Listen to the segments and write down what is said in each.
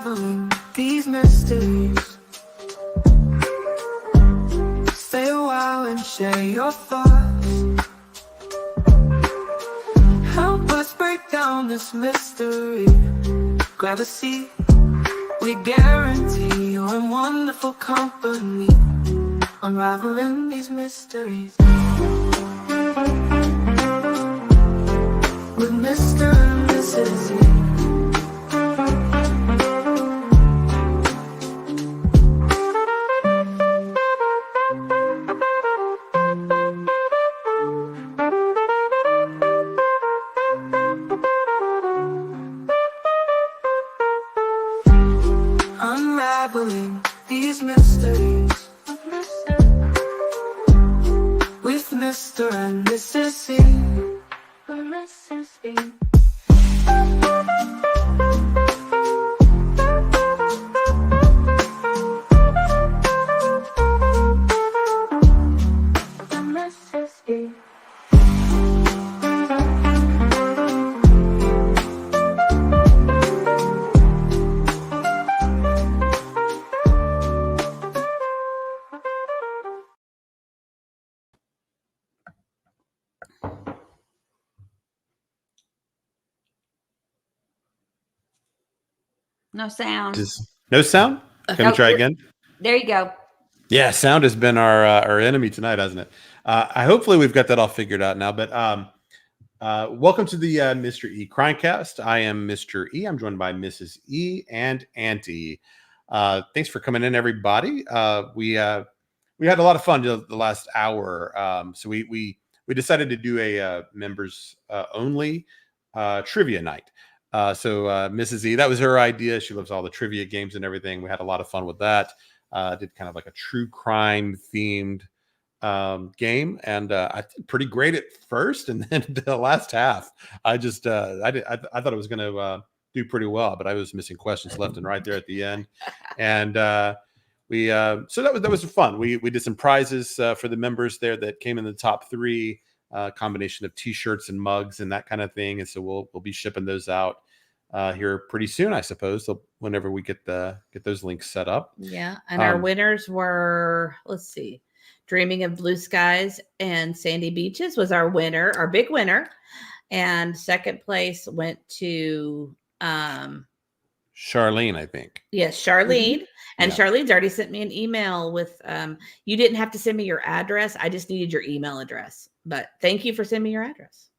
Unraveling these mysteries. Stay a while and share your thoughts. Help us break down this mystery. Grab a seat. We guarantee you're in wonderful company. Unraveling these mysteries with Mr. and Mrs. E. Unraveling these mysteries with Mr. and Mrs. E. Mrs. E. Mrs. E. No sound. No sound? Can we try again? There you go. Yeah, sound has been our enemy tonight, hasn't it? Hopefully we've got that all figured out now. But welcome to the Mr. E Crimecast. I am Mr. E. I'm joined by Mrs. E and Auntie. Thanks for coming in, everybody. We had a lot of fun the last hour. So we decided to do a members only trivia night. So Mrs. E, that was her idea. She loves all the trivia games and everything. We had a lot of fun with that. Did kind of like a true crime themed game, and I did pretty great at first, and then the last half, I thought it was going to do pretty well, but I was missing questions left and right there at the end, and so that was fun. We did some prizes for the members there that came in the top three. Combination of t-shirts and mugs and that kind of thing, and so we'll be shipping those out here pretty soon, I suppose. So whenever we get those links set up. Yeah, and our winners were, let's see, Dreaming of Blue Skies and Sandy Beaches was our winner, our big winner, and second place went to Charlene, I think. Yes, Charlene. Mm-hmm. And Charlene's already sent me an email with you didn't have to send me your address. I just needed your email address. But thank you for sending me your address.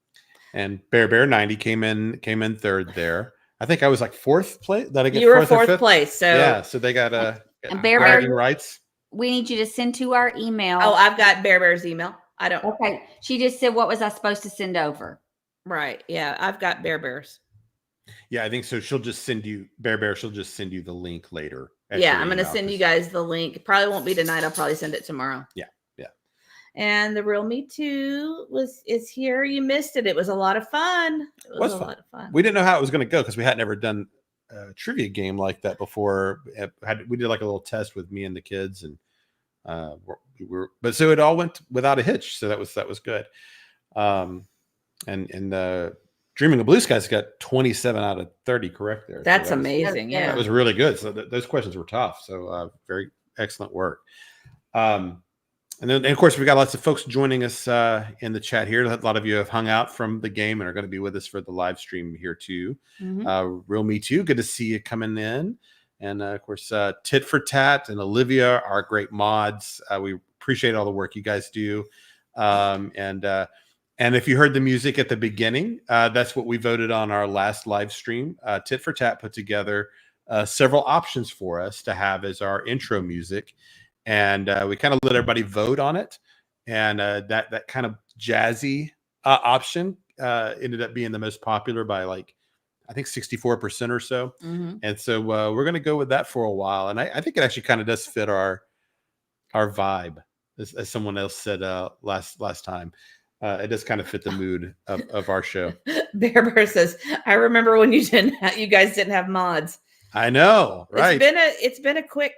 And Bear 90 came in third there. I think I was like fourth place. Did I get you were fourth place. So yeah, so they got and Bear rights. We need you to send to our email. Oh, I've got Bear's email. I don't. Okay. She just said, what was I supposed to send over? Right. Yeah, I've got Bear's. Yeah, I think so. She'll just send you She'll just send you the link later. Yeah, I'm going to send you guys the link. Probably won't be tonight. I'll probably send it tomorrow. Yeah. And the Real Me Too is here. You missed it. It was a lot of fun. It was a lot of fun. We didn't know how it was going to go because we had never done a trivia game like that before. We did like a little test with me and the kids, and but so it all went without a hitch. So that was good. And Dreaming of Blue Skies got 27 out of 30 correct there. That's so amazing. Yeah, that was really good. So those questions were tough. So very excellent work. And then, of course, we got lots of folks joining us in the chat here. A lot of you have hung out from the game and are going to be with us for the live stream here too. Mm-hmm. Real Me Too, good to see you coming in. And of course, Tit for Tat and Olivia are great mods. We appreciate all the work you guys do. And if you heard the music at the beginning, that's what we voted on our last live stream. Tit for Tat put together several options for us to have as our intro music. And we kind of let everybody vote on it, and that kind of jazzy option ended up being the most popular by like I think 64% or so. Mm-hmm. And so we're going to go with that for a while, and I think it actually kind of does fit our vibe, as someone else said last time. It does kind of fit the mood of our show. Bear says, "I remember when you guys didn't have mods." I know, right? It's been a quick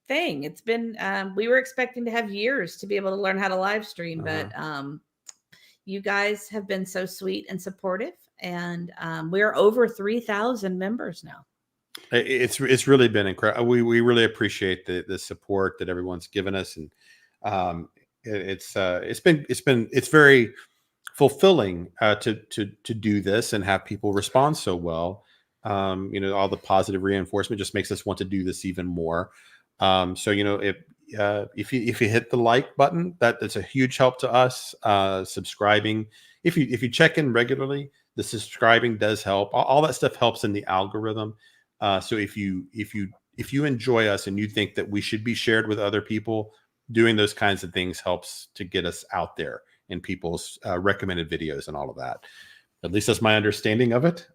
thing. It's been we were expecting to have years to be able to learn how to live stream, but you guys have been so sweet and supportive, and we're over 3,000 members now. It's really been incredible. We really appreciate the support that everyone's given us, and it's very fulfilling to do this and have people respond so well. All the positive reinforcement just makes us want to do this even more. So if you hit the like button, that's a huge help to us. Subscribing, if you check in regularly, the subscribing does help. All that stuff helps in the algorithm. So if you enjoy us and you think that we should be shared with other people, doing those kinds of things helps to get us out there in people's recommended videos and all of that. At least that's my understanding of it.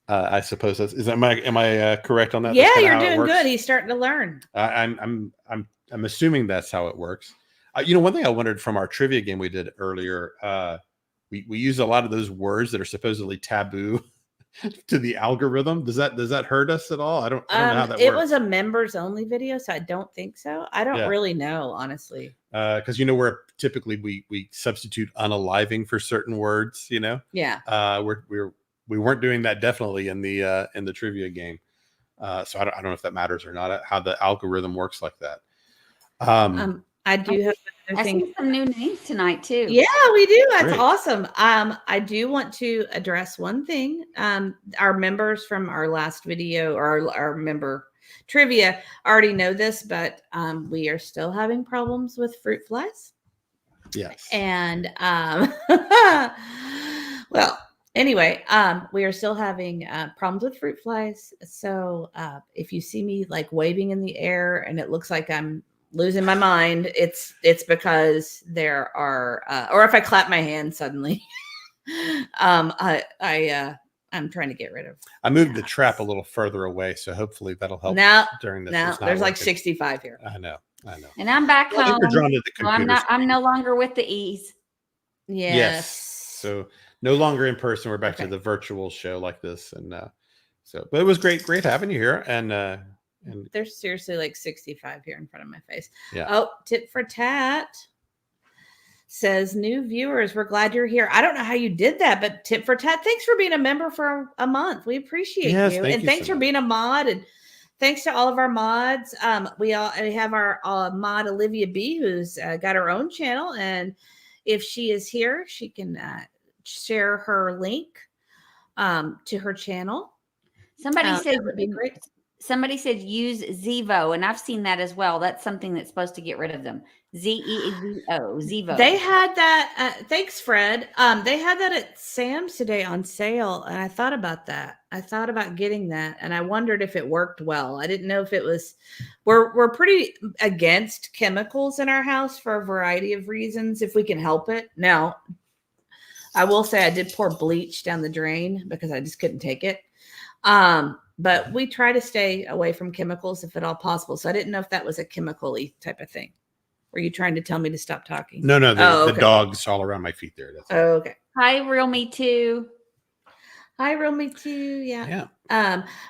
I suppose am I correct on that? Yeah, you're doing good. He's starting to learn. I'm assuming that's how it works. One thing I wondered from our trivia game we did earlier, we use a lot of those words that are supposedly taboo to the algorithm. Does that hurt us at all? I don't know how that works. It was a members only video, so I don't think so. I don't really know, honestly. Because where typically we substitute unaliving for certain words. Yeah. We weren't doing that definitely in the trivia game. So I don't know if that matters or not. How the algorithm works like that. I do have I see some new names tonight too. Yeah, we do. That's Great. awesome. I do want to address one thing. Our members from our last video, or our member trivia, already know this, but we are still having problems with fruit flies. Yes. And well, anyway, we are still having problems with fruit flies. So if you see me like waving in the air and it looks like I'm losing my mind, it's because there are or if I clap my hand suddenly, I'm trying to get rid of. I moved the trap a little further away, so hopefully that'll help during this. Now there's like 65 here. I know. And I'm back home. You're drawn to the So I'm no longer with the E's. Yes. So no longer in person. We're back to the virtual show like this, and but it was great having you here, and there's seriously like 65 here in front of my face. Yeah. Oh, Tit for Tat says, new viewers, we're glad you're here. I don't know how you did that, but Tit for Tat, thanks for being a member for a month. We appreciate you. And thanks for being a mod, and thanks to all of our mods. We have our mod Olivia B, who's got her own channel, and if she is here, she can share her link to her channel. Somebody said that would be great. Somebody said use Zevo, and I've seen that as well. That's something that's supposed to get rid of them. Zevo, Zevo. They had that. Thanks, Fred. They had that at Sam's today on sale, and I thought about that. I thought about getting that, and I wondered if it worked well. I didn't know if it was. We're pretty against chemicals in our house for a variety of reasons, if we can help it. Now, I will say I did pour bleach down the drain because I just couldn't take it. But we try to stay away from chemicals if at all possible. So I didn't know if that was a chemical-y type of thing. Were you trying to tell me to stop talking? No, the dog's all around my feet there. That's okay. Hi, Real Me Too. Hi, Real Me Too. Yeah.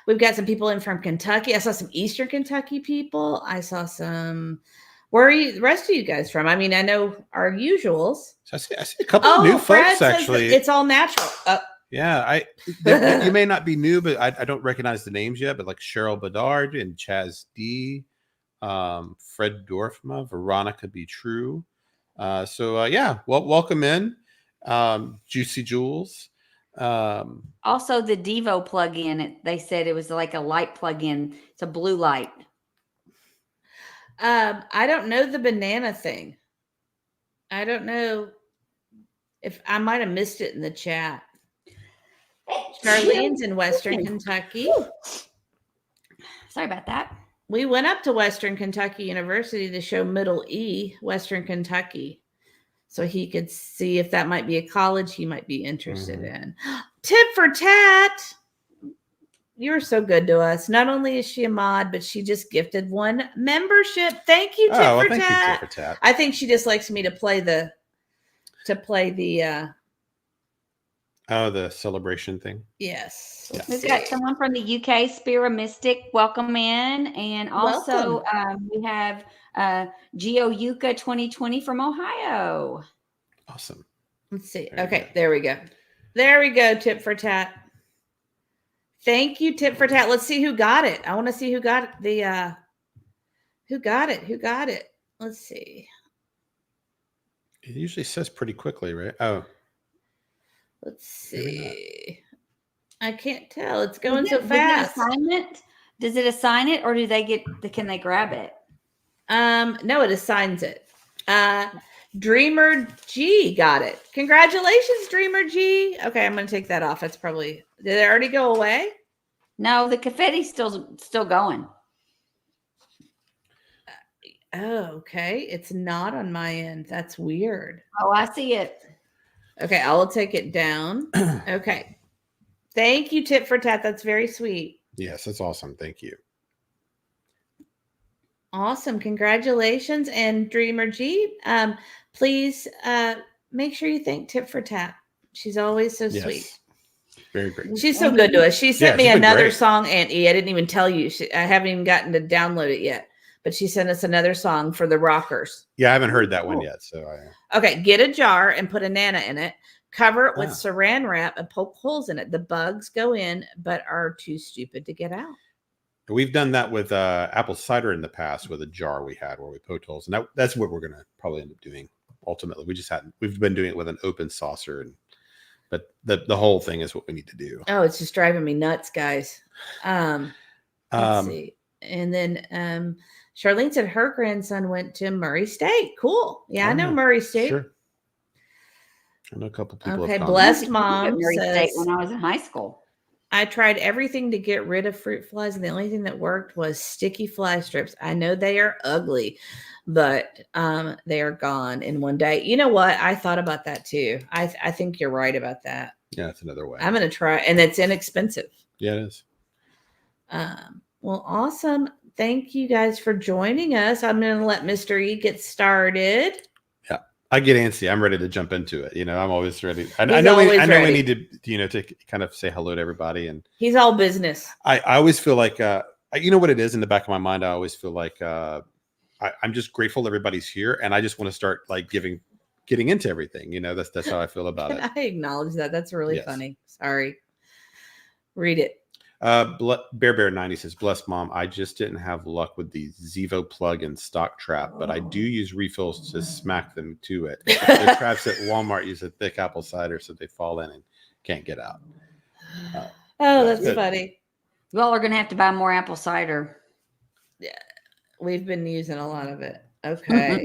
We've got some people in from Kentucky. I saw some Eastern Kentucky people. I saw some. Where are the rest of you guys from? I mean, I know our usuals. So I see a couple of new folks, actually. It's all natural. Yeah, you may not be new, but I don't recognize the names yet. But like Cheryl Bedard and Chaz D, Fred Dorfma, Veronica Be True. Welcome in, Juicy Jules. Also, the Devo plug-in. They said it was like a light plug-in. It's a blue light. I don't know the banana thing. I don't know if I might have missed it in the chat. Charlene's in Western Kentucky. Sorry about that. We went up to Western Kentucky University to show Middle E, Western Kentucky, so he could see if that might be a college he might be interested in. Tip for Tat. You're so good to us. Not only is she a mod, but she just gifted one membership. Thank you, Tip for Tat. I think she just likes me to play the the celebration thing. Yes. We've got someone from the UK, Spira Mystic. Welcome in. And also we have Geo Yuka 2020 from Ohio. Awesome. Let's see. Okay, there we go. There we go, Tip for Tat. Thank you, Tit for Tat. Let's see who got it. I want to see who got the who got it. Let's see. It usually says pretty quickly, right? Oh, Let's see. I can't tell. It's going so Does fast. Does it assign it, or do they can they grab it? No, it assigns it. Dreamer G got it. Congratulations, Dreamer G. Okay, I'm gonna take that off. That's probably, did it already go away? No, the confetti's still going. Oh, okay. It's not on my end. That's weird. Oh, I see it. Okay, I will take it down. Okay. Thank you, Tit for Tat. That's very sweet. yes, that's awesome. Thank you. Awesome. Congratulations. And Dreamer G, please make sure you thank Tit for Tat. She's always so sweet. Very great. She's so good to us. She sent me she's been another great. song, Aunt E. I didn't even tell you. I haven't even gotten to download it yet. But she sent us another song for the rockers. Yeah, I haven't heard that one yet. So Okay, get a jar and put a Nana in it. Cover it with saran wrap and poke holes in it. The bugs go in, but are too stupid to get out. we've done that with apple cider in the past with a jar we had where we poked holes, and that's what we're gonna probably end up doing ultimately. We've been doing it with an open saucer, but the whole thing is what we need to do. Oh, it's just driving me nuts, guys. Let's see. And then Charlene said her grandson went to Murray State. Cool. Yeah, I know Murray State. Sure. I know a couple people. Okay, have blessed mom Murray says, State when I was in high school. I tried everything to get rid of fruit flies, and the only thing that worked was sticky fly strips. I know they are ugly, but they are gone in one day. You know what? I thought about that too. I think you're right about that. Yeah, it's another way. I'm going to try, and it's inexpensive. Yeah, it is. Well, awesome. Thank you guys for joining us. I'm going to let Mr. E get started. Yeah, I get antsy. I'm ready to jump into it. I'm always ready. I He's know always we ready. need to, to kind of say hello to everybody. And He's all business. I always feel like, you know what it is in the back of my mind? I always feel like I'm just grateful everybody's here. And I just want to start like getting into everything. That's how I feel about it. I acknowledge that. That's really funny. Sorry. Read it. Bear 90 says, bless mom, I just didn't have luck with the Zevo plug and stock trap, but I do use refills to smack them to it. The traps at Walmart use a thick apple cider so they fall in and can't get out. That's funny. You all are going to have to buy more apple cider. Yeah, we've been using a lot of it. Okay.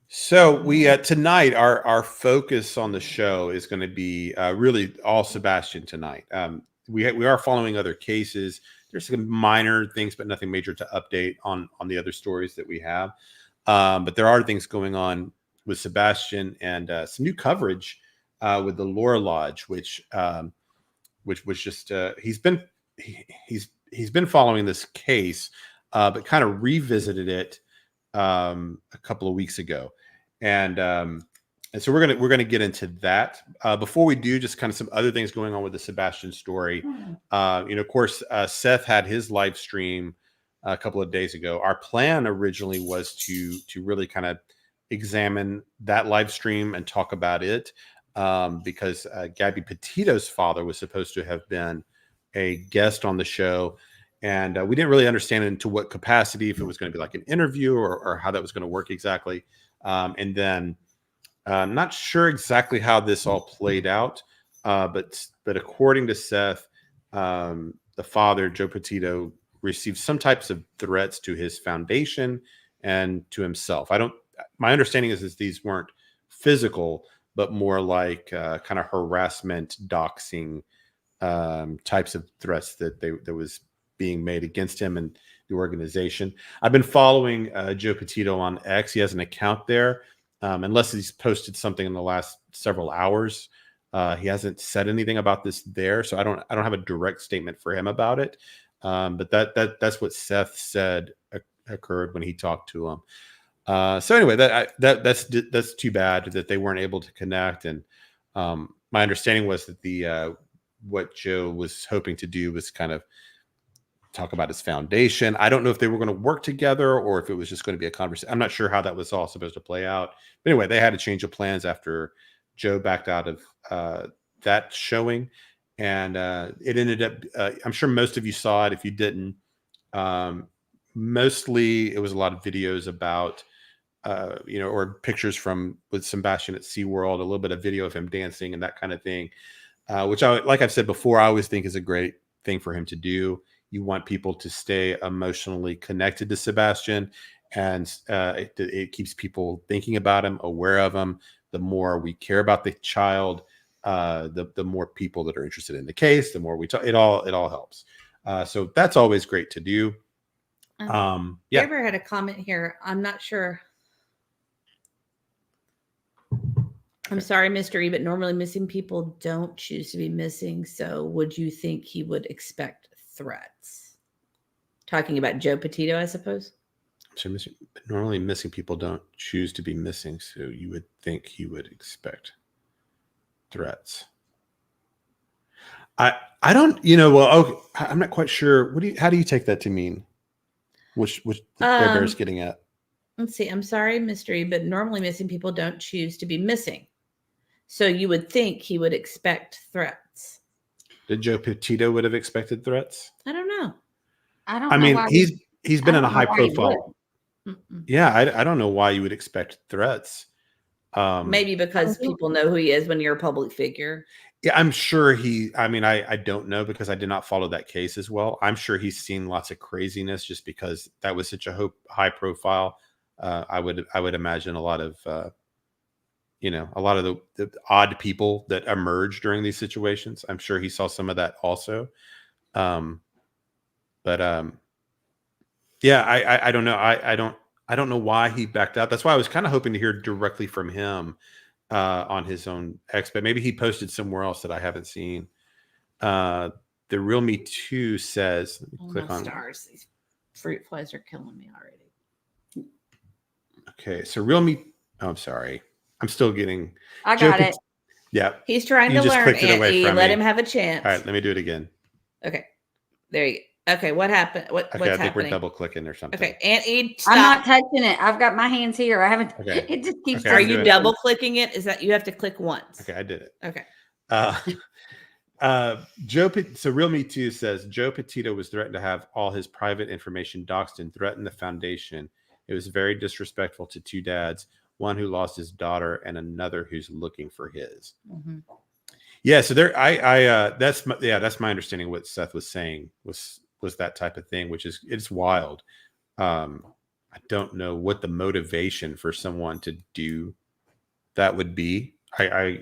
So we tonight our focus on the show is going to be really all Sebastian tonight. We are following other cases. There's some minor things, but nothing major to update on the other stories that we have. But there are things going on with Sebastian and some new coverage with the Lura Lounge, which was just he's been following this case, but kind of revisited it a couple of weeks ago, and so we're gonna get into that. Before we do, just kind of some other things going on with the Sebastian story. Of course, Seth had his live stream a couple of days ago. Our plan originally was to really kind of examine that live stream and talk about it, because Gabby Patito's father was supposed to have been a guest on the show, and we didn't really understand into what capacity, if it was going to be like an interview or how that was going to work exactly. And then not sure exactly how this all played out, but according to Seth, the father, Joe Patito, received some types of threats to his foundation and to himself. My understanding is these weren't physical, but more like kind of harassment, doxing types of threats that was being made against him and the organization. I've been following Joe Patito on X. He has an account there. Unless he's posted something in the last several hours, he hasn't said anything about this there. So I don't have a direct statement for him about it. But that's what Seth said occurred when he talked to him. So anyway, that's too bad that they weren't able to connect. And my understanding was that what Joe was hoping to do was kind of talk about his foundation. I don't know if they were going to work together or if it was just going to be a conversation. I'm not sure how that was all supposed to play out. But anyway, they had a change of plans after Joe backed out of that showing. and it ended up. I'm sure most of you saw it. If you didn't, mostly it was a lot of videos about. Or pictures with Sebastian at SeaWorld, a little bit of video of him dancing and that kind of thing, which like I've said before, I always think is a great thing for him to do. You want people to stay emotionally connected to Sebastian, and it keeps people thinking about him, aware of him. The more we care about the child, the more people that are interested in the case, the more we talk, it all helps. So that's always great to do. Ever had a comment here? I'm not sure. I'm sorry, Mr. E, but normally missing people don't choose to be missing. So would you think he would expect threats? Talking about Joe Patito, I suppose. So normally missing people don't choose to be missing. So you would think he would expect threats. I don't, okay, I'm not quite sure. How do you take that to mean? Which Bear Bear's getting at? Let's see. I'm sorry, Mr. E, but normally missing people don't choose to be missing. So you would think he would expect threats. Did Joe Patito would have expected threats? I don't know. I mean, he's been in a high profile. Yeah, I don't know why you would expect threats. Maybe because people know who he is when you're a public figure. Yeah, I'm sure I don't know because I did not follow that case as well. I'm sure he's seen lots of craziness just because that was such a high profile. I would imagine a lot of the odd people that emerge during these situations. I'm sure he saw some of that also. I don't know. I don't know why he backed out. That's why I was kind of hoping to hear directly from him on his own X, but maybe he posted somewhere else that I haven't seen. The Real Me Too says, click on stars. These fruit flies are killing me already. Okay, so Real Me. Oh, I'm sorry. I'm still getting. I got it. Yeah. He's trying to learn, Auntie. Let him have a chance. All right, let me do it again. Okay. There you go. Okay, what happened? What's happening? I think we're double clicking or something. Okay, Auntie, stop. I'm not touching it. I've got my hands here. I haven't. Okay. It just keeps. Okay, Are you double clicking it? Is that you have to click once? Okay, I did it. Okay. So Real Me Too says Joe Patito was threatened to have all his private information doxed and threatened the foundation. It was very disrespectful to two dads, one who lost his daughter and another who's looking for his. Mm-hmm. Yeah, so that's my understanding of what Seth was saying was that type of thing, which is, it's wild. I don't know what the motivation for someone to do that would be. I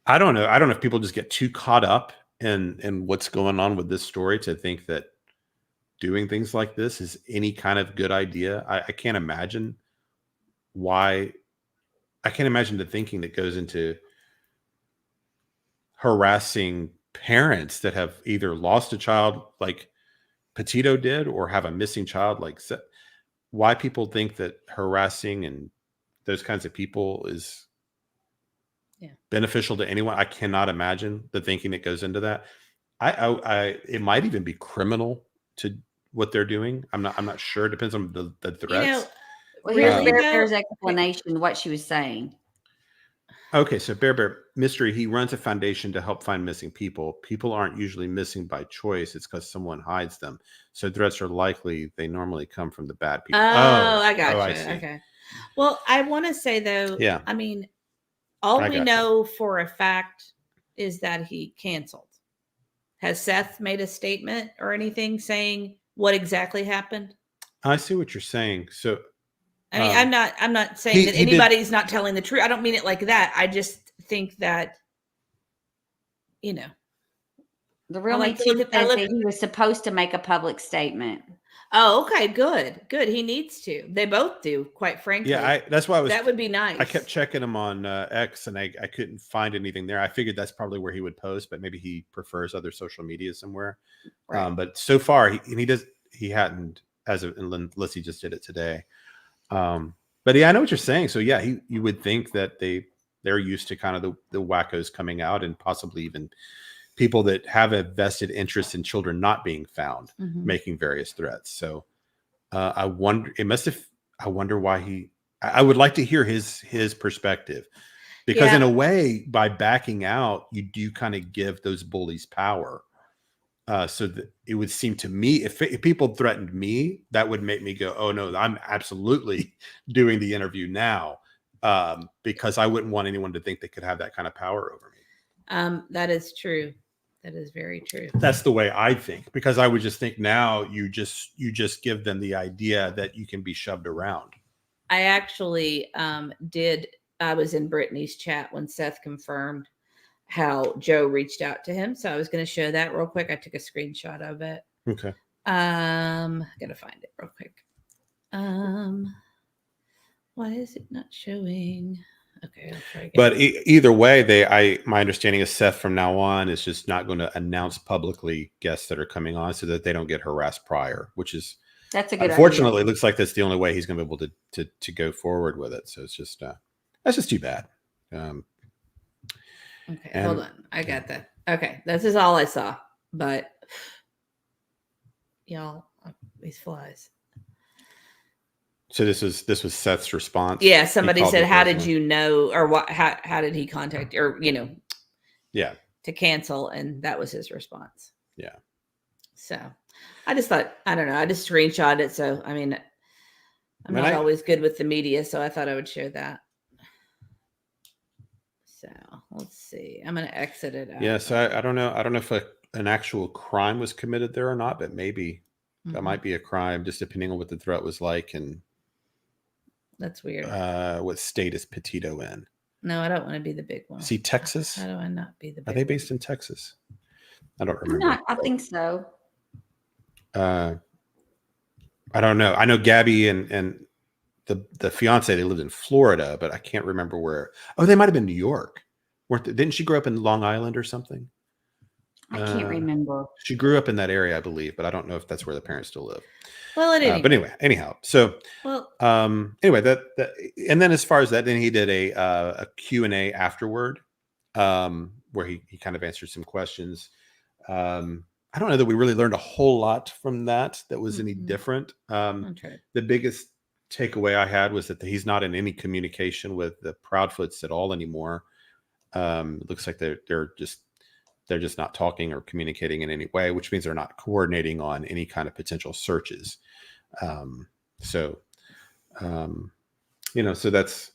don't know. I don't know if people just get too caught up in what's going on with this story to think that doing things like this is any kind of good idea. I can't imagine why. I can't imagine the thinking that goes into harassing parents that have either lost a child like Patito did or have a missing child like Seth. Why people think that harassing and those kinds of people is beneficial to anyone. I cannot imagine the thinking that goes into that. It might even be criminal to what they're doing. I'm not sure. It depends on the threats. Here's Bear's explanation, what she was saying. Okay, so Bear Mystery, he runs a foundation to help find missing people. People aren't usually missing by choice. It's because someone hides them. So threats are likely, they normally come from the bad people. I got you. Okay. Well, I want to say though, I mean, all we know for a fact is that he canceled. Has Seth made a statement or anything saying what exactly happened? I see what you're saying. So I mean, I'm not saying that anybody's not telling the truth. I don't mean it like that. I just think that, the Real Me Too says that he was supposed to make a public statement. Oh, okay, good. He needs to. They both do, quite frankly. Yeah, that's why that would be nice. I kept checking him on X, and I couldn't find anything there. I figured that's probably where he would post, but maybe he prefers other social media somewhere. Right. But so far, he hadn't, unless he just did it today. But yeah, I know what you're saying. So yeah, you would think that they're used to kind of the wackos coming out and possibly even people that have a vested interest in children not being found, making various threats. So I wonder why I would like to hear his perspective. Because in a way, by backing out, you do kind of give those bullies power. So that it would seem to me, if people threatened me, that would make me go, oh no, I'm absolutely doing the interview now, because I wouldn't want anyone to think they could have that kind of power over me. That is true. That is very true. That's the way I think, because I would just think now you just give them the idea that you can be shoved around. I actually I was in Brittany's chat when Seth confirmed how Joe reached out to him. So I was going to show that real quick. I took a screenshot of it. Okay. Gotta find it real quick. Why is it not showing? Okay, I'll try again. But either way, my understanding is Seth from now on is just not going to announce publicly guests that are coming on so that they don't get harassed prior, which is, that's a good unfortunately, idea. it looks like that's the only way he's going to be able to go forward with it. So it's just, that's just too bad. Okay, hold on. I got that. Okay, this is all I saw. But y'all, these flies. So this was Seth's response. Yeah, somebody said, "How did you know?" Or what? How did he contact? Or yeah, to cancel, and that was his response. Yeah. So I just thought, I don't know. I just screenshot it. So I'm not always good with the media, so I thought I would share that. So let's see. I'm going to exit it out. Yeah. So I don't know. I don't know if an actual crime was committed there or not, but maybe that might be a crime, just depending on what the threat was like. And that's weird. What state is Patito in? No, I don't want to be the big one. Is he Texas? How do I not be the big Are they based in Texas? I don't remember. I think so. I don't know. I know Gabby and the fiance, they lived in Florida, but I can't remember where. Oh, they might have been New York. Didn't she grow up in Long Island or something? I can't remember. She grew up in that area, I believe, but I don't know if that's where the parents still live. Well, but anyhow. So, anyway, that and then as far as that, then he did a Q&A afterward, where he kind of answered some questions. I don't know that we really learned a whole lot from that was any different. Okay. The biggest takeaway I had was that he's not in any communication with the Proudfoots at all anymore. It looks like they're just not talking or communicating in any way, which means they're not coordinating on any kind of potential searches. So that's,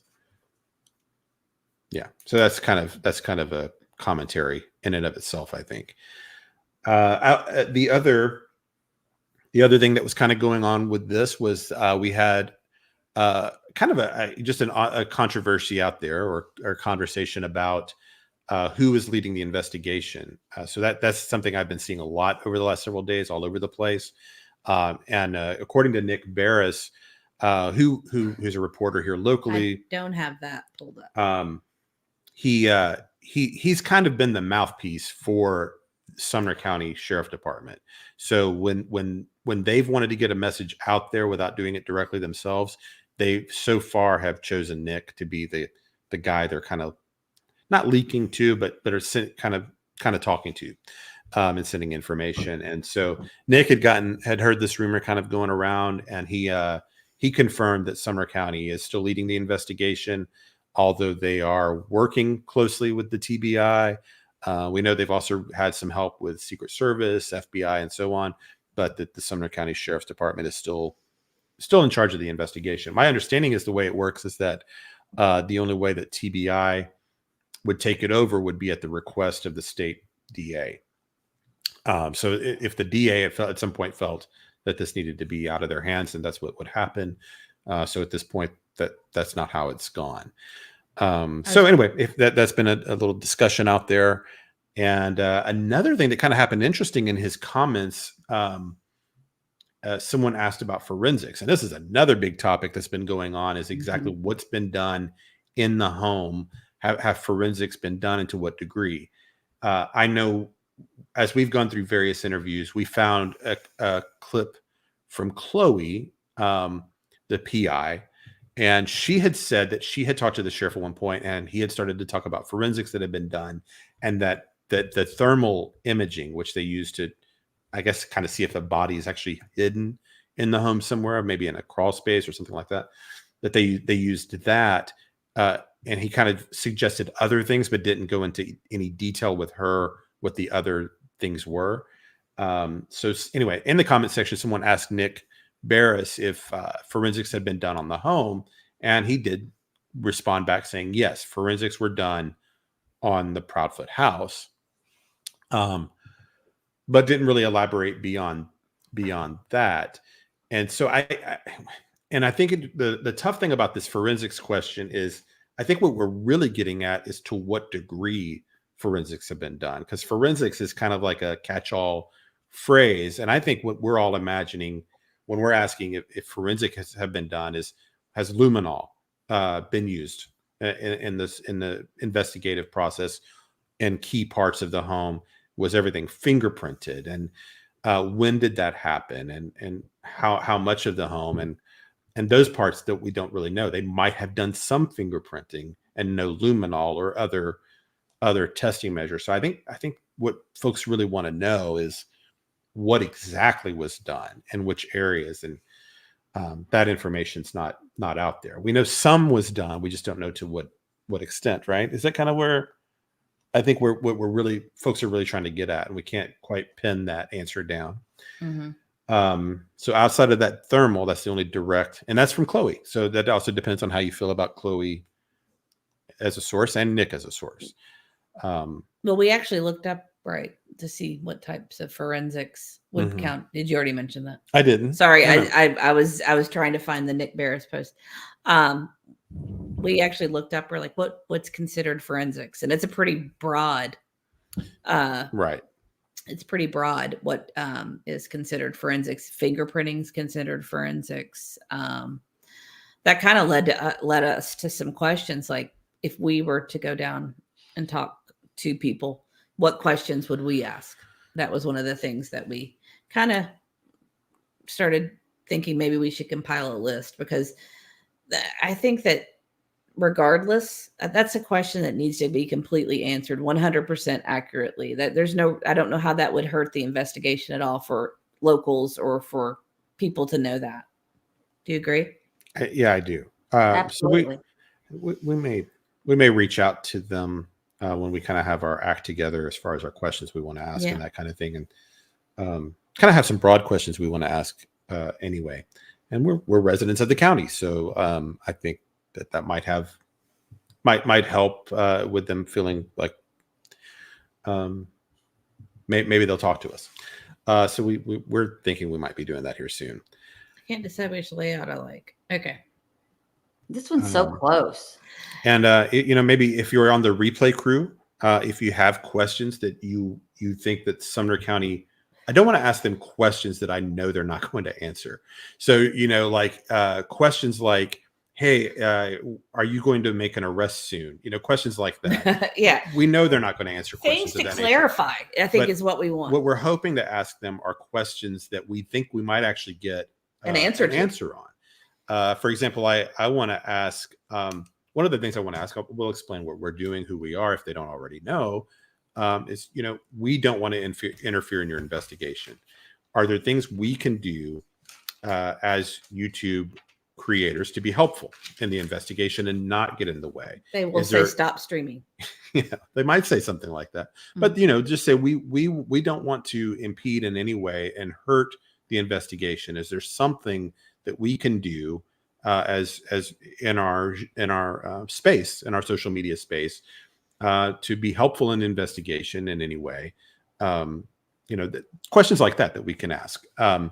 yeah. So that's kind of a commentary in and of itself, I think. The other thing that was kind of going on with this was we had kind of a controversy out there or conversation about who is leading the investigation. So that's something I've been seeing a lot over the last several days, all over the place. And according to Nick Barris, who's a reporter here locally, I don't have that pulled up. He's kind of been the mouthpiece for Sumner County Sheriff Department. So when they've wanted to get a message out there without doing it directly themselves, they so far have chosen Nick to be the guy they're kind of not leaking to, but are kind of talking to, and sending information. And so Nick had heard this rumor kind of going around, and he confirmed that Sumner County is still leading the investigation, although they are working closely with the TBI. We know they've also had some help with Secret Service, FBI, and so on, but that the Sumner County Sheriff's Department is still in charge of the investigation. My understanding is the way it works is that the only way that TBI would take it over would be at the request of the state DA. So if the DA at some point felt that this needed to be out of their hands, then that's what would happen. So at this point, that's not how it's gone. So anyway, if that's been a little discussion out there. And another thing that kind of happened interesting in his comments, someone asked about forensics. And this is another big topic that's been going on, is exactly what's been done in the home. Have forensics been done, and to what degree? I know as we've gone through various interviews, we found a clip from Chloe, the PI, and she had said that she had talked to the sheriff at one point, and he had started to talk about forensics that had been done, and that the thermal imaging, which they use to, I guess, kind of see if the body is actually hidden in the home somewhere, maybe in a crawl space or something like that, that they used that. he kind of suggested other things, but didn't go into any detail with her what the other things were. So anyway, in the comment section, someone asked Nick Barris if forensics had been done on the home, and he did respond back saying yes, forensics were done on the Proudfoot house, but didn't really elaborate beyond that. And so I think the tough thing about this forensics question is, I think what we're really getting at is to what degree forensics have been done, because forensics is kind of like a catch-all phrase. And I think what we're all imagining when we're asking if forensics have been done is, has luminol been used in the investigative process in key parts of the home? Was everything fingerprinted? And when did that happen? And how much of the home? And those parts that we don't really know. They might have done some fingerprinting and no luminol or other testing measures. So I think what folks really want to know is what exactly was done and which areas. And that information's not out there. We know some was done. We just don't know to what extent, right? Is that kind of where I think what folks are really trying to get at, and we can't quite pin that answer down. Mm-hmm. So outside of that thermal, that's the only direct, and that's from Chloe. So that also depends on how you feel about Chloe as a source and Nick as a source. Well, we actually looked up to see what types of forensics would count. Did you already mention that? I didn't. Sorry, I was trying to find the Nick Barris post. We actually looked up. We're like, what's considered forensics, and it's a pretty broad. Right. It's pretty broad what is considered forensics. Fingerprinting is considered forensics. That kind of led us to some questions, like if we were to go down and talk to people, what questions would we ask? That was one of the things that we kind of started thinking maybe we should compile a list, because I think that regardless, that's a question that needs to be completely answered 100% accurately. That I don't know how that would hurt the investigation at all for locals or for people to know that. Do you agree? Yeah, I do. Absolutely. So we may reach out to them when we kind of have our act together as far as our questions we want to ask and that kind of thing, and kind of have some broad questions we want to ask anyway. And we're residents of the county, so I think that might help with them feeling like maybe they'll talk to us. So we're thinking we might be doing that here soon. I can't decide which layout I like. Okay. This one's so close. And maybe if you're on the replay crew, if you have questions that you think that Sumner County, I don't want to ask them questions that I know they're not going to answer. So, questions like, hey, are you going to make an arrest soon? Questions like that. Yeah. We know they're not going to answer questions Things to of that clarify, nature. I think, is what we want. What we're hoping to ask them are questions that we think we might actually get an answer on. For example, I want to ask, one of the things I want to ask, we'll explain what we're doing, who we are, if they don't already know, is, we don't want to interfere in your investigation. Are there things we can do as YouTube creators to be helpful in the investigation and not get in the way? They will say stop streaming. Yeah, they might say something like that. But just say we don't want to impede in any way and hurt the investigation. Is there something that we can do as in our space, in our social media space, to be helpful in investigation in any way? Questions like that we can ask. I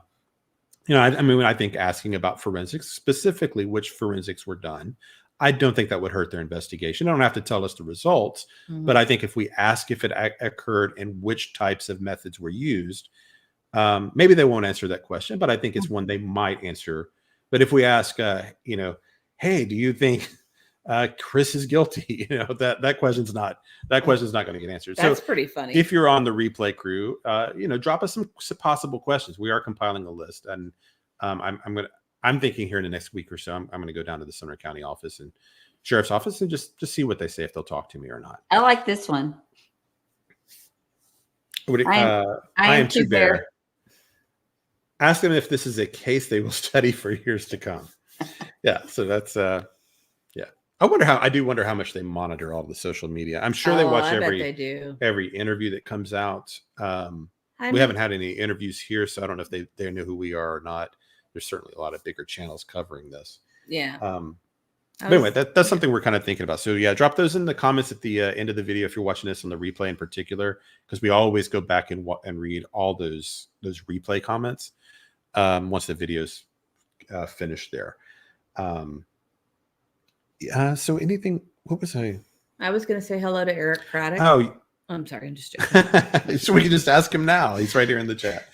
think asking about forensics, specifically which forensics were done, I don't think that would hurt their investigation. They don't have to tell us the results, but I think if we ask if it occurred and which types of methods were used, maybe they won't answer that question, but I think it's one they might answer. But if we ask, hey, do you think Chris is guilty? That question's not going to get answered. That's pretty funny. If you're on the replay crew, drop us some possible questions. We are compiling a list, and I'm thinking here in the next week or so, I'm going to go down to the Sumner County office and sheriff's office and just see what they say, if they'll talk to me or not. I like this one. I am too bare. Ask them if this is a case they will study for years to come. Yeah. So that's, I do wonder how much they monitor all the social media. I'm sure they watch I bet they do. every interview that comes out. We haven't had any interviews here, so I don't know if they know who we are or not. There's certainly a lot of bigger channels covering this. Yeah. But anyway, that's something we're kind of thinking about. So yeah, drop those in the comments at the end of the video if you're watching this on the replay in particular, because we always go back and read all those replay comments once the video's finished there. So anything? What was I? I was going to say hello to Eric Craddock. Oh, I'm sorry. I'm just joking. so we can just ask him now. He's right here in the chat.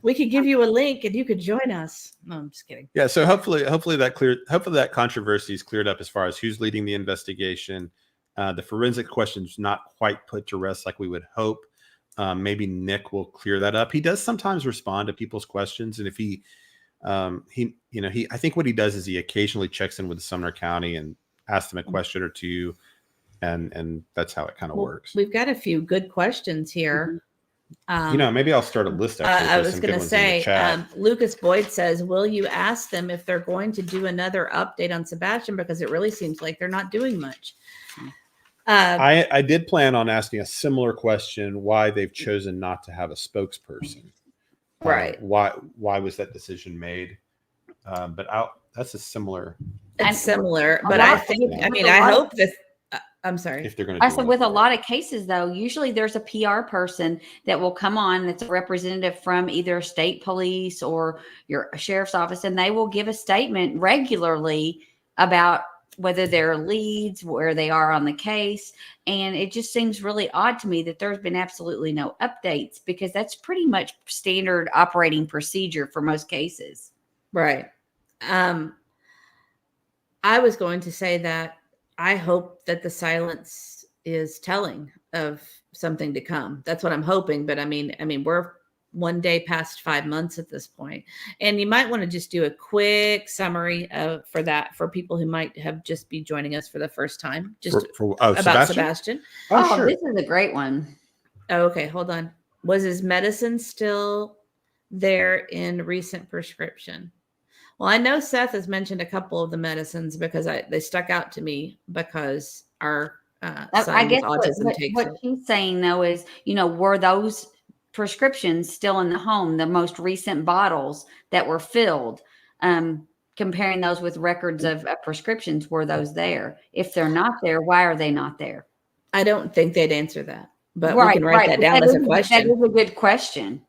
We could give you a link and you could join us. No, I'm just kidding. Yeah. So hopefully that controversy is cleared up as far as who's leading the investigation. The forensic question's not quite put to rest like we would hope. Maybe Nick will clear that up. He does sometimes respond to people's questions, and if I think what he does is he occasionally checks in with Sumner County and asks them a question or two, and that's how it kind of works. We've got a few good questions here. Maybe I'll start a list. Actually, I was going to say, Lucas Boyd says, will you ask them if they're going to do another update on Sebastian? Because it really seems like they're not doing much. I did plan on asking a similar question, why they've chosen not to have a spokesperson. Right. Why was that decision made? But that's a similar. It's similar, but I think, I hope that, I'm sorry. If they're going to, I said with a lot of cases, though, usually there's a PR person that will come on that's a representative from either state police or your sheriff's office, and they will give a statement regularly about whether they're leads, where they are on the case. And it just seems really odd to me that there's been absolutely no updates, because that's pretty much standard operating procedure for most cases. Right. I was going to say that I hope that the silence is telling of something to come. That's what I'm hoping. But I mean, we're one day past 5 months at this point, and you might want to just do a quick summary for people who might have just be joining us for the first time, just about Sebastian. Oh, sure. This is a great one. Oh, okay, hold on. Was his medicine still there in recent prescription? Well, I know Seth has mentioned a couple of the medicines because they stuck out to me because our son I guess with autism takes what she's saying though is, were those prescriptions still in the home, the most recent bottles that were filled, comparing those with records of prescriptions, were those there? If they're not there, why are they not there? I don't think they'd answer that, but we can write that down as a question. That is a good question.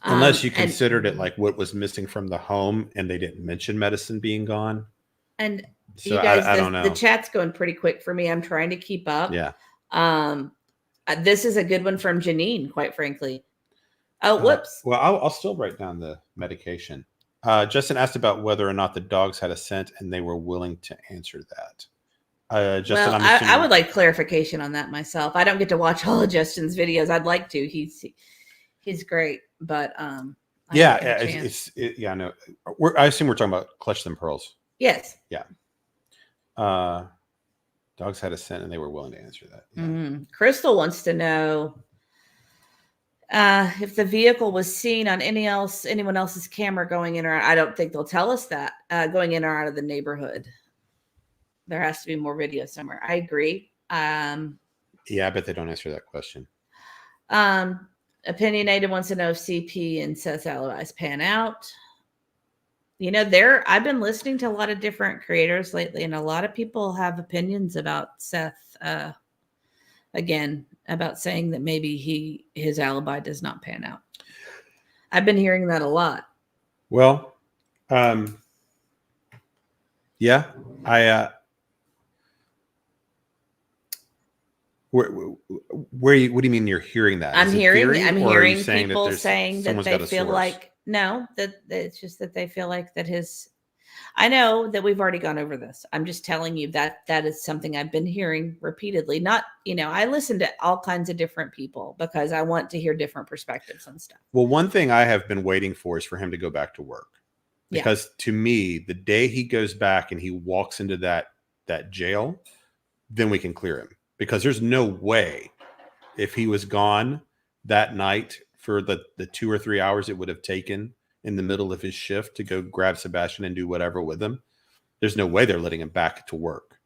Unless you considered it like what was missing from the home and they didn't mention medicine being gone. And so you guys, I don't know. The chat's going pretty quick for me. I'm trying to keep up. Yeah. This is a good one from Janine, quite frankly. Oh, whoops. Well, I'll still write down the medication. Justin asked about whether or not the dogs had a scent, and they were willing to answer that. Justin, well, I would like clarification on that myself. I don't get to watch all of Justin's videos. I'd like to. He's great, but I know. I assume we're talking about Clutch Them Pearls. Yes. Yeah. Dogs had a scent, and they were willing to answer that. Yeah. Mm-hmm. Crystal wants to know if the vehicle was seen on anyone else's camera going in or out. I don't think they'll tell us that going in or out of the neighborhood. There has to be more video somewhere. I agree. I bet they don't answer that question. Opinionated wants to know if CP and Seth's alibis pan out. I've been listening to a lot of different creators lately, and a lot of people have opinions about Seth. Again, about saying that maybe his alibi does not pan out. I've been hearing that a lot. Well, yeah, Where what do you mean you're hearing that? I'm hearing people saying that they feel like that it's just that they feel like that I know that we've already gone over this. I'm just telling you that is something I've been hearing repeatedly. Not, I listen to all kinds of different people because I want to hear different perspectives on stuff. Well, one thing I have been waiting for is for him to go back to work. Because to me, the day he goes back and he walks into that jail, then we can clear him. Because there's no way if he was gone that night for the 2 or 3 hours it would have taken in the middle of his shift to go grab Sebastian and do whatever with him. there's no way they're letting him back to work.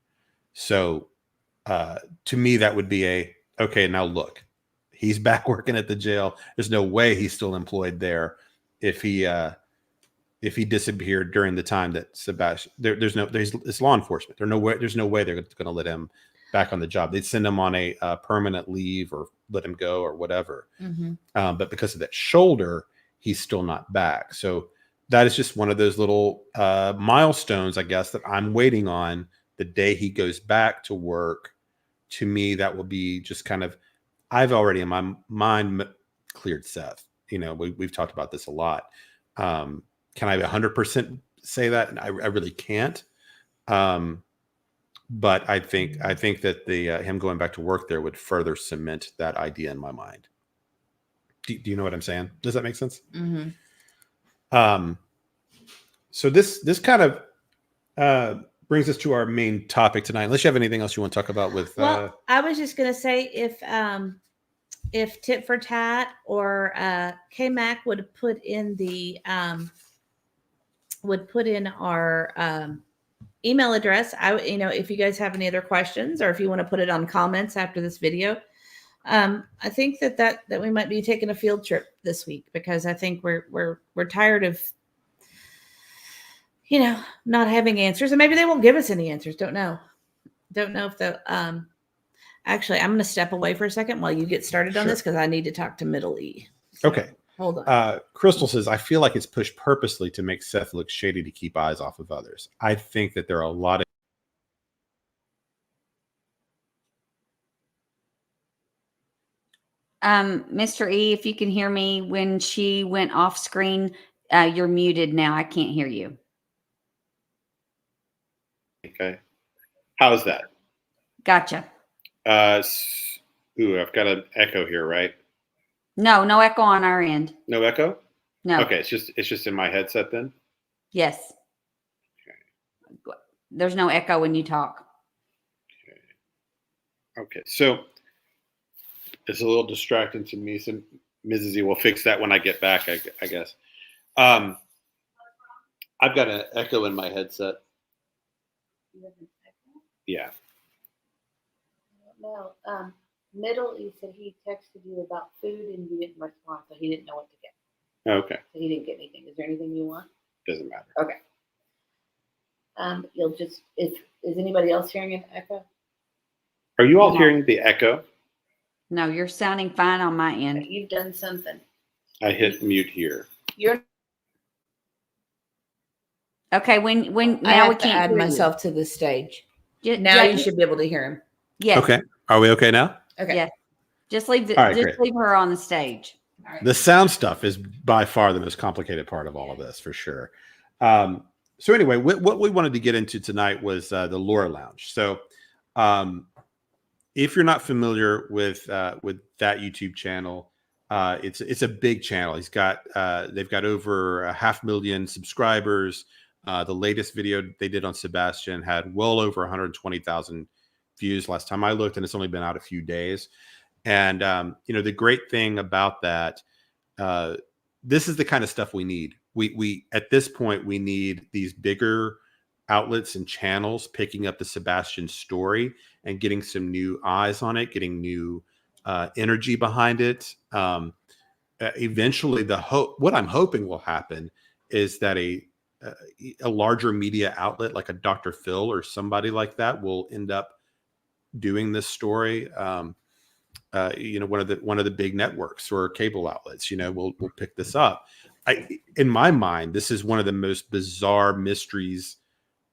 So to me, that would be okay, now look, he's back working at the jail. There's no way he's still employed there if he disappeared during the time that Sebastian, it's law enforcement. There's no way they're going to let him back on the job. They'd send him on a permanent leave or let him go or whatever. But because of that shoulder, he's still not back. So that is just one of those little milestones, I guess, that I'm waiting on. The day he goes back to work, to me, that will be just kind of, I've already in my mind cleared Seth. You know, we've talked about this a lot. Can I 100% say that? I really can't. But I think that the him going back to work there would further cement that idea in my mind. Do you know what I'm saying? Does that make sense? So this kind of brings us to our main topic tonight. Unless you have anything else you want to talk about with. Well, I was just going to say if Tit for Tat or K-Mac would put in our email address. If you guys have any other questions or if you want to put it on comments after this video, I think that we might be taking a field trip this week, because I think we're tired of not having answers, and maybe they won't give us any answers. Don't know if actually, I'm going to step away for a second while you get started on this, because I need to talk to Middle E. So, okay. Hold on. Crystal says, I feel like it's pushed purposely to make Seth look shady to keep eyes off of others. I think that there are a lot of Mr. E, if you can hear me, when she went off screen, you're muted now. I can't hear you. Okay. How's that? Gotcha. I've got an echo here, right? No echo on our end. No echo? No. Okay, it's just in my headset then? Yes. Okay. There's no echo when you talk. Okay. So it's a little distracting to me. So Mrs. E will fix that when I get back, I guess. I've got an echo in my headset. Yeah. No. Middle East said he texted you about food and you didn't respond, so he didn't know what to get. Okay. So he didn't get anything. Is there anything you want? Doesn't matter. Okay. You'll just, is anybody else hearing an echo? Are you all No. hearing the echo? No, you're sounding fine on my end. You've done something. I hit mute here. You're Okay, when I now have we to can't add hear myself to the stage. you. Now you just- should be able to hear him. Yes. Okay. Are we okay now? Okay. Yes. Just leave All right, just great. leave her on the stage. The sound stuff is by far the most complicated part of all of this, for sure. So anyway, what we wanted to get into tonight was the Lura Lounge. So if you're not familiar with that YouTube channel, it's a big channel. They've got over 500,000 subscribers. The latest video they did on Sebastian had well over 120,000 views last time I looked, and it's only been out a few days. And the great thing about that, this is the kind of stuff we need. We at this point we need these bigger outlets and channels picking up the Sebastian story and getting some new eyes on it, getting new energy behind it. Eventually, what I'm hoping will happen is that a larger media outlet like a Dr. Phil or somebody like that will end up doing this story. One of the big networks or cable outlets, will pick this up. In my mind, this is one of the most bizarre mysteries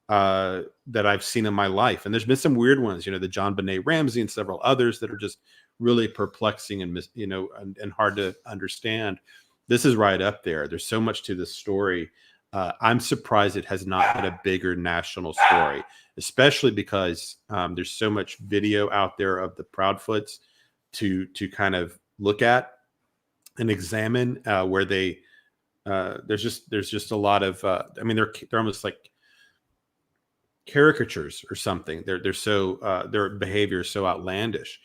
that I've seen in my life. And there's been some weird ones, the John Benet Ramsey and several others that are just really perplexing and and hard to understand. This is right up there. There's so much to this story. I'm surprised it has not been a bigger national story, especially because there's so much video out there of the Proudfoots to kind of look at and examine where they there's just a lot of they're almost like caricatures or something. They're so their behavior is so outlandish.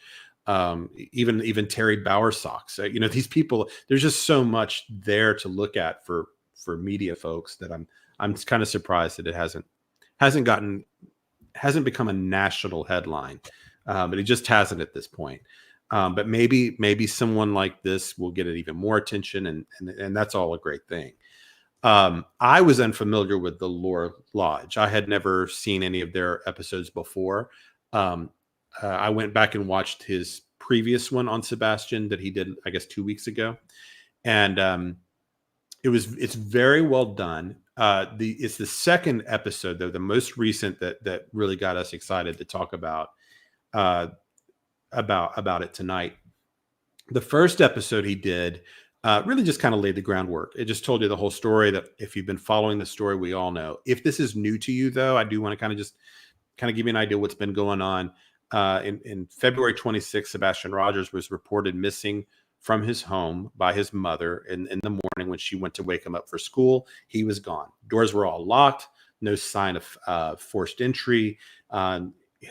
Even Terry Bowersox, these people, there's just so much there to look at for media folks that I'm kind of surprised that it hasn't hasn't become a national headline, but it just hasn't at this point. But maybe someone like this will get it even more attention, and that's all a great thing. I was unfamiliar with the Lura Lodge. I had never seen any of their episodes before. I went back and watched his previous one on Sebastian that he did, I guess, 2 weeks ago, and it's very well done. It's the second episode, though, the most recent that really got us excited to talk about it tonight. The first episode he did really just kind of laid the groundwork. It just told you the whole story that if you've been following the story, we all know. If this is new to you, though, I do want to kind of give you an idea what's been going on. In February 26th, Sebastian Rogers was reported missing from his home by his mother in the morning when she went to wake him up for school. He was gone. Doors were all locked. No sign of forced entry.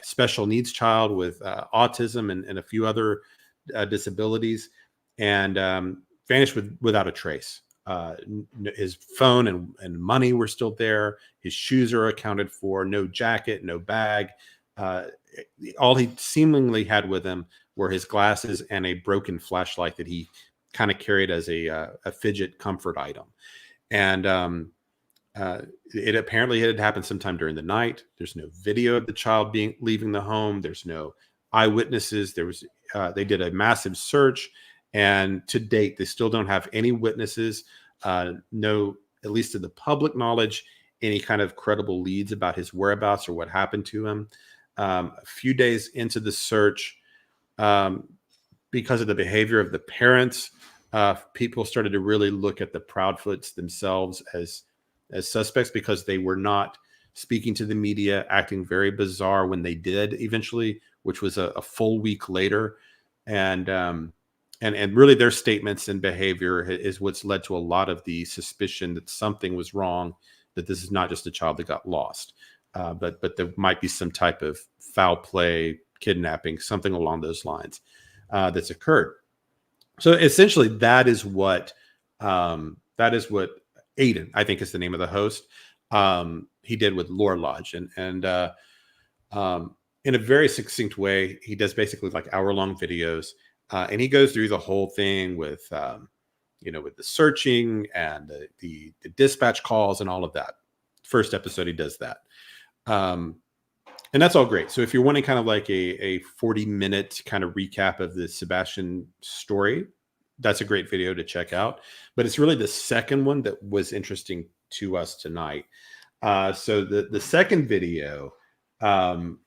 Special needs child with autism and a few other disabilities, and vanished without a trace. His phone and money were still there. His shoes are accounted for. No jacket, no bag. All he seemingly had with him were his glasses and a broken flashlight that he kind of carried as a fidget comfort item. And it apparently had happened sometime during the night. There's no video of the child leaving the home. There's no eyewitnesses. They did a massive search, and to date, they still don't have any witnesses. No, at least to the public knowledge, any kind of credible leads about his whereabouts or what happened to him. A few days into the search, because of the behavior of the parents, people started to really look at the Proudfoots themselves as suspects, because they were not speaking to the media, acting very bizarre when they did eventually, which was a full week later. And really their statements and behavior is what's led to a lot of the suspicion that something was wrong, that this is not just a child that got lost, but there might be some type of foul play, kidnapping, something along those lines that's occurred. So essentially that is what Aiden, I think is the name of the host, he did with Lura Lodge, and in a very succinct way, he does basically like hour-long videos, and he goes through the whole thing with with the searching and the dispatch calls and all of that. First episode, he does that, and that's all great. So if you're wanting kind of like a 40-minute kind of recap of the Sebastian story, that's a great video to check out. But it's really the second one that was interesting to us tonight. So the second video, I want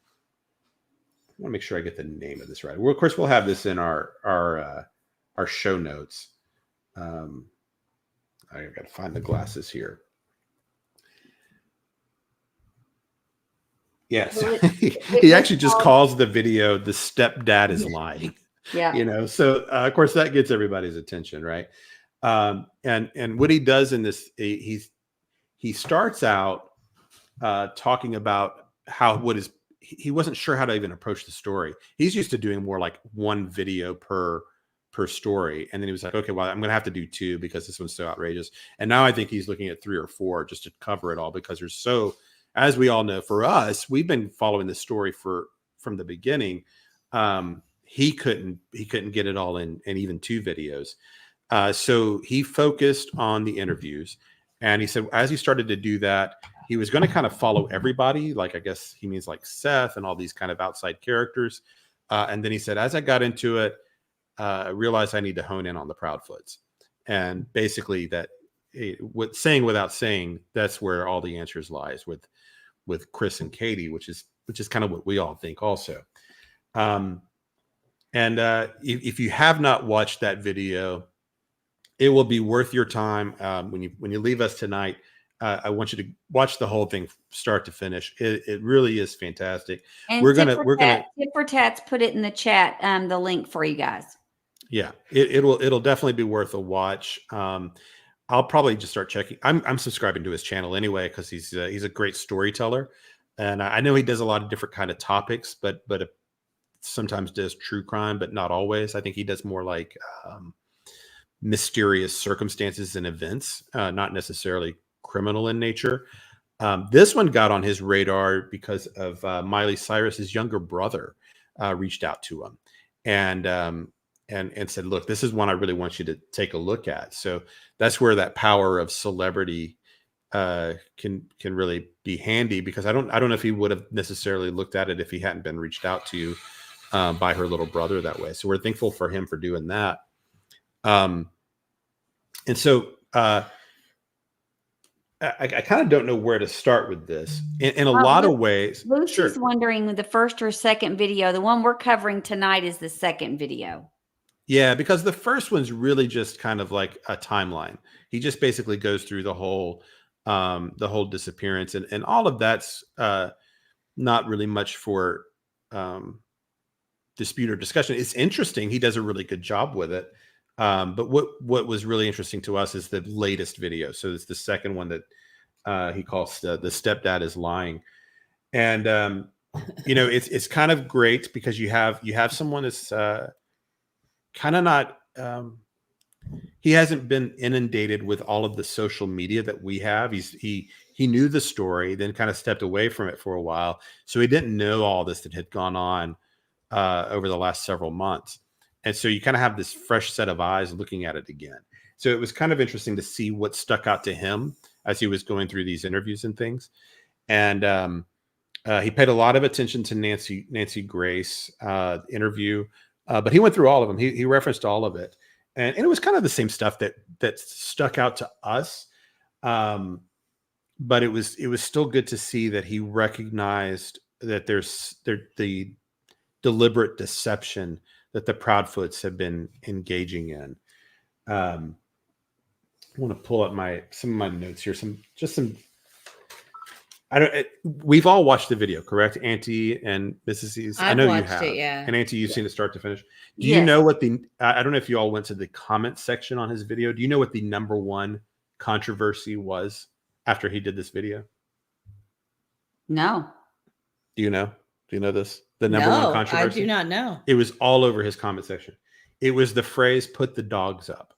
to make sure I get the name of this right. Well, of course, we'll have this in our show notes. I've got to find the glasses here. Yes, he actually just calls the video "The Stepdad is Lying." Yeah. So of course that gets everybody's attention, right? And what he does in this, he starts out talking about he wasn't sure how to even approach the story. He's used to doing more like one video per story, and then he was like, okay, well, I'm gonna have to do two because this one's so outrageous. And now I think he's looking at 3 or 4 just to cover it all, because there's so, as we all know, for us, we've been following the story from the beginning. He couldn't get it all in even 2 videos. So he focused on the interviews, and he said as he started to do that, he was going to kind of follow everybody. Like, I guess he means like Seth and all these kind of outside characters. And then he said, as I got into it, I realized I need to hone in on the Proudfoots. And basically saying without saying, that's where all the answers lies with Chris and Katie, which is kind of what we all think also. And if you have not watched that video, it will be worth your time. When you leave us tonight, I want you to watch the whole thing start to finish. It really is fantastic. And we're gonna Tip for Tats put it in the chat, the link for you guys. Yeah, it'll definitely be worth a watch. I'll probably just start checking. I'm subscribing to his channel anyway, because he's a great storyteller, and I know he does a lot of different kind of topics, but sometimes does true crime, but not always. I think he does more like mysterious circumstances and events, not necessarily criminal in nature. This one got on his radar because of Miley Cyrus's younger brother reached out to him and said, "Look, this is one I really want you to take a look at." So that's where that power of celebrity can really be handy, because I don't know if he would have necessarily looked at it if he hadn't been reached out to by her little brother that way. So we're thankful for him for doing that. And so I kind of don't know where to start with this. In a lot of ways. Lucy's wondering the first or second video. The one we're covering tonight is the second video. Yeah, because the first one's really just kind of like a timeline. He just basically goes through the whole disappearance, and all of that's not really much for dispute or discussion. It's interesting. He does a really good job with it. But what was really interesting to us is the latest video. So it's the second one that he calls the stepdad is lying. And it's kind of great because you have someone that's kind of not he hasn't been inundated with all of the social media that we have. He knew the story, then kind of stepped away from it for a while. So he didn't know all this that had gone on over the last several months. And so you kind of have this fresh set of eyes looking at it again. So it was kind of interesting to see what stuck out to him as he was going through these interviews and things. And he paid a lot of attention to Nancy Grace interview, but he went through all of them. He referenced all of it. And it was kind of the same stuff that stuck out to us. But it was still good to see that he recognized that there's the deliberate deception that the Proudfoots have been engaging in. I want to pull up some of my notes here. We've all watched the video, correct? Auntie and Mrs. E's. I know you have. It, yeah. And Auntie, you've seen it start to finish. Do you know what I don't know if you all went to the comment section on his video. Do you know what the number one controversy was after he did this video? No. Do you know? Do you know this? The number one controversy? I do not know. It was all over his comment section. It was the phrase, "Put the dogs up."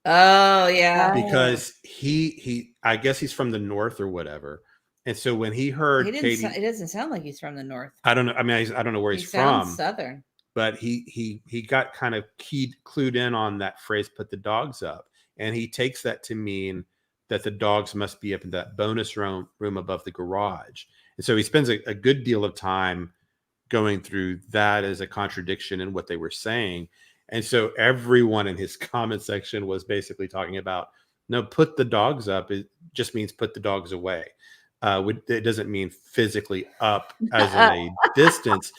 Oh, yeah. Because I guess he's from the north or whatever. And so when he heard Katie, it doesn't sound like he's from the north. I don't know. I mean, I don't know where he's from. Southern. But he got kind of clued in on that phrase, "Put the dogs up." And he takes that to mean that the dogs must be up in that bonus room above the garage. And so he spends a good deal of time going through that as a contradiction in what they were saying. And so everyone in his comment section was basically talking about, no, put the dogs up. It just means put the dogs away. It doesn't mean physically up as in a distance.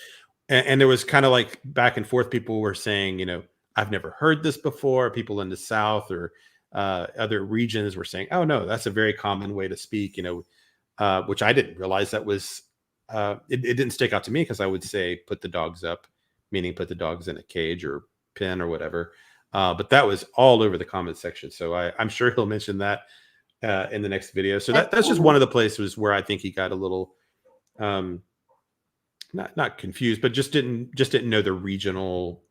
And there was kind of like back and forth. People were saying, I've never heard this before. People in the South or other regions were saying, oh, no, that's a very common way to speak, which I didn't realize that was, it didn't stick out to me, because I would say put the dogs up, meaning put the dogs in a cage or pen or whatever. But that was all over the comment section. So I'm sure he'll mention that in the next video. So that's just one of the places where I think he got a little, not confused, but just didn't know the regional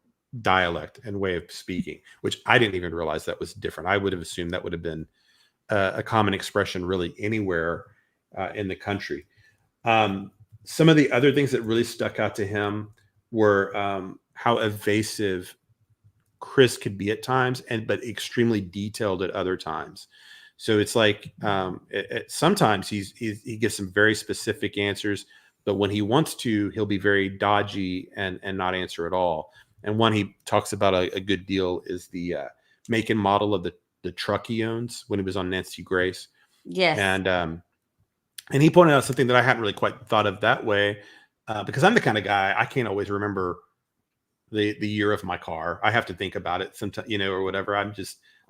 dialect and way of speaking, which I didn't even realize that was different. I would have assumed that would have been a common expression really anywhere in the country. Some of the other things that really stuck out to him were how evasive Chris could be at times, but extremely detailed at other times. So it's like sometimes he gives some very specific answers, but when he wants to, he'll be very dodgy and not answer at all. And one he talks about a good deal is the make and model of the truck he owns when he was on Nancy Grace. Yes. And he pointed out something that I hadn't really quite thought of that way, because I'm the kind of guy, I can't always remember the year of my car. I have to think about it sometimes, or whatever. I'm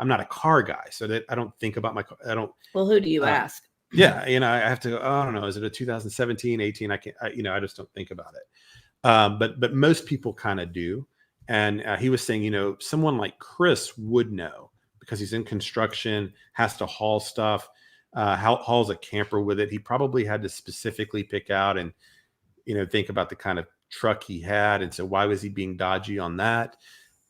not a car guy, so that I don't think about my car. I don't. Well, who do you ask? Yeah, I have to go, oh, I don't know. Is it a 2017, 18? I can't, I just don't think about it. But most people kind of do. And he was saying, someone like Chris would know, because he's in construction, has to haul stuff, hauls a camper with it. He probably had to specifically pick out and, think about the kind of truck he had. And so why was he being dodgy on that?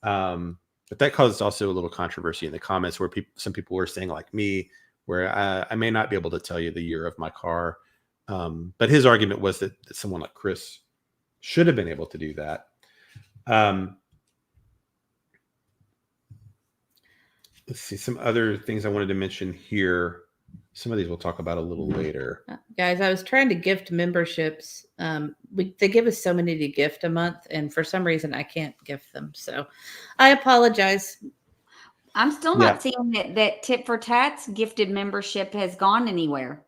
But that caused also a little controversy in the comments where some people were saying, like me, where I may not be able to tell you the year of my car. But his argument was that someone like Chris should have been able to do that. Let's see some other things I wanted to mention here. Some of these we'll talk about a little later. Guys, I was trying to gift memberships. They give us so many to gift a month, and for some reason I can't gift them. So I apologize. I'm still not seeing that Tit for Tats gifted membership has gone anywhere.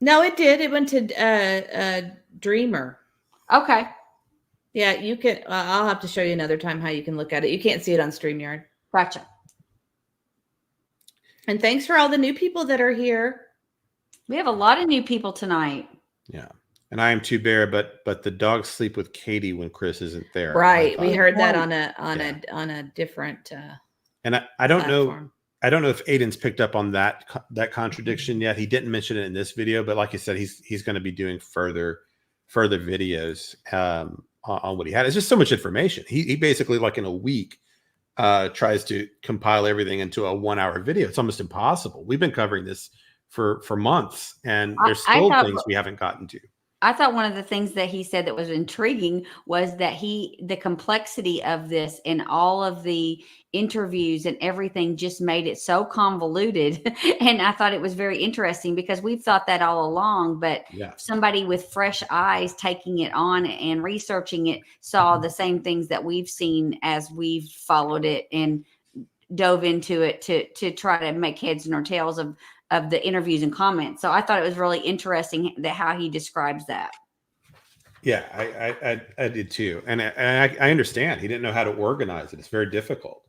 No, it did. It went to Dreamer. Okay. Yeah, you can. I'll have to show you another time how you can look at it. You can't see it on StreamYard. Gotcha. And thanks for all the new people that are here. We have a lot of new people tonight. Yeah. And I am too bare, but the dogs sleep with Katie when Chris isn't there. Right. We heard that on a different and I don't platform. know. I don't know if Aiden's picked up on that contradiction yet. He didn't mention it in this video, but like I said, he's going to be doing further videos on what he had. It's just so much information. He basically, like in a week, tries to compile everything into a 1-hour video. It's almost impossible. We've been covering this for months, and there's still things we haven't gotten to. I thought one of the things that he said that was intriguing was that the complexity of this and all of the interviews and everything just made it so convoluted. And I thought it was very interesting because we've thought that all along, but somebody with fresh eyes taking it on and researching it saw the same things that we've seen as we've followed it and dove into it to try to make heads nor tails of the interviews and comments. So I thought it was really interesting that how he describes that. Yeah, I did too. And I understand. He didn't know how to organize it. It's very difficult.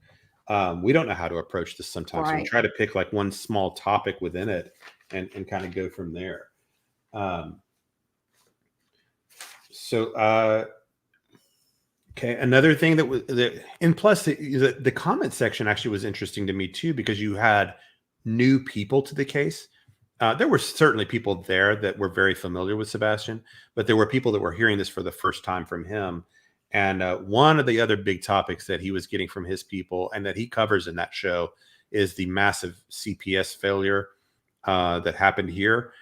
We don't know how to approach this sometimes. Right. We try to pick like one small topic within it and kind of go from there. Okay. Another thing and plus the comment section actually was interesting to me too, because you had new people to the case. There were certainly people there that were very familiar with Sebastian, but there were people that were hearing this for the first time from him. And one of the other big topics that he was getting from his people and that he covers in that show is the massive CPS failure that happened here.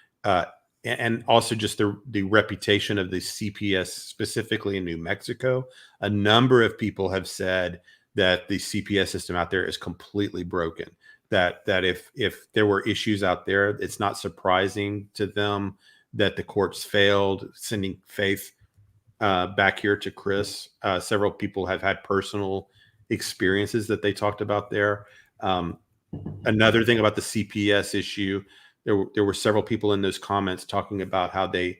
And also just the reputation of the CPS specifically in New Mexico. A number of people have said that the CPS system out there is completely broken. That if there were issues out there, it's not surprising to them that the courts failed sending Faith back here to Chris. Several people have had personal experiences that they talked about there. Another thing about the CPS issue, there were several people in those comments talking about how they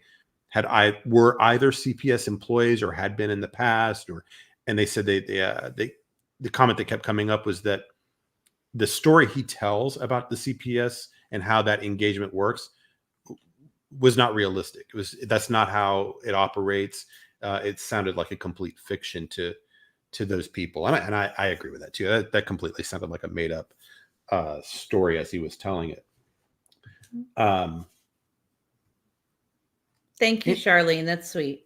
were either CPS employees or had been in the past, and they said the comment that kept coming up was that the story he tells about the CPS and how that engagement works was not realistic. That's not how it operates. It sounded like a complete fiction to those people. And I agree with that too. That completely sounded like a made up story as he was telling it. Thank you, Charlene. That's sweet.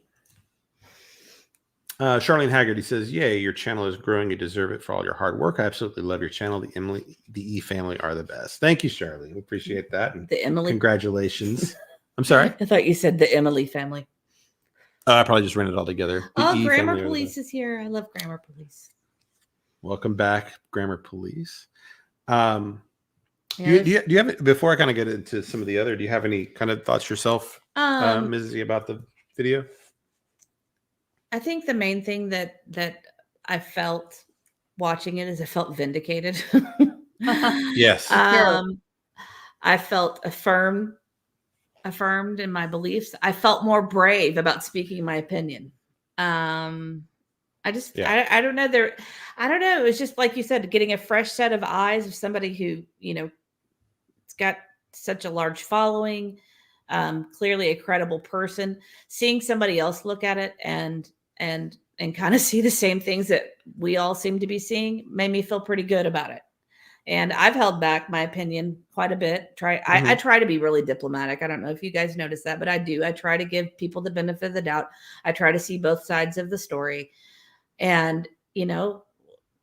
Charlene Haggerty says, "Yay, your channel is growing. You deserve it for all your hard work. I absolutely love your channel. The E family are the best." Thank you, Charlene. We appreciate that. And the Emily. Congratulations. I'm sorry. I thought you said the Emily family. I probably just ran it all together. Grammar Police is here. I love Grammar Police. Welcome back, Grammar Police. Do you have, before I kind of get into some of the other, do you have any kind of thoughts yourself, Mrs. E, about the video? I think the main thing that I felt watching it is I felt vindicated. Yes. I felt affirmed in my beliefs. I felt more brave about speaking my opinion. I don't know. I don't know. It was just like you said, getting a fresh set of eyes of somebody who, it's got such a large following, clearly a credible person, seeing somebody else look at it and kind of see the same things that we all seem to be seeing made me feel pretty good about it. And I've held back my opinion quite a bit. I try to be really diplomatic. I don't know if you guys notice that, but I do. I try to give people the benefit of the doubt. I try to see both sides of the story. And,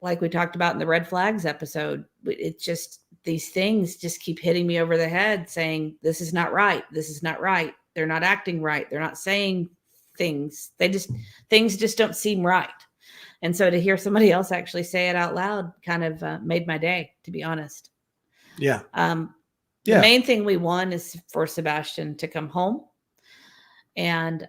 like we talked about in the red flags episode, it's just these things just keep hitting me over the head saying, this is not right. This is not right. They're not acting right. They're not saying things. Things just don't seem right. And so to hear somebody else actually say it out loud kind of made my day, to be honest. Yeah. The main thing we want is for Sebastian to come home. And,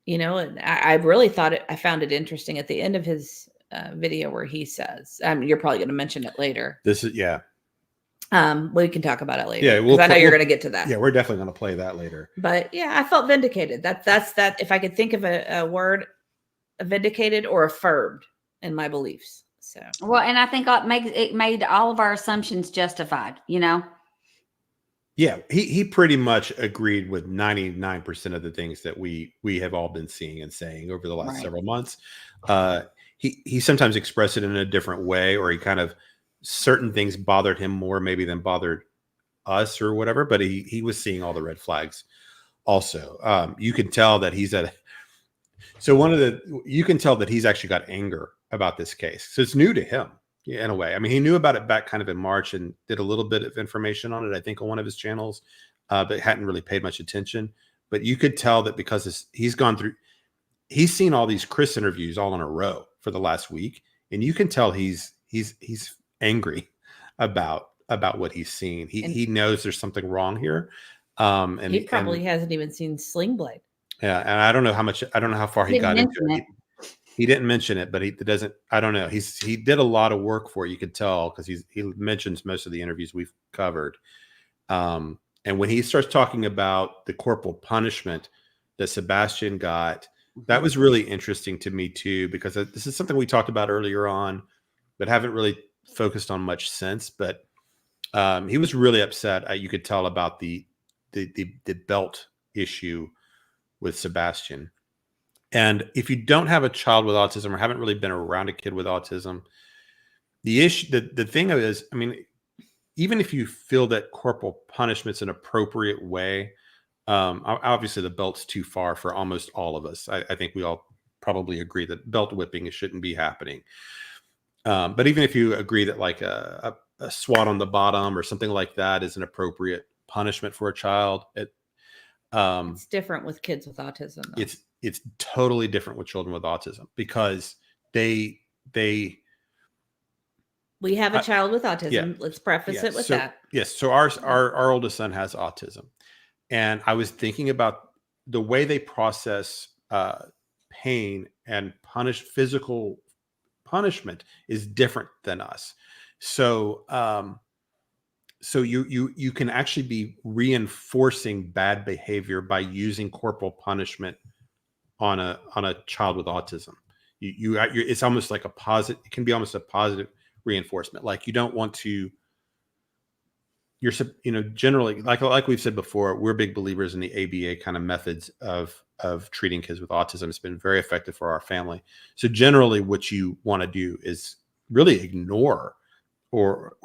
you know, I really I found it interesting at the end of his video where he says, you're probably going to mention it later. This is, we can talk about it later. Yeah. Because I know you're going to get to that. Yeah. We're definitely going to play that later. But yeah, I felt vindicated. That's that. If I could think of a word, vindicated or affirmed in my beliefs. So, well, and I think it made all of our assumptions justified, you know? Yeah, he pretty much agreed with 99% of the things that we have all been seeing and saying over the last several months. He sometimes expressed it in a different way, or he kind of certain things bothered him more maybe than bothered us or whatever. But he was seeing all the red flags. Also, you can tell that you can tell that he's actually got anger about this case. So it's new to him. Yeah, in a way. I mean, he knew about it back kind of in March and did a little bit of information on it, I think, on one of his channels, but hadn't really paid much attention. But you could tell that because he's seen all these Chris interviews all in a row for the last week, and you can tell he's angry about what he's seen. He knows there's something wrong here, and he probably hasn't even seen Sling Blade. Yeah, and I don't know how far he got into it. He didn't mention it, but I don't know. He did a lot of work for it. You could tell because he mentions most of the interviews we've covered. And when he starts talking about the corporal punishment that Sebastian got, that was really interesting to me too, because this is something we talked about earlier on, but haven't really focused on much since. But he was really upset. You could tell about the belt issue with Sebastian. And if you don't have a child with autism or haven't really been around a kid with autism, the thing is, I mean, even if you feel that corporal punishment's an appropriate way, obviously the belt's too far for almost all of us. I think we all probably agree that belt whipping shouldn't be happening. But even if you agree that like a swat on the bottom or something like that is an appropriate punishment for a child, it's different with kids with autism, though. It's totally different with children with autism because we have a child with autism. Yeah, let's preface it with that. Yes. So our oldest son has autism. And I was thinking about the way they process pain and physical punishment is different than us. So you can actually be reinforcing bad behavior by using corporal punishment on a child with autism. It's almost like a positive. It can be almost a positive reinforcement. Like you don't want to. Generally, like we've said before, we're big believers in the ABA kind of methods of treating kids with autism. It's been very effective for our family. So generally, what you want to do is really ignore or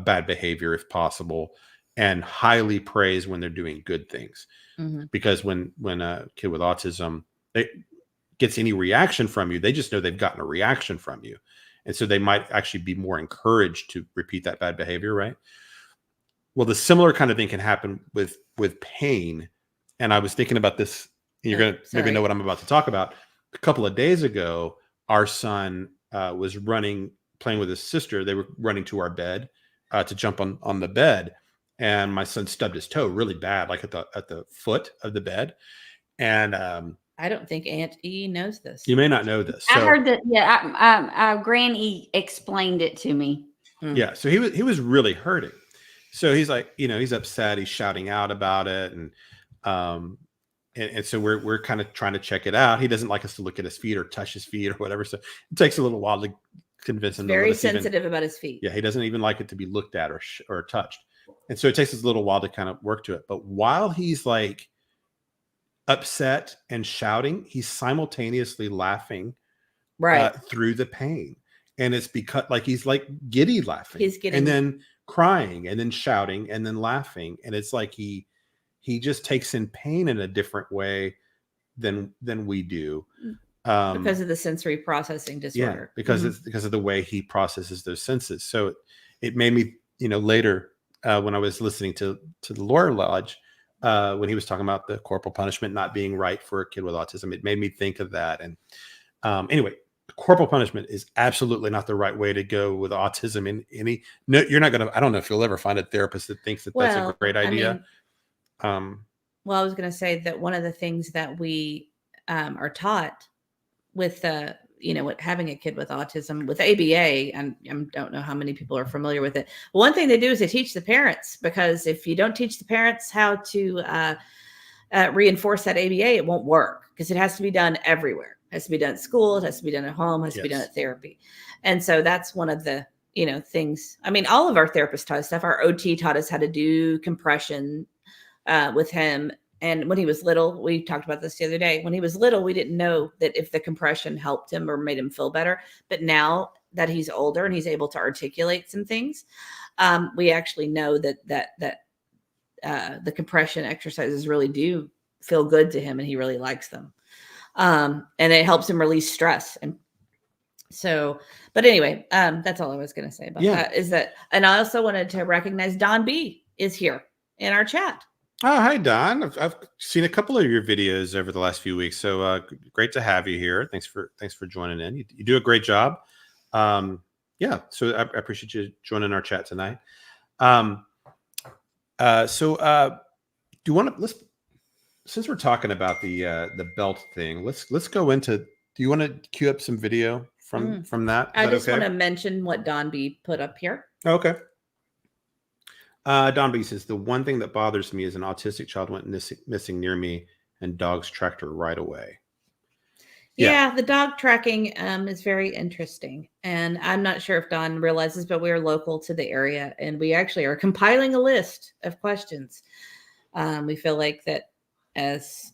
bad behavior if possible, and highly praise when they're doing good things. Mm-hmm. Because when a kid with autism gets any reaction from you, they just know they've gotten a reaction from you, and so they might actually be more encouraged to repeat that bad behavior, right? Well, the similar kind of thing can happen with pain. And I was thinking about this. You're going to maybe know what I'm about to talk about. A couple of days ago, our son was playing with his sister. They were running to our bed to jump on the bed. And my son stubbed his toe really bad, like at the foot of the bed. And I don't think Aunt E knows this. You may not know this. I heard that. Yeah, Gran E explained it to me. Yeah, so he was really hurting. So he's like, he's upset. He's shouting out about it, and so we're kind of trying to check it out. He doesn't like us to look at his feet or touch his feet or whatever. So it takes a little while to convince him. Very sensitive about his feet. Yeah, he doesn't even like it to be looked at or touched, and so it takes us a little while to kind of work to it. But while he's like upset and shouting, he's simultaneously laughing, through the pain, and it's because like he's like giddy laughing. He's giddy, and then crying, and then shouting, and then laughing, and it's like he just takes in pain in a different way than we do, because of the sensory processing disorder. Yeah, because it's because of the way he processes those senses. So it made me later when I was listening to the Lura Lodge, when he was talking about the corporal punishment not being right for a kid with autism, it made me think of that. And anyway, corporal punishment is absolutely not the right way to go with autism. No, you're not going to. I don't know if you'll ever find a therapist that thinks that that's a great idea. Well, I was going to say that one of the things that we are taught with having a kid with autism with ABA, and I don't know how many people are familiar with it. One thing they do is they teach the parents, because if you don't teach the parents how to reinforce that ABA, it won't work, because it has to be done everywhere. It has to be done at school. It has to be done at home. It has to be done at therapy. And so that's one of the, things. I mean, all of our therapists taught us stuff. Our OT taught us how to do compression with him. And when he was little, we talked about this the other day. When he was little, we didn't know that if the compression helped him or made him feel better. But now that he's older and he's able to articulate some things, we actually know that the compression exercises really do feel good to him, and he really likes them. And it helps him release stress. And so, but anyway, that's all I was going to say about that is that, and I also wanted to recognize Don B is here in our chat. Oh, hi, Don. I've seen a couple of your videos over the last few weeks. So great to have you here. Thanks for joining in. You do a great job. So I appreciate you joining our chat tonight. Do you want to, since we're talking about the belt thing, let's go into, do you want to queue up some video from that? I just want to mention what Don B put up here. Okay. Don B says, the one thing that bothers me is an autistic child went missing near me and dogs tracked her right away. Yeah, the dog tracking is very interesting. And I'm not sure if Don realizes, but we are local to the area, and we actually are compiling a list of questions. We feel like that as,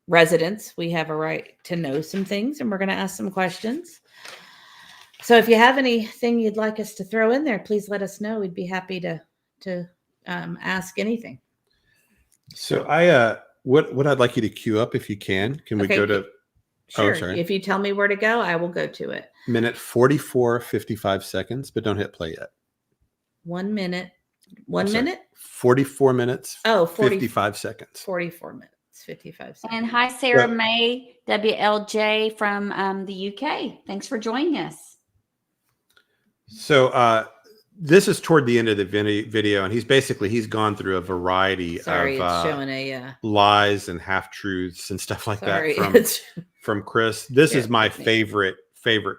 residents, we have a right to know some things, and we're going to ask some questions. So if you have anything you'd like us to throw in there, please let us know. We'd be happy to ask anything. So what I'd like you to queue up, if you can we go to, sure. If you tell me where to go, I will go to it. Minute 44:55 seconds, but don't hit play yet. 1 minute. 1 minute? 44 minutes. 55 seconds. 44 minutes, 55 seconds. And hi, Sarah May, WLJ from the UK. Thanks for joining us. So this is toward the end of the video, and he's gone through a variety of it's showing a lies and half-truths and stuff like that from Chris. This is my favorite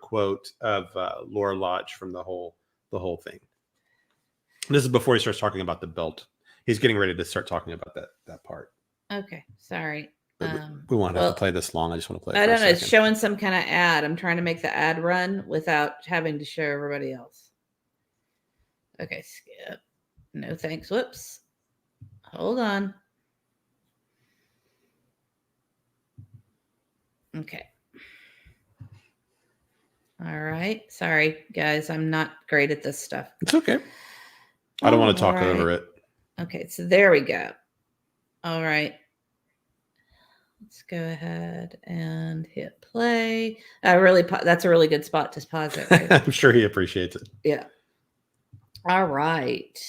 quote of Lura Lodge from the whole thing. This is before he starts talking about the belt. He's getting ready to start talking about that part. Okay, sorry. We won't have to play this long. I just want to play it. I don't know. It's showing some kind of ad. I'm trying to make the ad run without having to show everybody else. Okay, skip. No thanks. Whoops. Hold on. Okay. All right. Sorry, guys. I'm not great at this stuff. It's okay. I don't want to talk over it. Okay, so there we go. All right. Let's go ahead and hit play. That's a really good spot to pause it. Right? I'm sure he appreciates it. Yeah. All right.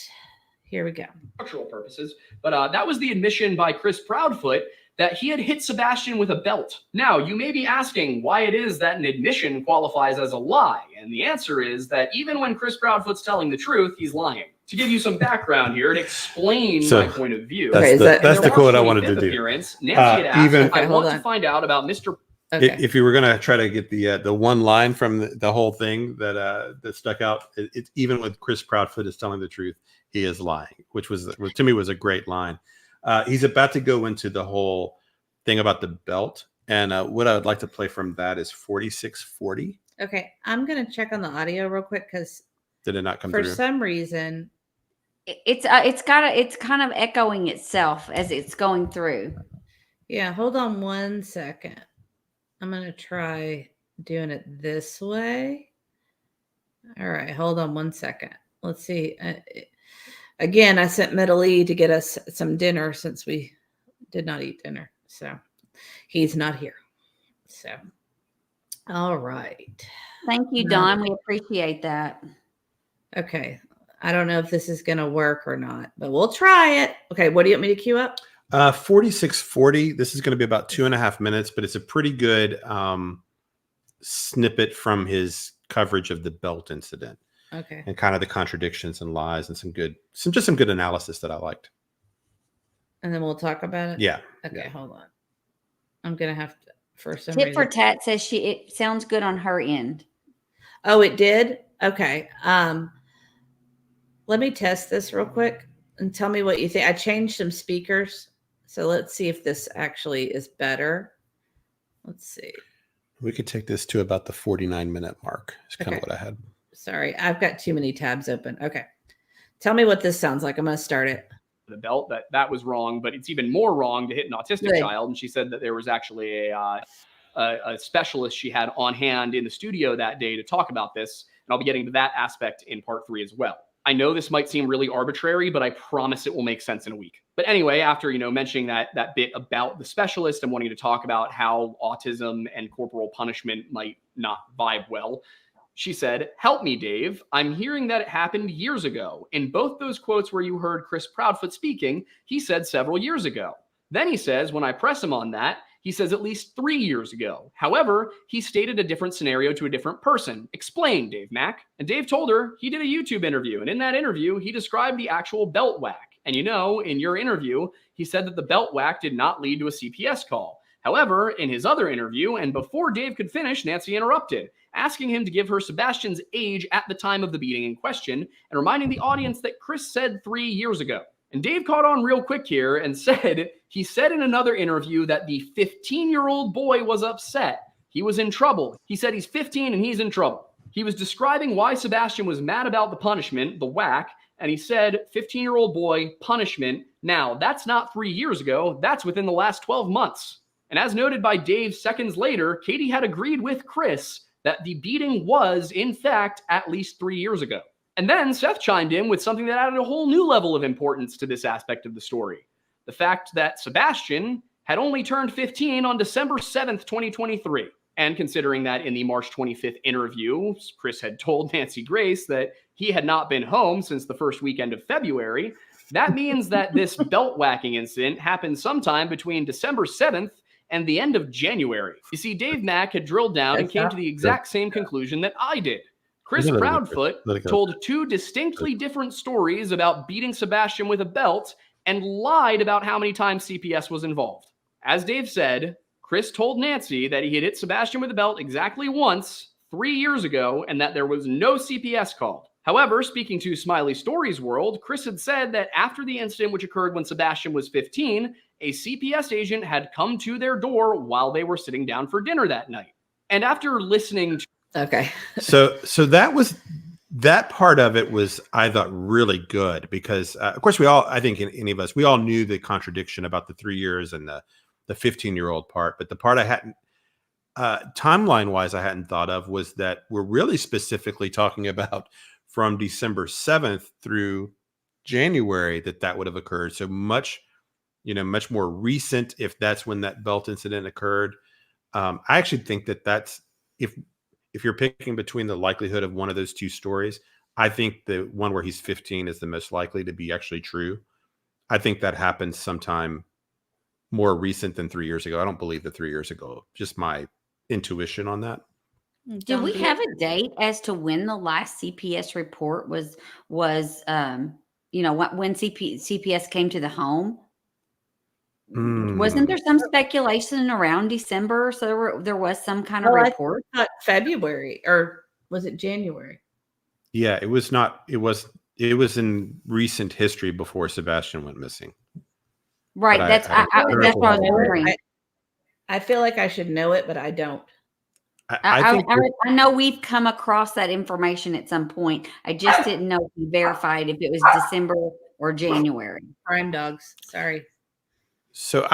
Here we go. Structural purposes, but that was the admission by Chris Proudfoot that he had hit Sebastian with a belt. Now, you may be asking why it is that an admission qualifies as a lie, and the answer is that even when Chris Proudfoot's telling the truth, he's lying. To give you some background here and explain my point of view. That's the quote I wanted to do. Nancy had asked, I want to find out about Mr. Okay. If you were going to try to get the one line from the whole thing that stuck out, it's even with Chris Proudfoot is telling the truth, he is lying, which to me was a great line. He's about to go into the whole thing about the belt, and what I would like to play from that is 4640. Okay, I'm going to check on the audio real quick because did it not come through? For some reason, it's kind of echoing itself as it's going through. Yeah, hold on 1 second. I'm going to try doing it this way. All right, hold on 1 second. Let's see. Again, I sent Middle E to get us some dinner since we did not eat dinner. So he's not here. So, all right. Thank you, Don. We appreciate that. Okay. I don't know if this is going to work or not, but we'll try it. Okay, what do you want me to queue up? 4640. This is going to be about 2.5 minutes, but it's a pretty good snippet from his coverage of the belt incident. Okay. And kind of the contradictions and lies and some good analysis that I liked. And then we'll talk about it? Yeah. Okay, yeah. hold on. I'm going to have to, for some Tit reason. for tat says it sounds good on her end. Oh, it did? Okay. Let me test this real quick and tell me what you think. I changed some speakers. So let's see if this actually is better. Let's see. We could take this to about the 49-minute mark. It's kind of what I had. Sorry, I've got too many tabs open. Okay. Tell me what this sounds like. I'm going to start it. The belt, that was wrong, but it's even more wrong to hit an autistic child. And she said that there was actually a specialist she had on hand in the studio that day to talk about this. And I'll be getting to that aspect in part 3 as well. I know this might seem really arbitrary, but I promise it will make sense in a week. But anyway, after, mentioning that bit about the specialist and wanting to talk about how autism and corporal punishment might not vibe well, she said, "Help me, Dave. I'm hearing that it happened years ago. In both those quotes where you heard Chris Proudfoot speaking, he said several years ago. Then he says, when I press him on that, he says at least 3 years ago. However, he stated a different scenario to a different person. Explain, Dave Mack." And Dave told her he did a YouTube interview. And in that interview, he described the actual belt whack. And in your interview, he said that the belt whack did not lead to a CPS call. However, in his other interview, and before Dave could finish, Nancy interrupted, asking him to give her Sebastian's age at the time of the beating in question, and reminding the audience that Chris said 3 years ago. And Dave caught on real quick here and he said in another interview that the 15-year-old boy was upset. He was in trouble. He said he's 15 and he's in trouble. He was describing why Sebastian was mad about the punishment, the whack, and he said, 15-year-old boy, punishment. Now, that's not 3 years ago. That's within the last 12 months. And as noted by Dave seconds later, Katie had agreed with Chris that the beating was, in fact, at least 3 years ago. And then Seth chimed in with something that added a whole new level of importance to this aspect of the story. The fact that Sebastian had only turned 15 on December 7th, 2023. And considering that in the March 25th interview, Chris had told Nancy Grace that he had not been home since the first weekend of February, that means that this belt whacking incident happened sometime between December 7th and the end of January. You see, Dave Mack had drilled down and came to the exact same conclusion that I did. Chris Proudfoot told 2 distinctly different stories about beating Sebastian with a belt and lied about how many times CPS was involved. As Dave said, Chris told Nancy that he had hit Sebastian with a belt exactly once 3 years ago and that there was no CPS called. However, speaking to Smiley Stories World, Chris had said that after the incident which occurred when Sebastian was 15, a CPS agent had come to their door while they were sitting down for dinner that night. And after listening to So that part of it was, I thought, really good because, of course, we all knew the contradiction about the 3 years and the 15-year-old part. But the part I hadn't, timeline-wise, I hadn't thought of was that we're really specifically talking about from December 7th through January that would have occurred. So much more recent if that's when that belt incident occurred. I actually think that's if you're picking between the likelihood of one of those two stories, I think the one where he's 15 is the most likely to be actually true. I think that happened sometime more recent than 3 years ago. I don't believe that 3 years ago. Just my intuition on that. Do we have a date as to when the last CPS report was when CPS came to the home? Wasn't there some speculation around December? So there was some kind of report. I thought February, or was it January? Yeah, it was not. It was in recent history before Sebastian went missing. Right. But that's what I was wondering. I feel like I should know it, but I don't. I know we've come across that information at some point. I just didn't know if you verified if it was December or January. Crime dogs. Sorry. So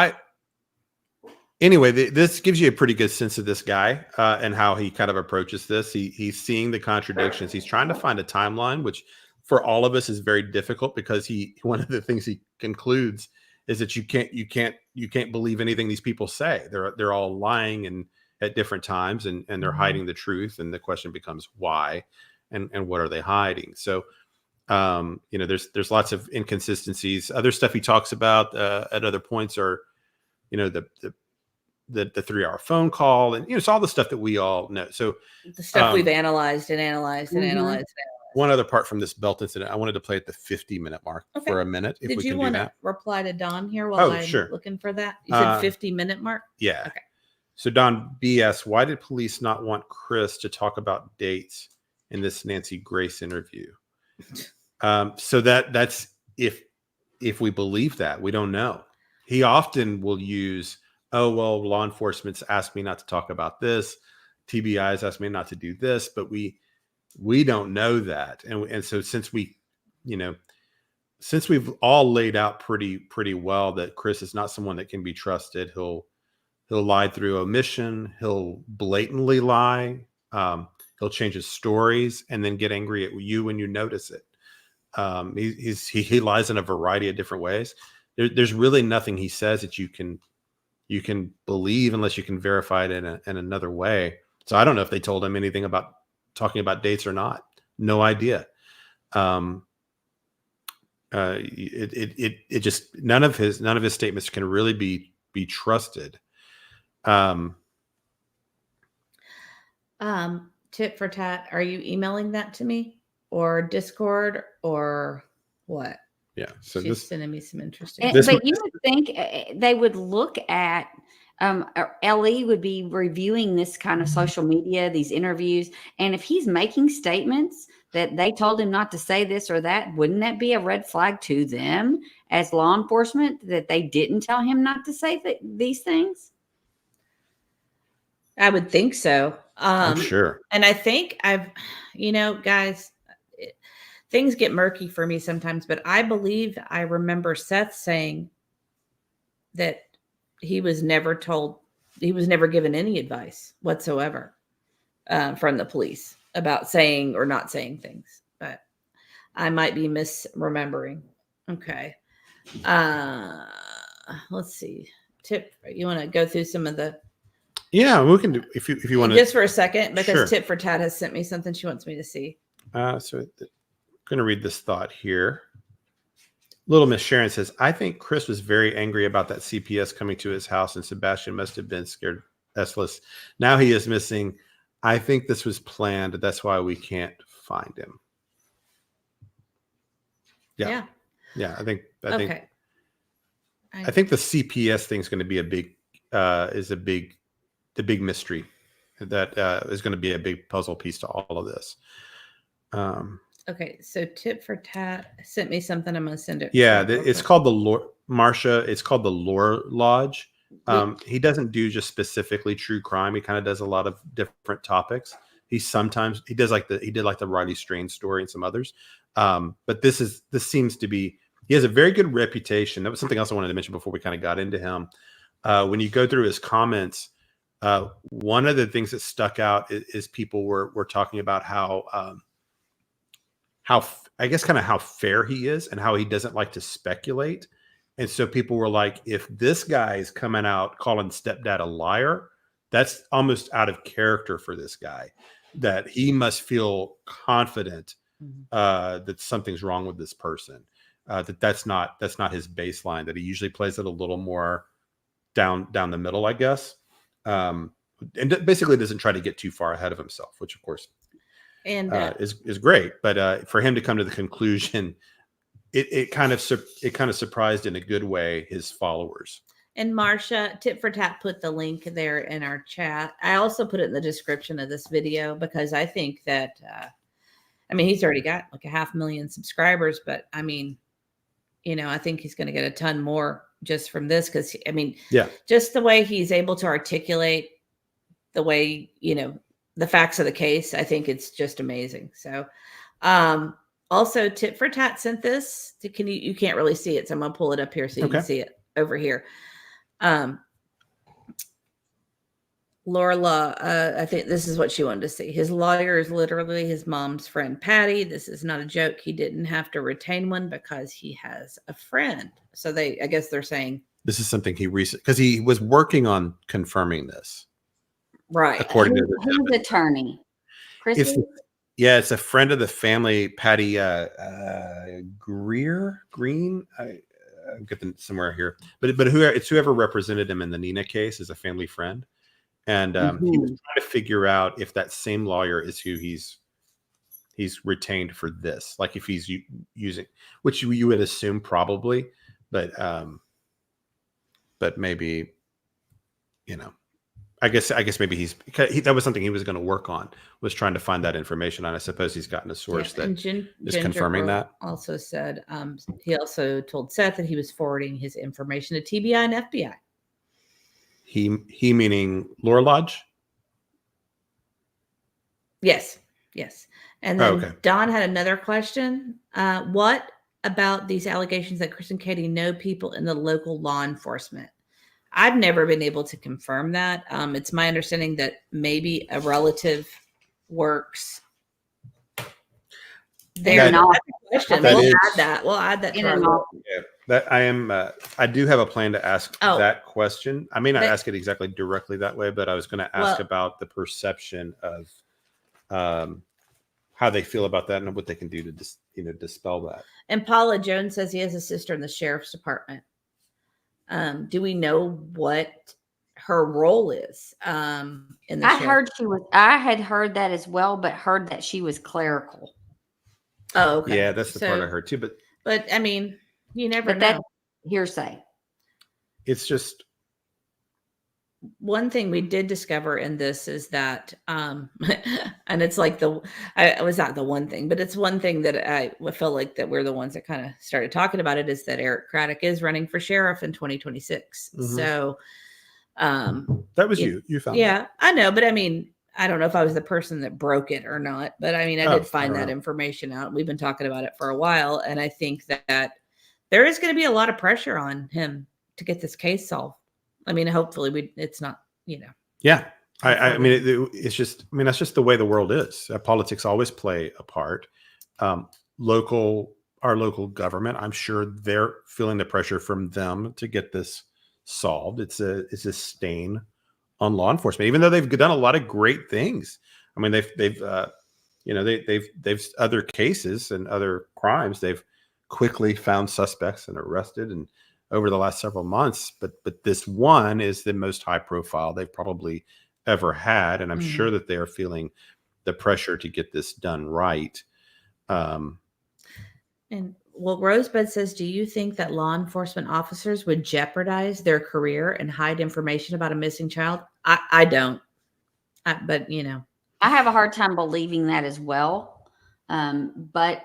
anyway, this gives you a pretty good sense of this guy and how he kind of approaches this. He's seeing the contradictions. He's trying to find a timeline, which for all of us is very difficult because one of the things he concludes is that you can't believe anything these people say. They're all lying and at different times and they're hiding the truth. And the question becomes why and what are they hiding? So There's lots of inconsistencies. Other stuff he talks about at other points are, the 3-hour phone call, and it's all the stuff that we all know. So The stuff we've analyzed and analyzed and Mhm. analyzed. one other part from this belt incident, I wanted to play at the 50-minute mark Okay. for a minute, if Did we you can do want to that. reply to Don here while I'm Sure. looking for that? You said 50-minute mark? Yeah. Okay. So Don BS, why did police not want Chris to talk about dates in this Nancy Grace interview? So that's if we believe that, we don't know. He often will use, oh, well, law enforcement's asked me not to talk about this. TBI's asked me not to do this, but we don't know that. And so since we've all laid out pretty well that Chris is not someone that can be trusted, he'll lie through omission, he'll blatantly lie, he'll change his stories and then get angry at you when you notice it. He lies in a variety of different ways. There's really nothing he says that you can believe unless you can verify it in another way. So I don't know if they told him anything about talking about dates or not. No idea. It just none of his statements can really be trusted. Tit for tat, are you emailing that to me or Discord or what? Yeah. So She's this sending me some interesting. But you would think they would look at Ellie would be reviewing this kind of social media, these interviews, and if he's making statements that they told him not to say this or that, wouldn't that be a red flag to them as law enforcement that they didn't tell him not to say these things? I would think so. I'm sure. And I think guys, things get murky for me sometimes, but I believe I remember Seth saying that he was never given any advice whatsoever from the police about saying or not saying things, but I might be misremembering. Okay. Let's see. Tip, you want to go through some of the... Yeah, we can do if you want to, just for a second, because Sure. Tit for Tat has sent me something she wants me to see. So I'm going to read this thought here. Little Miss Sharon says, I think Chris was very angry about that CPS coming to his house, and Sebastian must have been scared S-less. Now he is missing. I think this was planned. That's why we can't find him. Yeah. I think the CPS thing is going to be the big mystery that is going to be a big puzzle piece to all of this. Okay, so Tit for Tat sent me something. I'm going to send it. Yeah, it's called the Marsha. It's called the Lura Lounge. He doesn't do just specifically true crime. He kind of does a lot of different topics. He did like the Riley Strain story and some others. But this seems to be, he has a very good reputation. That was something else I wanted to mention before we kind of got into him. When you go through his comments, one of the things that stuck out is people were talking about how I guess kind of how fair he is and how he doesn't like to speculate. And so people were like, if this guy is coming out calling stepdad a liar, that's almost out of character for this guy, that he must feel confident that something's wrong with this person, that's not his baseline, that he usually plays it a little more down the middle, I guess. And basically doesn't try to get too far ahead of himself, which of course is great. But for him to come to the conclusion, it kind of surprised in a good way his followers. And Marsha, Tit for Tat put the link there in our chat. I also put it in the description of this video because I think that, he's already got like 500,000 subscribers, but I think he's going to get a ton more just from this. Cause just the way he's able to articulate the way, the facts of the case, I think it's just amazing. So, also Tit for Tat sent this you can't really see it. So I'm going to pull it up here so you can see it over here. Laura, I think this is what she wanted to see. His lawyer is literally his mom's friend, Patty. This is not a joke. He didn't have to retain one because he has a friend. So I guess they're saying this is something because he was working on confirming this. Right. According to his attorney, Christy? Yeah, it's a friend of the family, Patty Green. I'll get them somewhere here, but it's whoever represented him in the Nina case is a family friend, and he was trying to figure out if that same lawyer is who he's retained for this, like if he's using, which you would assume probably, but maybe, I guess maybe that was something he was going to work on, was trying to find that information. And I suppose he's gotten a source that is confirming that. Also said he also told Seth that he was forwarding his information to TBI and FBI. He meaning Lura Lodge? Yes. And then Don had another question. What about these allegations that Chris and Katie know people in the local law enforcement? I've never been able to confirm that. It's my understanding that maybe a relative works there. We'll add that to our that I am. I do have a plan to ask that question. I may not ask it exactly directly that way, but I was going to ask about the perception of how they feel about that and what they can do to dispel that. And Paula Jones says he has a sister in the sheriff's department. Do we know what her role is in the I had heard that as well, but heard that she was clerical. Oh, okay. Yeah, that's the part I heard too. But I mean, you never know. That's hearsay. It's just one thing we did discover in this is that, and it's like it was not the one thing, but it's one thing that I felt like that we're the ones that kind of started talking about it, is that Eric Craddock is running for sheriff in 2026. Mm-hmm. So that was you found that. I know, but I mean, I don't know if I was the person that broke it or not, but I mean, I did find that information out. We've been talking about it for a while, and I think that there is going to be a lot of pressure on him to get this case solved. I mean, hopefully it's not, Yeah. I mean, it's just, that's just the way the world is. Politics always play a part. Our local government, I'm sure they're feeling the pressure from them to get this solved. It's a stain on law enforcement, even though they've done a lot of great things. I mean, they've other cases and other crimes, they've quickly found suspects and arrested and over the last several months, but this one is the most high profile they've probably ever had, and I'm sure that they are feeling the pressure to get this done right. And Rosebud says, do you think that law enforcement officers would jeopardize their career and hide information about a missing child? I don't, but I have a hard time believing that as well. But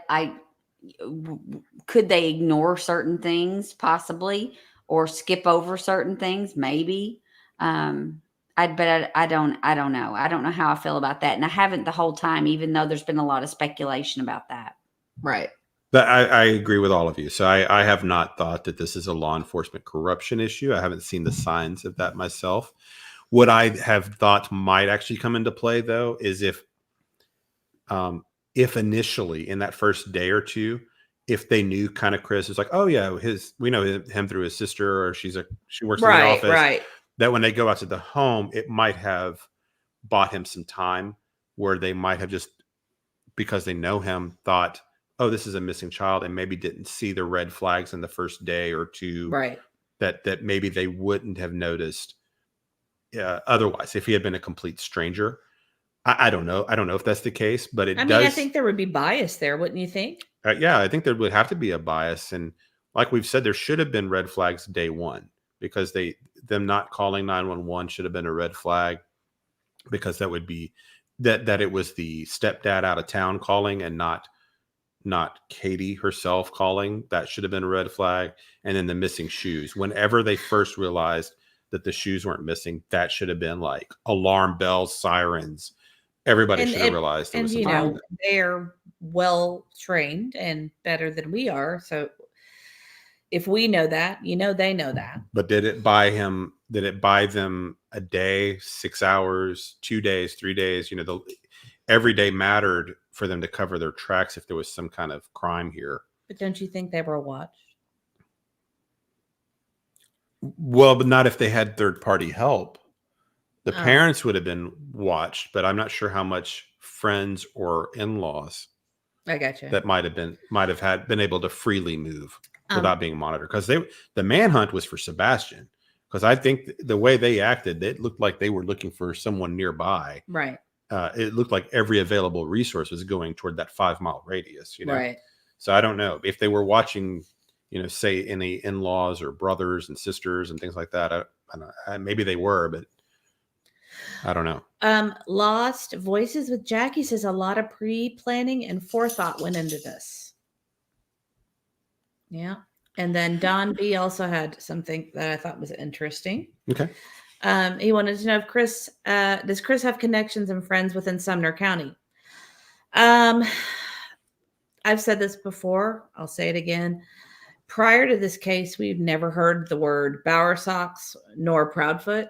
could they ignore certain things possibly, or skip over certain things? Maybe. I don't know. I don't know how I feel about that. And I haven't the whole time, even though there's been a lot of speculation about that. Right. I agree with all of you. So I have not thought that this is a law enforcement corruption issue. I haven't seen the signs of that myself. What I have thought might actually come into play, though, is if initially in that first day or two, if they knew kind of Chris is like, oh yeah, we know him through his sister, or she works in the office. Right. That when they go out to the home, it might have bought him some time where they might have just, because they know him, thought, oh, this is a missing child, and maybe didn't see the red flags in the first day or two. Right. That maybe they wouldn't have noticed otherwise if he had been a complete stranger. I don't know. I don't know if that's the case, but I think there would be bias there, wouldn't you think? Yeah, I think there would have to be a bias. And like we've said, there should have been red flags day one, because them not calling 911 should have been a red flag, because that would be that it was the stepdad out of town calling and not Katie herself calling. That should have been a red flag. And then the missing shoes. Whenever they first realized that the shoes weren't missing, that should have been like alarm bells, sirens. Everybody should have realized. And they're well trained and better than we are. So if we know that, they know that. But did it buy them a day, 6 hours, 2 days, 3 days? Every day mattered for them to cover their tracks if there was some kind of crime here. But don't you think they were watched? Well, but not if they had third-party help. The parents would have been watched, but I'm not sure how much friends or in-laws I gotcha. that might have been able to freely move without being monitored, because the manhunt was for Sebastian, because I think the way they acted, it looked like they were looking for someone nearby. Right. It looked like every available resource was going toward that 5-mile radius, Right. So I don't know if they were watching, say any in-laws or brothers and sisters and things like that. I don't know. Maybe they were, but I don't know. Lost Voices with Jackie says a lot of pre-planning and forethought went into this. Yeah. And then Don B also had something that I thought was interesting. Okay. He wanted to know if Chris, does Chris have connections and friends within Sumner County? I've said this before. I'll say it again. Prior to this case, we've never heard the word Bower Sox nor Proudfoot.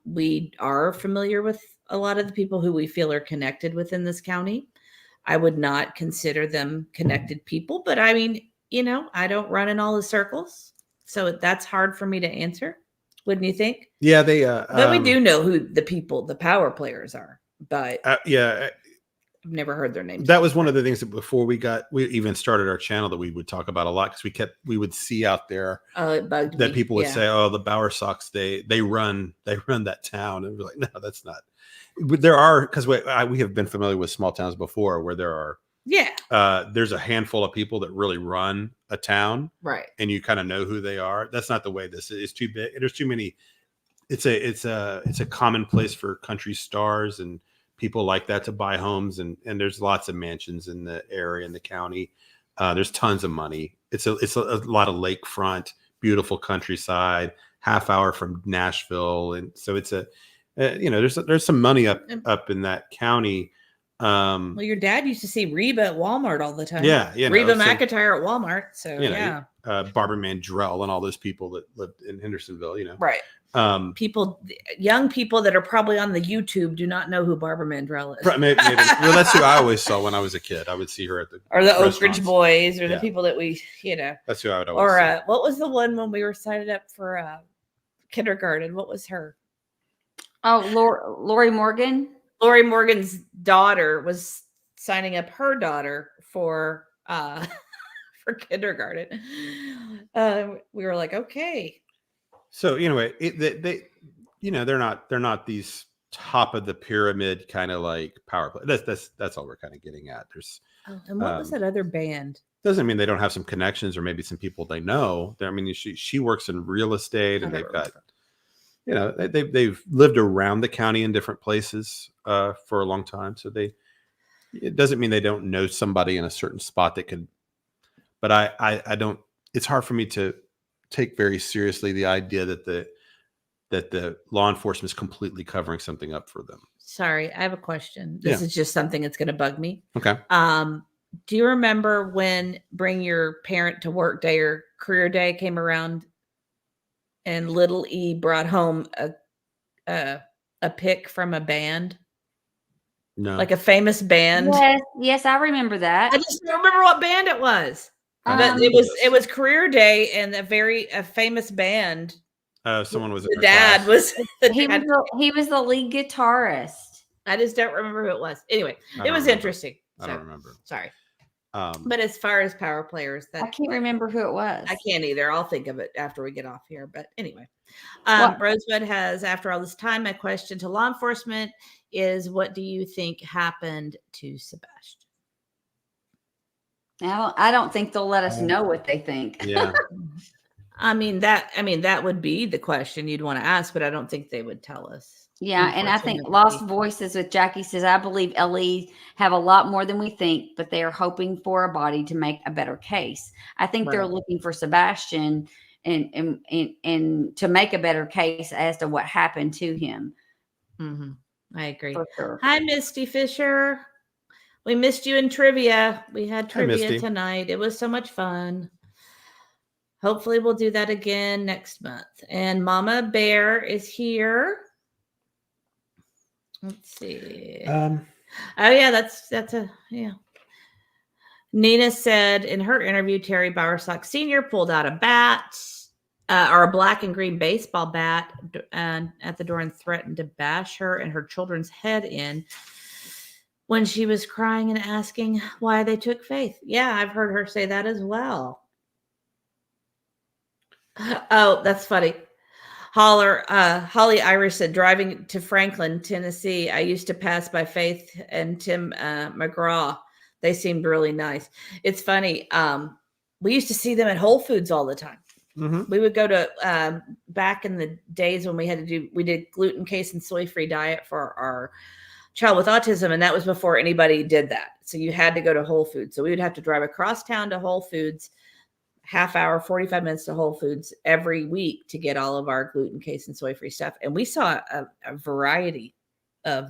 We are familiar with a lot of the people who we feel are connected within this county. I would not consider them connected people, but I mean, I don't run in all the circles, so that's hard for me to answer. Wouldn't you think? Yeah, But we do know who the power players are, but yeah, I've never heard their names. that was one of the things that before we even started our channel that we would talk about a lot, because we would see out there It bugged that me. people would Yeah. say, "Oh, the Bower Sox, they run that town," and we're like, "No, that's not." But there are, because we have been familiar with small towns before where there are there's a handful of people that really run a town, Right. and you kind of know who they are. That's not the way this is. It's too big. There's too many. It's a common place for country stars and people like that to buy homes, and there's lots of mansions in the area, in the county. There's tons of money. It's a lot of lakefront, beautiful countryside, half hour from Nashville, and so it's there's some money up in that county. Well, your dad used to see Reba at Walmart all the time. Yeah, Reba McEntire at Walmart. So yeah, Barbara Mandrell and all those people that lived in Hendersonville. right. Young people that are probably on the YouTube do not know who Barbara Mandrell is. Maybe. Well, that's who I always saw when I was a kid. I would see her at the or the Oak restaurants. Ridge Boys, or Yeah. the people that we, That's who I would always or see. what was the one when we were signed up for kindergarten? What was her? Oh, Lori Morgan. Lori Morgan's daughter was signing up her daughter for for kindergarten. We were like, okay. So anyway, they're not these top of the pyramid kind of like power play. That's all we're kind of getting at. There's And what was that other band? doesn't mean they don't have some connections or maybe some people they know. I mean, she works in real estate, and they've got they've lived around the county in different places for a long time. So it doesn't mean they don't know somebody in a certain spot that could. But I don't. It's hard for me to take very seriously the idea that the law enforcement is completely covering something up for them. Sorry, I have a question. This is just something that's going to bug me. Okay. Do you remember when Bring Your Parent to Work Day or Career Day came around, and Little E brought home a pick from a band, No. like a famous band? Yes, I remember that. I just don't remember what band it was. But it was Career Day, and a famous band. Someone was. The dad was. He was the lead guitarist. I just don't remember who it was. Anyway, it was interesting. I don't remember. Sorry. But as far as power players, I can't remember who it was. I can't either. I'll think of it after we get off here. But anyway, What? Rosewood has, after all this time, my question to law enforcement is, what do you think happened to Sebastian? I don't think they'll let us know what they think. Yeah. I mean, that would be the question you'd want to ask, but I don't think they would tell us. Yeah, and I think Lost Voices with Jackie says, I believe LE have a lot more than we think, but they are hoping for a body to make a better case. I think they're looking for Sebastian and to make a better case as to what happened to him. Mm-hmm. I agree. For sure. Hi, Misty Fisher. We missed you in trivia. We had Hi, trivia Misty. tonight. It was so much fun. Hopefully we'll do that again next month. And Mama Bear is here. Let's see. Um, Oh yeah, that's yeah. Nina said in her interview, Terry Bowersock Sr. pulled out a bat, or a black and green baseball bat, and at the door and threatened to bash her and her children's head in. when she was crying and asking why they took Faith. Yeah, I've heard her say that as well. Oh, that's funny. Holly Irish said, driving to Franklin, Tennessee, I used to pass by Faith and Tim McGraw. They seemed really nice. It's funny. We used to see them at Whole Foods all the time. Mm-hmm. We would go to back in the days when we did gluten, case, and soy-free diet for our child with autism, and that was before anybody did that. So you had to go to Whole Foods. So we would have to drive across town to Whole Foods, half hour, 45 minutes to Whole Foods every week to get all of our gluten, case, and soy-free stuff. And we saw a variety of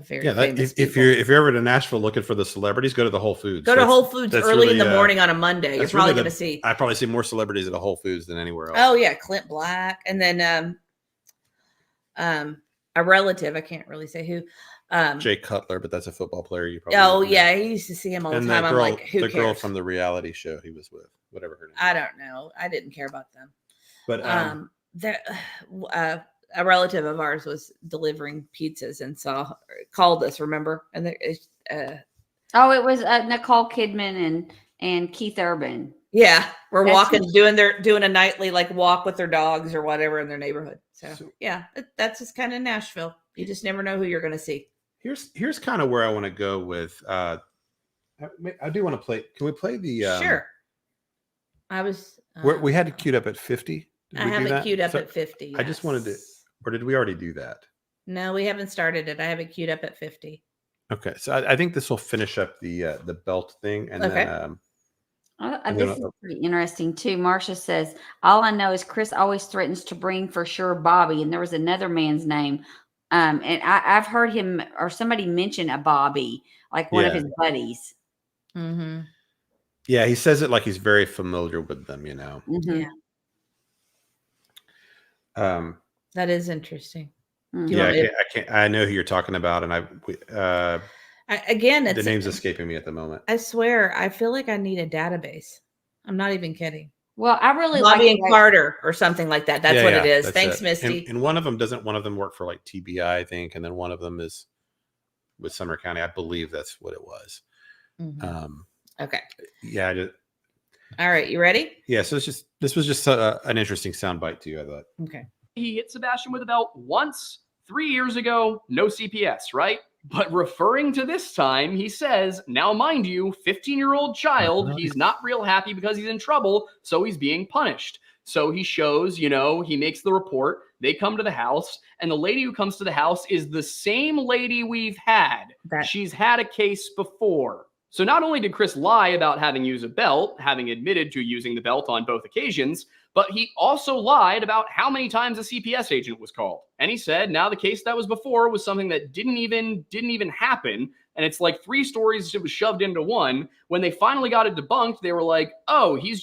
very famous if people. you're ever to Nashville looking for the celebrities, go to the Whole Foods. Go to Whole Foods that's early really, in the morning on a Monday. You're probably going to see. I probably see more celebrities at a Whole Foods than anywhere else. Oh yeah, Clint Black, and then a relative. I can't really say who. Jay Cutler, but that's a football player. You probably. Oh yeah, I used to see him all the and time. Girl, I'm like, who the cares? girl from the reality show he was with, whatever her name. I don't know. I didn't care about them. But a relative of ours was delivering pizzas and called us. Remember? And it was Nicole Kidman and Keith Urban. Yeah, we're That's walking, doing a nightly like walk with their dogs or whatever in their neighborhood. So yeah, that's just kind of Nashville. You just never know who you're going to see. Here's kind of where I want to go with. I do want to play. Can we play the? Sure. I was. We had it queued up at 50. I have it queued up at 50. Yes. I just wanted to, or did we already do that? No, we haven't started it. I have it queued up at 50. Okay, so I think this will finish up the belt thing, and then. This is pretty interesting too. Marcia says, all I know is Chris always threatens to bring for sure Bobby, and there was another man's name. And I've heard him or somebody mention a Bobby, like one of his buddies. Mm-hmm. Yeah, he says it like he's very familiar with them, you know. Mm-hmm. Yeah. That is interesting. Yeah, I know who you're talking about, and again, the name's escaping me at the moment. I swear, I feel like I need a database. I'm not even kidding. Well, I really Bobby like and Carter or something like that. That's what it is. Thanks, Misty. And one of them work for like TBI, I think, and then one of them is with Sumner County. I believe that's what it was. Mm-hmm. Okay. Yeah. All right. You ready? Yeah. So this was just an interesting soundbite to you, I thought. Okay. He hit Sebastian with a belt once 3 years ago, no CPS, right? But referring to this time, he says, now mind you, 15-year-old child, he's not real happy because he's in trouble, so he's being punished. So he shows, he makes the report, they come to the house, and the lady who comes to the house is the same lady we've had. She's had a case before. So not only did Chris lie about having used a belt, having admitted to using the belt on both occasions, but he also lied about how many times a CPS agent was called. And he said now the case that was before was something that didn't even happen. And it's like 3 stories that was shoved into one. When they finally got it debunked, they were like, oh, he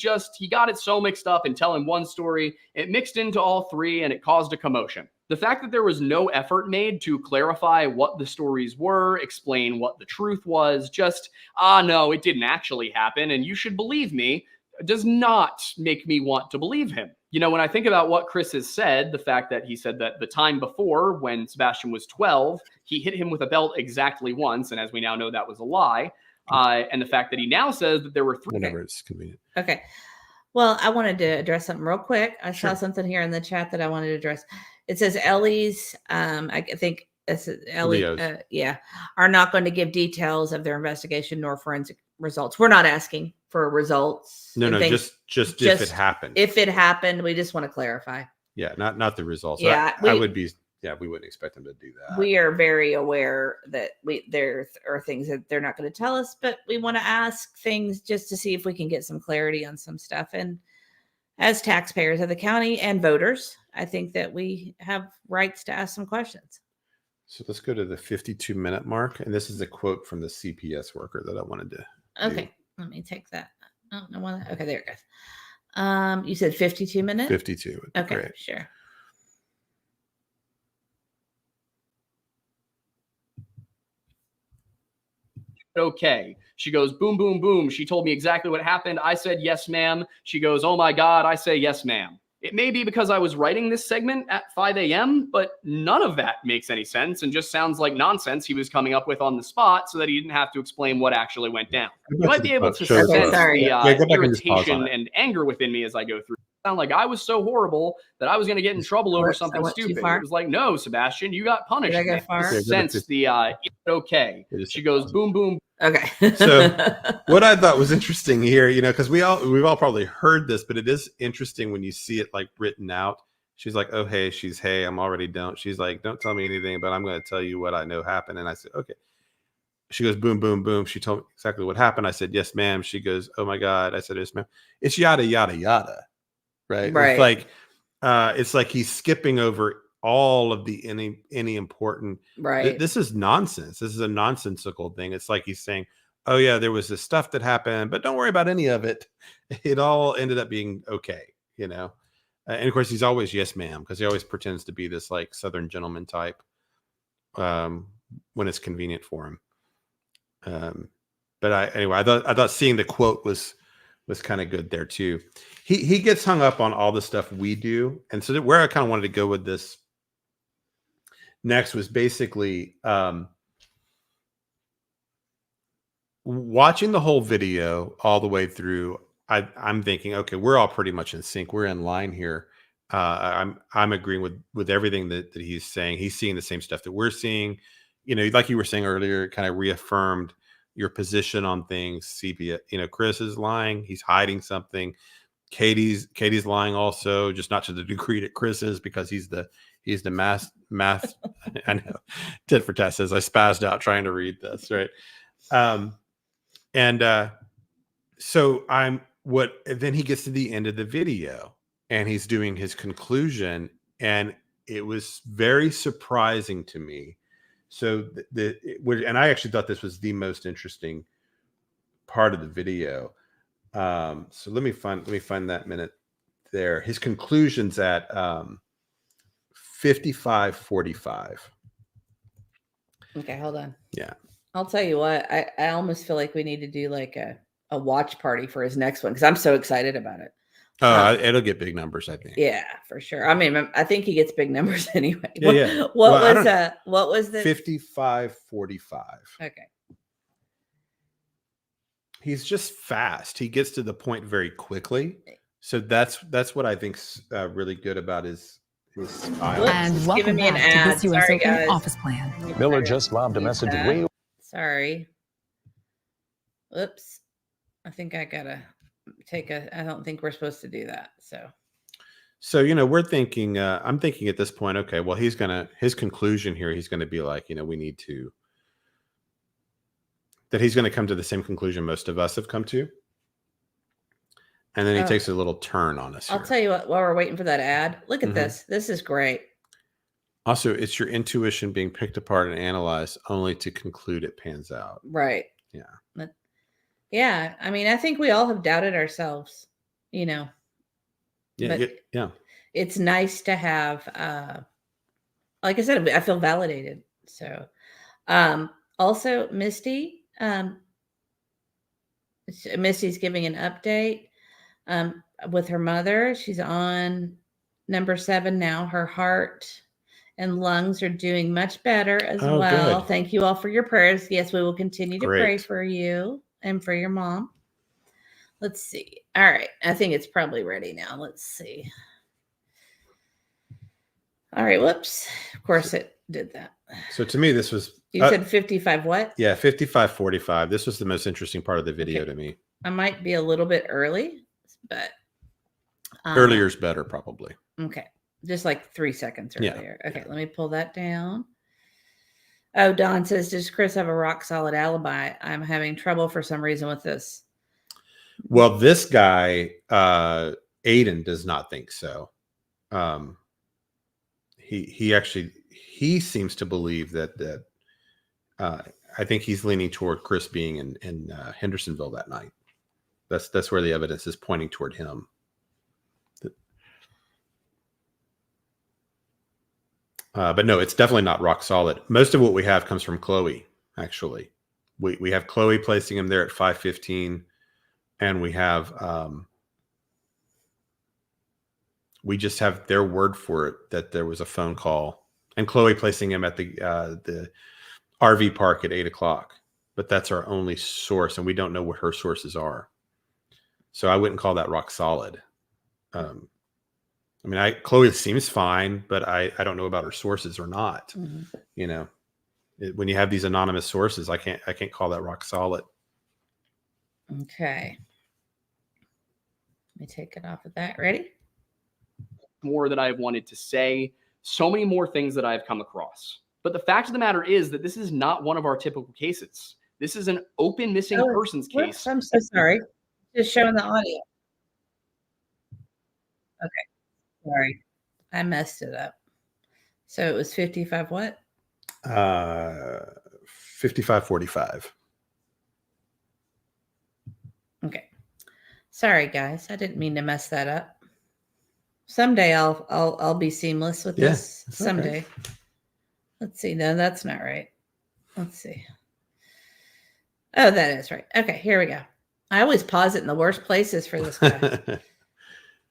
got it so mixed up in telling one story. It mixed into all 3 and it caused a commotion. The fact that there was no effort made to clarify what the stories were, explain what the truth was, just, no, it didn't actually happen, and you should believe me, does not make me want to believe him. When I think about what Chris has said, the fact that he said that the time before, when Sebastian was 12, he hit him with a belt exactly once, and as we now know, that was a lie. And the fact that he now says that there were 3. Whenever it's convenient. Okay. Well, I wanted to address something real quick. I saw something here in the chat that I wanted to address. It says Ellie's, I think it's Ellie, are not going to give details of their investigation nor forensic results. We're not asking for results. No, just if it happened. If it happened, we just want to clarify. Yeah, not the results. Yeah, we wouldn't expect them to do that. We are very aware that there are things that they're not going to tell us, but we want to ask things just to see if we can get some clarity on some stuff. And as taxpayers of the county and voters, I think that we have rights to ask some questions. So let's go to the 52-minute mark. And this is a quote from the CPS worker that I wanted to Okay, let me take that. Oh, no one. Okay, there it goes. You said 52 minutes? 52. Okay, great. Sure. Okay. She goes, boom, boom, boom. She told me exactly what happened. I said, yes, ma'am. She goes, oh my God. I say, yes, ma'am. It may be because I was writing this segment at 5 a.m., but none of that makes any sense and just sounds like nonsense he was coming up with on the spot so that he didn't have to explain what actually went down. You might be able to Show the sense photo. sorry. the Yeah, go back and just pause on irritation it. and anger within me as I go through. It sounded like I was so horrible that I was going to get in trouble over Whoops, I something went too stupid. far. It was like, no, Sebastian, you got punished. Did I go man. far? Just Yeah, go back sense to- the okay. Yeah, just She goes pause. boom, boom. Okay. So, What I thought was interesting here, because we've all probably heard this, but it is interesting when you see it like written out. She's like, oh, hey, hey, I'm already don't. She's like, don't tell me anything, but I'm going to tell you what I know happened. And I said, okay. She goes, boom, boom, boom. She told me exactly what happened. I said, yes, ma'am. She goes, oh my God. I said, yes, ma'am. It's yada, yada, yada. Right. Right. It's like he's skipping over all of the any important. Right. This is nonsense. This is a nonsensical thing. It's like he's saying, oh yeah, there was this stuff that happened, but don't worry about any of it. It all ended up being okay, and of course he's always yes ma'am, because he always pretends to be this like Southern gentleman type when it's convenient for him. But I thought seeing the quote was kind of good there too. He gets hung up on all the stuff we do, and so where I kind of wanted to go with this next was basically watching the whole video all the way through. I'm thinking, okay, we're all pretty much in sync. We're in line here. I'm agreeing with everything that he's saying. He's seeing the same stuff that we're seeing. Like you were saying earlier, kind of reaffirmed your position on things. CB, Chris is lying. He's hiding something. Katie's lying also, just not to the degree that Chris is, because he's the math. I know. Tit for tat says I spazzed out trying to read this, right? So then he gets to the end of the video and he's doing his conclusion, and it was very surprising to me. So and I actually thought this was the most interesting part of the video. So let me find that minute there. His conclusion's at 55:45. Okay, hold on. Yeah. I'll tell you what, I almost feel like we need to do like a watch party for his next one, because I'm so excited about it. It'll get big numbers, I think. Yeah, for sure. I mean, I think he gets big numbers anyway. Yeah. What was the 55:45? Okay. He's just fast. He gets to the point very quickly. So that's what I think's really good about his style. And It's welcome giving me an back to ad. this US Sorry, Open guys. office plan. Miller just lobbed a Use message that. way. Sorry. Whoops. I think I gotta I don't think we're supposed to do that. So we're thinking, I'm thinking at this point, okay, well, his conclusion here, he's going to be like, we need to, that he's going to come to the same conclusion most of us have come to. And then he takes a little turn on us. I'll tell you what, while we're waiting for that ad, look at Mhm. this. This is great. Also, it's your intuition being picked apart and analyzed only to conclude it pans out. Right. Yeah. Yeah. I mean, I think we all have doubted ourselves, Yeah. But- Yeah. it's nice to have like I said, I feel validated. So also Misty's giving an update with her mother. She's on number 7 now. Her heart and lungs are doing much better as Oh, well. good. Thank you all for your prayers. Yes, we will continue to pray Great. for you and for your mom. Let's see. All right. I think it's probably ready now. Let's see. All right. Whoops. Of course it did that. So to me, this was, You said 55 what? yeah, 55:45. This was the most interesting part of the video Okay. to me. I might be a little bit early, but Earlier's better, probably. Okay. Just like 3 seconds Yeah. earlier. Okay, let me pull that down. Oh, Don says, does Chris have a rock solid alibi? I'm having trouble for some reason with this. Well, this guy, Aiden, does not think so. He seems to believe that I think he's leaning toward Chris being in Hendersonville that night. That's where the evidence is pointing toward him. But no, it's definitely not rock solid. Most of what we have comes from Chloe. Actually, we have Chloe placing him there at 5:15, and we have We just have their word for it that there was a phone call, and Chloe placing him at the RV park at 8 o'clock. But that's our only source, and we don't know what her sources are. So I wouldn't call that rock solid. I mean, Chloe seems fine, but I don't know about her sources or not. Mhm. You know, when you have these anonymous sources, I can't call that rock solid. Okay. Let me take it off of that. Ready? More that I've wanted to say, so many more things that I've come across. But the fact of the matter is that this is not one of our typical cases. This is an open missing Oh, persons whoops, case. I'm so sorry. Just showing the audio. Okay. Sorry. I messed it up. So it was 55 what? 5545. Okay. Sorry guys. I didn't mean to mess that up. Someday I'll be seamless with Yeah, this. it's okay. Someday. Let's see. No, that's not right. Let's see. Oh, that is right. Okay, here we go. I always pause it in the worst places for this guy.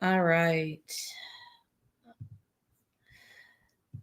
All right.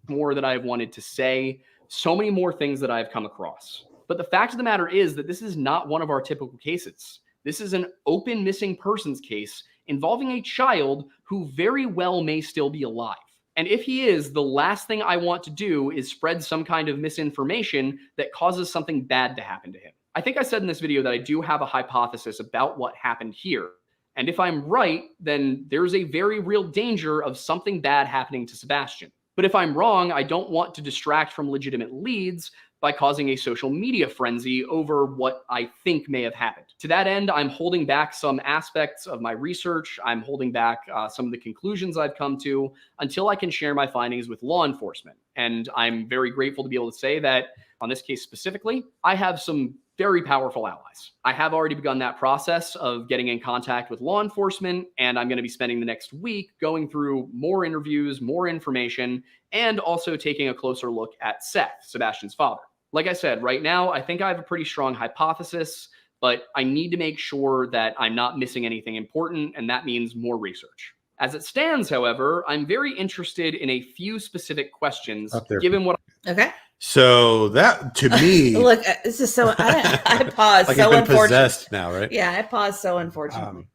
More that I've wanted to say, so many more things that I've come across. But the fact of the matter is that this is not one of our typical cases. This is an open missing persons case involving a child who very well may still be alive. And if he is, the last thing I want to do is spread some kind of misinformation that causes something bad to happen to him. I think I said in this video that I do have a hypothesis about what happened here. And if I'm right, then there's a very real danger of something bad happening to Sebastian. But if I'm wrong, I don't want to distract from legitimate leads by causing a social media frenzy over what I think may have happened. To that end, I'm holding back some aspects of my research. I'm holding back some of the conclusions I've come to until I can share my findings with law enforcement. And I'm very grateful to be able to say that on this case specifically, I have some very powerful allies. I have already begun that process of getting in contact with law enforcement, and I'm going to be spending the next week going through more interviews, more information, and also taking a closer look at Seth, Sebastian's father. Like I said, right now, I think I have a pretty strong hypothesis, but I need to make sure that I'm not missing anything important, and that means more research. As it stands, however, I'm very interested in a few specific questions, Up there. given what Okay. So that to me, Look, this is so I paused like so it's been unfortunate. possessed now, right? Yeah, I paused so unfortunately.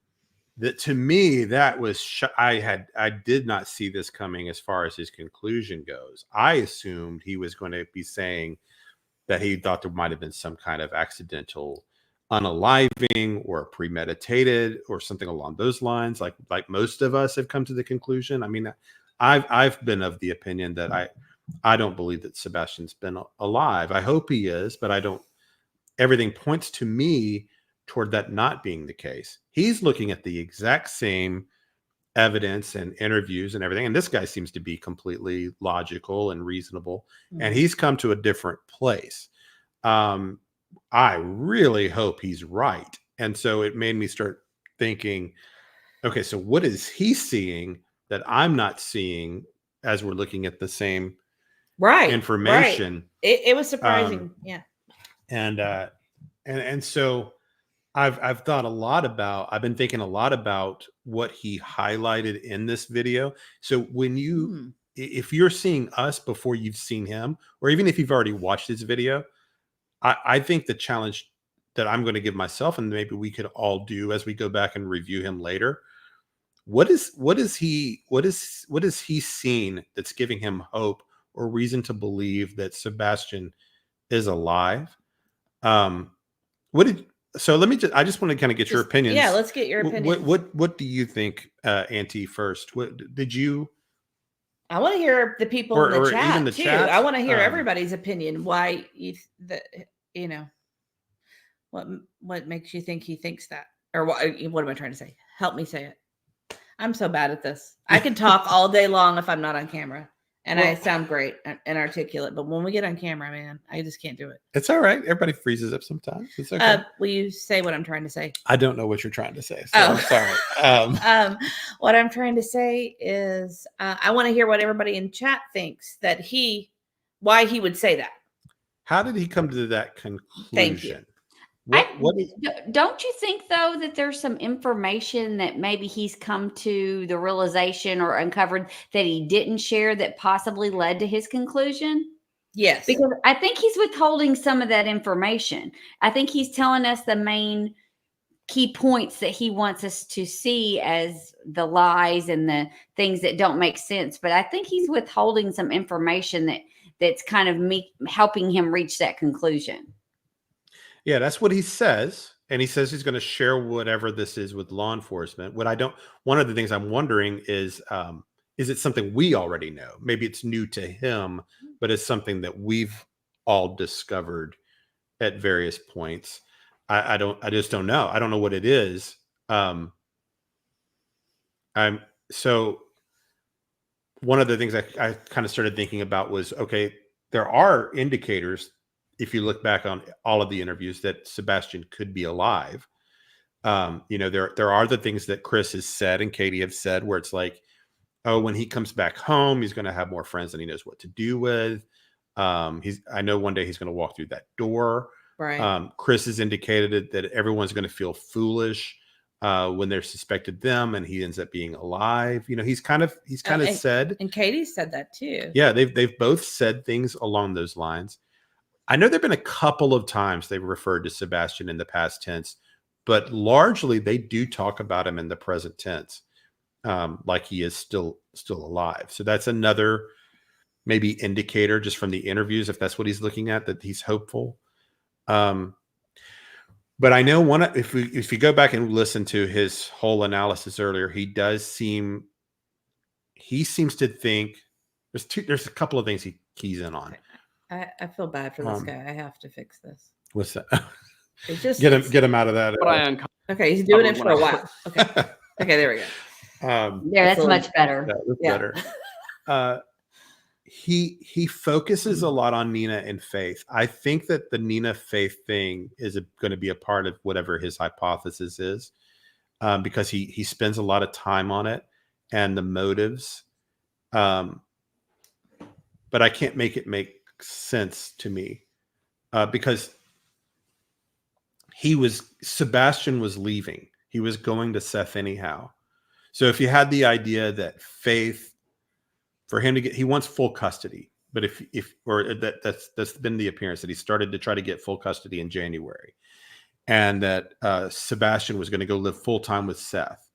That to me, that was I did not see this coming as far as his conclusion goes. I assumed he was going to be saying that he thought there might have been some kind of accidental unaliving or premeditated or something along those lines, like most of us have come to the conclusion. I mean, I've been of the opinion that I don't believe that Sebastian's been alive. I hope he is, but I don't. Everything points to me toward that not being the case. He's looking at the exact same evidence and interviews and everything, and this guy seems to be completely logical and reasonable, and he's come to a different place. I really hope he's right, and so it made me start thinking, okay, so what is he seeing that I'm not seeing as we're looking at the same information? Right. It was surprising. Yeah. And so I've thought a lot about, I've been thinking a lot about what he highlighted in this video. So when you, if you're seeing us before you've seen him, or even if you've already watched his video, I think the challenge that I'm going to give myself, and maybe we could all do as we go back and review him later, what is he seen that's giving him hope or reason to believe that Sebastian is alive? So let me I just want to kind of get your opinions. Yeah, let's get your opinions. What do you think, Auntie, first? What did you? I want to hear the people in the chat even the too. chat. I want to hear everybody's opinion. Why what makes you think he thinks that, or what am I trying to say? Help me say it. I'm so bad at this. I can talk all day long if I'm not on camera. And I sound great and articulate, but when we get on camera, man, I just can't do it. It's all right. Everybody freezes up sometimes. It's okay. Will you say what I'm trying to say? I don't know what you're trying to say, so I'm sorry. What I'm trying to say is I want to hear what everybody in chat thinks why he would say that. How did he come to that conclusion? Thank you. What is Don't you think though that there's some information that maybe he's come to the realization or uncovered that he didn't share that possibly led to his conclusion? Yes. Because I think he's withholding some of that information. I think he's telling us the main key points that he wants us to see as the lies and the things that don't make sense. But I think he's withholding some information that's kind of helping him reach that conclusion. Yeah, that's what he says. And he says he's going to share whatever this is with law enforcement. One of the things I'm wondering is it something we already know? Maybe it's new to him, but it's something that we've all discovered at various points. I just don't know. I don't know what it is. So one of the things I kind of started thinking about was, okay, there are indicators, if you look back on all of the interviews, that Sebastian could be alive. There are the things that Chris has said and Katie have said where it's like, oh, when he comes back home, he's going to have more friends than he knows what to do with. I know one day he's going to walk through that door. Right. Chris has indicated that everyone's going to feel foolish when they're suspected them, and he ends up being alive. He's kind of said, and Katie said that too. Yeah, they've both said things along those lines. I know there've been a couple of times they've referred to Sebastian in the past tense, but largely they do talk about him in the present tense, like he is still alive. So that's another maybe indicator just from the interviews, if that's what he's looking at, that he's hopeful. But I know if you go back and listen to his whole analysis earlier, he seems to think there's a couple of things he keys in on. I feel bad for this guy. I have to fix this. What's that? It's just get him out of that. Okay, he's doing it for a while. Okay, there we go. That's much better. Better. He focuses a lot on Nina and Faith. I think that the Nina Faith thing is going to be a part of whatever his hypothesis is, because he spends a lot of time on it and the motives. But I can't make it make sense to me because Sebastian was leaving. He was going to Seth anyhow. So if you had the idea that Faith, for him to get, he wants full custody, but that's been the appearance that he started to try to get full custody in January, and that Sebastian was going to go live full time with Seth.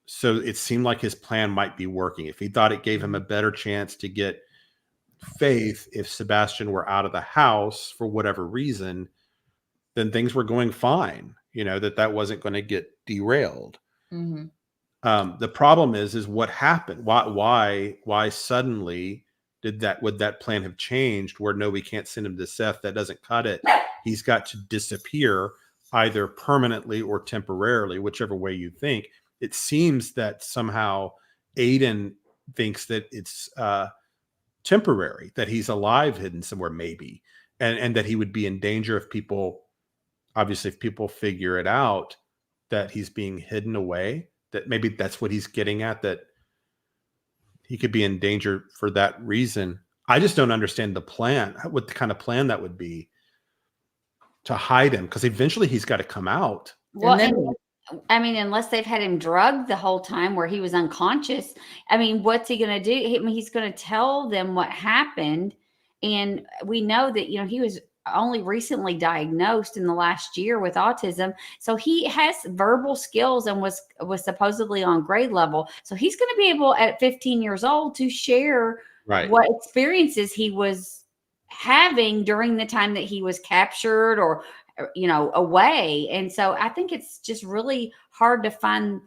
So it seemed like his plan might be working. If he thought it gave him a better chance to get Faith, if Sebastian were out of the house for whatever reason, then things were going fine. That wasn't going to get derailed. Mm-hmm. The problem is what happened? Why suddenly would that plan have changed where no, we can't send him to Seth? That doesn't cut it. He's got to disappear either permanently or temporarily, whichever way you think. It seems that somehow Aiden thinks that it's temporary, that he's alive, hidden somewhere maybe, and that he would be in danger if people figure it out, that he's being hidden away. That maybe that's what he's getting at, that he could be in danger for that reason. I just don't understand the plan, what kind of plan that would be to hide him, because eventually he's got to come out. Well, unless they've had him drugged the whole time where he was unconscious, what's he going to do? He's going to tell them what happened. And we know that, he was only recently diagnosed in the last year with autism. So he has verbal skills and was supposedly on grade level. So he's going to be able at 15 years old to share what experiences he was having during the time that he was captured or away. And so I think it's just really hard to find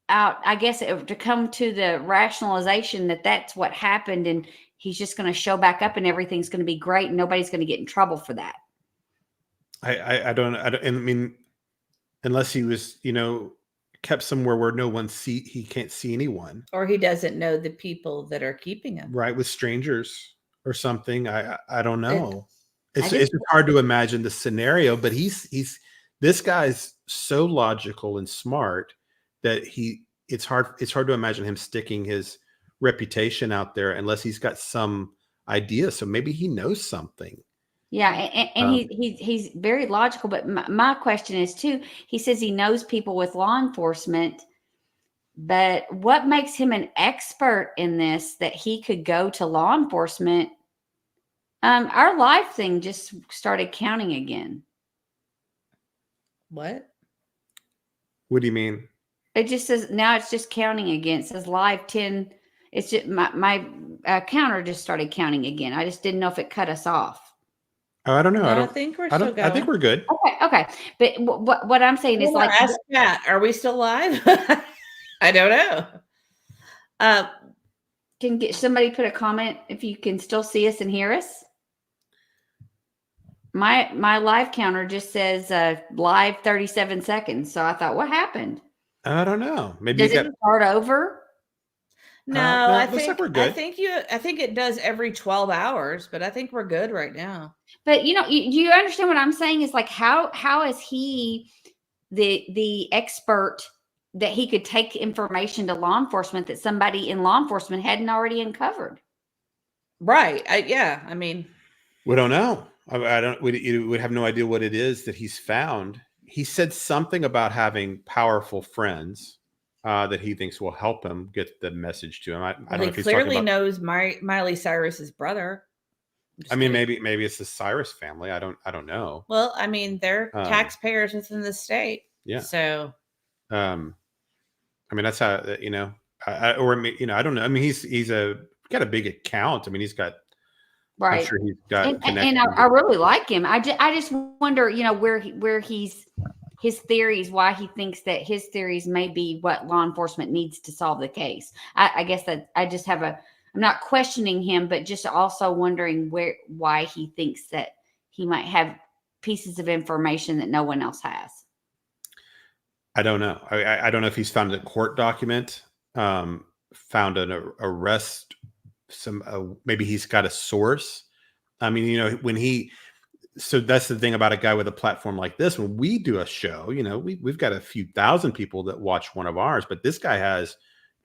out, I guess, to come to the rationalization that that's what happened. And he's just going to show back up and everything's going to be great and nobody's going to get in trouble for that. I don't, unless he was, kept somewhere where he can't see anyone. Or he doesn't know the people that are keeping him. Right, with strangers or something. I don't know. It's hard to imagine the scenario, but this guy's so logical and smart that it's hard to imagine him sticking his reputation out there unless he's got some idea. So maybe he knows something. Yeah, and he's very logical. But my question is too. He says he knows people with law enforcement, but what makes him an expert in this that he could go to law enforcement? Our live thing just started counting again. What? What do you mean? It just says now it's just counting again. It says live 10. It's just my counter just started counting again. I just didn't know if it cut us off. Oh, I don't know. No, I think we're still going. I think we're good. Okay. But what I'm saying is like, ask Pat, are we still live? I don't know. Can get somebody put a comment if you can still see us and hear us. My live counter just says live 37 seconds. So I thought, what happened? I don't know. Maybe Does it start over? No, no, I looks think like we're good. I think it does every 12 hours, but I think we're good right now. But do you understand what I'm saying? Is like how is he the expert that he could take information to law enforcement that somebody in law enforcement hadn't already uncovered? Right. I mean, we don't know. I don't. We would have no idea what it is that he's found. He said something about having powerful friends that he thinks will help him get the message to him. I don't know if he's clearly knows Miley Cyrus's brother. I mean, maybe it's the Cyrus family. I don't know. Well, I mean, they're taxpayers within the state. Yeah. So, I mean, that's how I don't know. I mean, he's got a big account. I mean, he's got. Right. I'm sure he's got. And I really like him. I just wonder, where his theories, why he thinks that his theories may be what law enforcement needs to solve the case. I guess that I just have I'm not questioning him, but just also wondering why he thinks that he might have pieces of information that no one else has. I don't know. I don't know if he's found a court document, found an arrest, maybe he's got a source. I mean, so that's the thing about a guy with a platform like this. When we do a show, we've got a few thousand people that watch one of ours, but this guy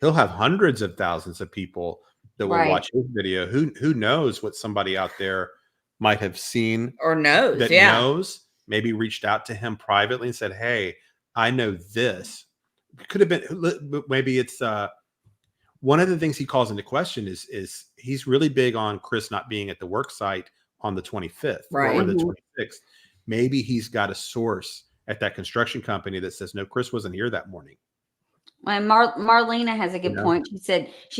he'll have hundreds of thousands of people that will watch his video. Who knows what somebody out there might have seen or knows knows, maybe reached out to him privately and said, "Hey, I know this." Could have been, maybe it's one of the things he calls into question is he's really big on Chris not being at the work site on the 25th or the 26th. Maybe he's got a source at that construction company that says, no, Chris wasn't here that morning. And Marlena has a good point. She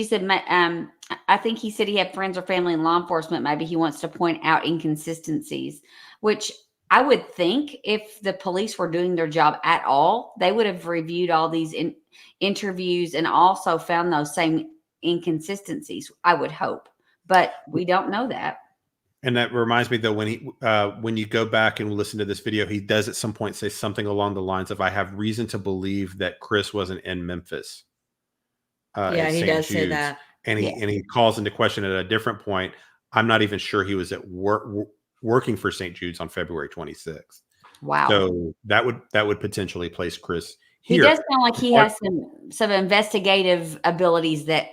said, I think he said he had friends or family in law enforcement. Maybe he wants to point out inconsistencies, which I would think if the police were doing their job at all, they would have reviewed all these interviews and also found those same inconsistencies, I would hope. But we don't know that. And that reminds me, though, when you go back and listen to this video, he does at some point say something along the lines of, I have reason to believe that Chris wasn't in Memphis. He does say that. And he calls into question at a different point, I'm not even sure he was at working for St. Jude's on February 26th. Wow. So that would potentially place Chris here. He does sound like he has some investigative abilities that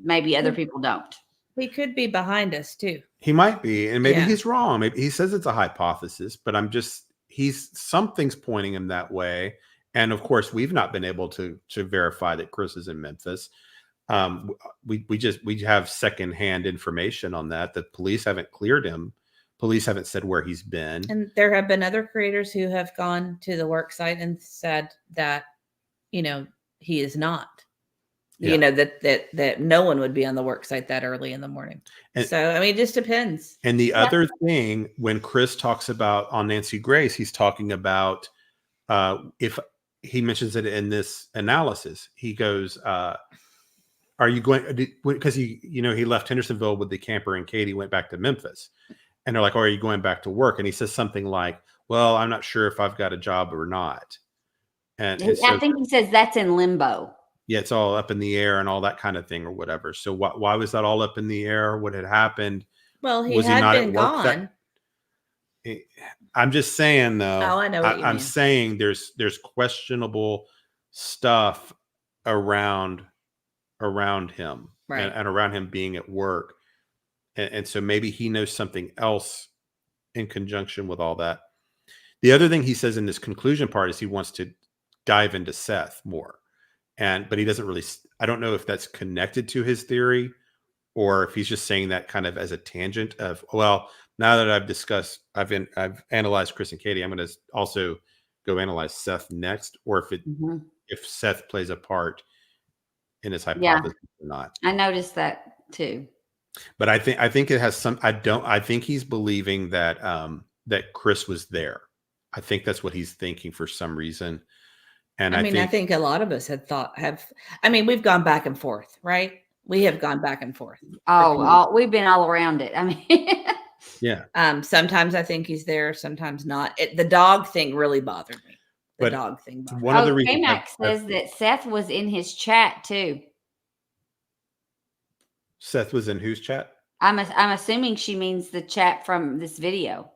maybe other people don't. He could be behind us too. He might be, and maybe he's wrong. Maybe he says it's a hypothesis, but something's pointing him that way. And of course, we've not been able to verify that Chris is in Memphis. We have secondhand information on that. The police haven't cleared him. Police haven't said where he's been. And there have been other creators who have gone to the work site and said that, he is not. Yeah. That no one would be on the work site that early in the morning. And, so, I mean, it just depends. And the other thing, when Chris talks about on Nancy Grace, he's talking about if he mentions it in this analysis, he goes, are you going, because he left Hendersonville with the camper and Katie went back to Memphis. And they're like, oh, are you going back to work? And he says something like, well, I'm not sure if I've got a job or not. And I think he says that's in limbo. Yeah, it's all up in the air and all that kind of thing or whatever. So why was that all up in the air? What had happened? Well, was he not been gone. I'm just saying, though. Oh, I know what you mean. I'm saying there's questionable stuff around him, right, and around him being at work, and so maybe he knows something else in conjunction with all that. The other thing he says in this conclusion part is he wants to dive into Seth more. But he doesn't really, I don't know if that's connected to his theory or if he's just saying that kind of as a tangent of, well, now that I've analyzed Chris and Katie, I'm going to also go analyze Seth next, or if Seth plays a part in his hypothesis or not. I noticed that too. But I think it has some, I think he's believing that, that Chris was there. I think that's what he's thinking for some reason. And I think a lot of us we've gone back and forth, right? We have gone back and forth. We've been all around it. I mean, yeah. Sometimes I think he's there, sometimes not. The dog thing really bothered me. Dog thing bothered me. One of the reasons K-Max says that Seth was in his chat too. Seth was in whose chat? I'm assuming she means the chat from this video.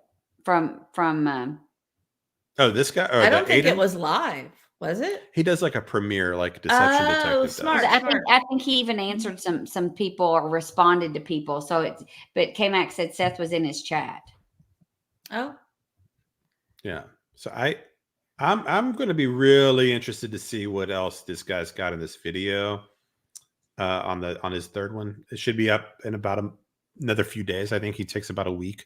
From this guy? Or I don't think it was live. Was it? He does like a premiere, like Deception Detective. Smart. I think he even answered some people or responded to people. But K-Max said Seth was in his chat. Oh. Yeah. So I'm going to be really interested to see what else this guy's got in this video. On his third one, it should be up in about another few days. I think he takes about a week.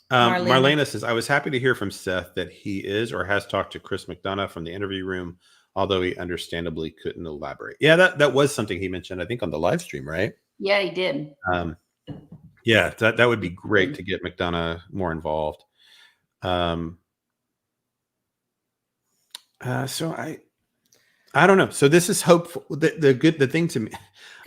Marlena says, I was happy to hear from Seth that he is or has talked to Chris McDonough from the interview room, although he understandably couldn't elaborate. Yeah, that was something he mentioned, I think, on the live stream, right? Yeah, he did. Yeah, that would be great to get McDonough more involved. So I don't know. So this is hopeful. The thing to me,